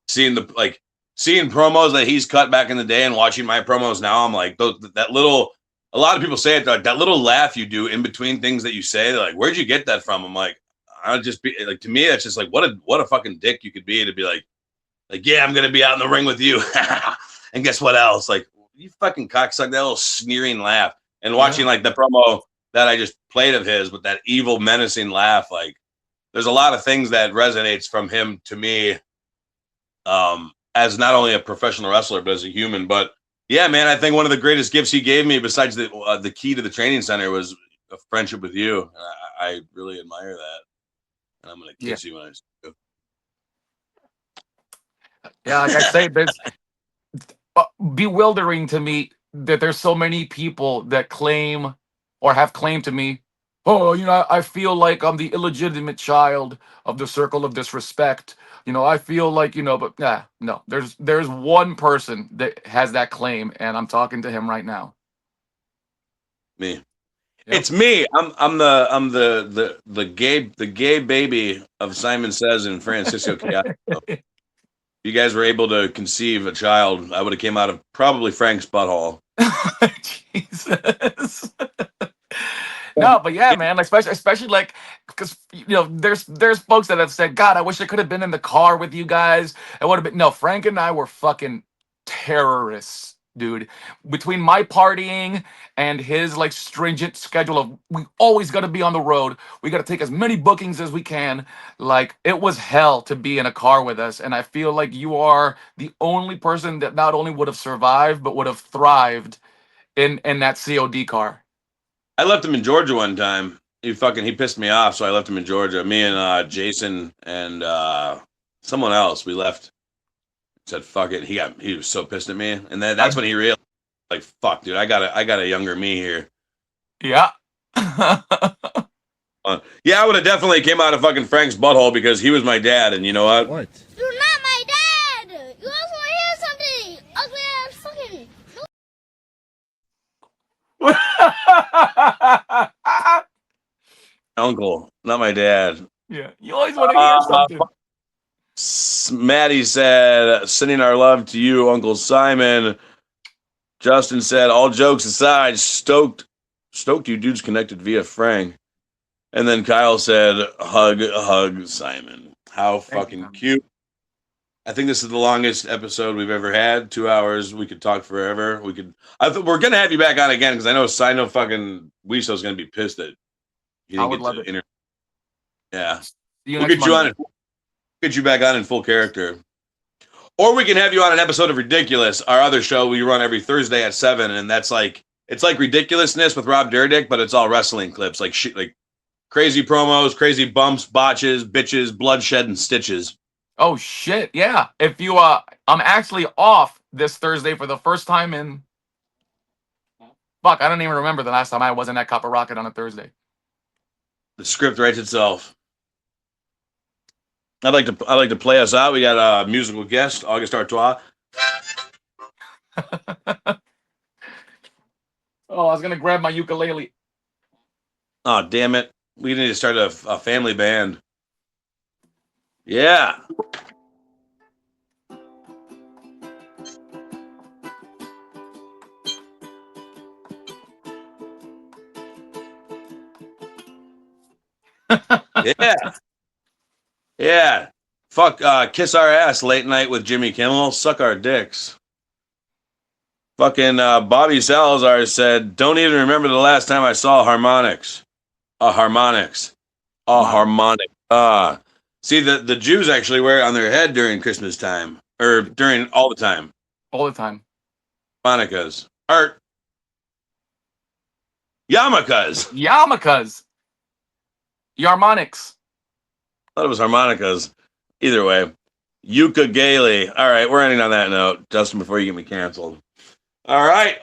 seeing promos that he's cut back in the day and watching my promos now. I'm like, that little. A lot of people say it, like, that little laugh you do in between things that you say. They're like, where'd you get that from? I'm like, I'll just be like, to me, it's just like, what a fucking dick you could be to be like, yeah, I'm gonna be out in the ring with you, and guess what else? Like, you fucking cocksuck, that little sneering laugh, and watching like the promo that I just played of his with that evil, menacing laugh. Like, there's a lot of things that resonates from him to me, as not only a professional wrestler, but as a human. But yeah, man, I think one of the greatest gifts he gave me, besides the key to the training center, was a friendship with you. I really admire that, and I'm gonna kiss you when I see you. Yeah, like I say, there's bewildering to me that there's so many people that claim or have claimed to me, oh, I feel like I'm the illegitimate child of the circle of disrespect. I feel like, but no, there's one person that has that claim, and I'm talking to him right now. Me. It's me. I'm the gay baby of Simon Sez and Francisco Chaos. If you guys were able to conceive a child, I would have came out of probably Frank's butthole. Jesus. No, but yeah, man, especially like, because there's folks that have said, God, I wish I could have been in the car with you guys. It would have been. No, Frank and I were fucking terrorists, dude. Between my partying and his like stringent schedule of we always got to be on the road, we got to take as many bookings as we can. Like, it was hell to be in a car with us, and I feel like you are the only person that not only would have survived but would have thrived in that COD car. I left him in Georgia one time. He pissed me off, so I left him in Georgia. Me and Jason and someone else, we left. Said fuck it. He was so pissed at me, and then that's when he realized, like, fuck, dude, I got a younger me here. Yeah. Yeah, I would have definitely came out of fucking Frank's butthole because he was my dad, and you know what? What? You're not my dad! You also want to hear something? Ugly ass fucking... Uncle, not my dad. Yeah, you always want to hear something. Maddie said, sending our love to you, Uncle Simon. Justin said, all jokes aside, stoked you dudes connected via Frank. And then Kyle said, hug Simon. How fucking cute. I think this is the longest episode we've ever had. 2 hours. We could talk forever. We're gonna have you back on again because I know fucking Wiso's gonna be pissed that he didn't get to interview. Yeah, we'll get you on it. Get you back on in full character, or we can have you on an episode of Ridiculous, our other show we run every Thursday at 7, and that's like it's like Ridiculousness with Rob Dyrdek, but it's all wrestling clips, like shit, like crazy promos, crazy bumps, botches, bitches, bloodshed, and stitches. Oh shit, yeah. If you I'm actually off this Thursday for the first time in fuck, I don't even remember the last time I wasn't at Copper Rocket on a Thursday. The script writes itself. I'd like to play us out. We got a musical guest, August Artois. Oh, I was gonna grab my ukulele. Oh, damn it. We need to start a family band. Yeah. Yeah. Yeah. Fuck, kiss our ass late night with Jimmy Kimmel. Suck our dicks. Fucking Bobby Salazar said, don't even remember the last time I saw harmonics. Harmonics. Harmonic. See, the Jews actually wear it on their head during Christmas time. Or during all the time. All the time. Harmonicas. Art. Yarmulkes. Yarmonics. I thought it was harmonicas. Either way. Ukulele. All right, we're ending on that note. Justin, before you get me canceled. All right.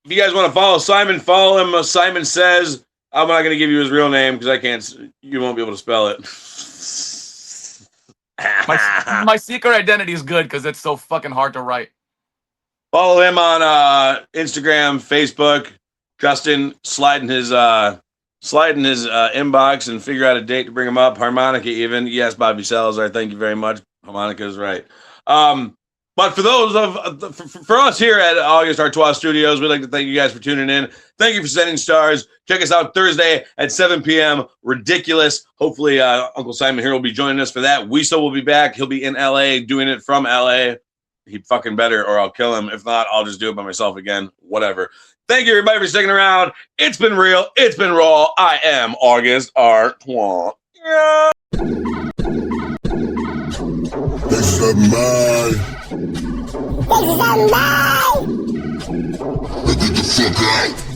If you guys want to follow Simon, follow him. Simon Sez. I'm not going to give you his real name because you won't be able to spell it. My secret identity is good because it's so fucking hard to write. Follow him on Instagram, Facebook. Justin, slide in his inbox and figure out a date to bring him up. Harmonica even. Yes, Bobby Salazar. Thank you very much. Harmonica is right. But for those for us here at August Artois Studios, we'd like to thank you guys for tuning in. Thank you for sending stars. Check us out Thursday at 7 p.m. Ridiculous. Hopefully, Uncle Simon here will be joining us for that. Wiso will be back. He'll be in LA doing it from LA. He fucking better, or I'll kill him. If not, I'll just do it by myself again. Whatever. Thank you, everybody, for sticking around. It's been real. It's been raw. I am August Artois. Yeah. This is mine. Get the fuck out.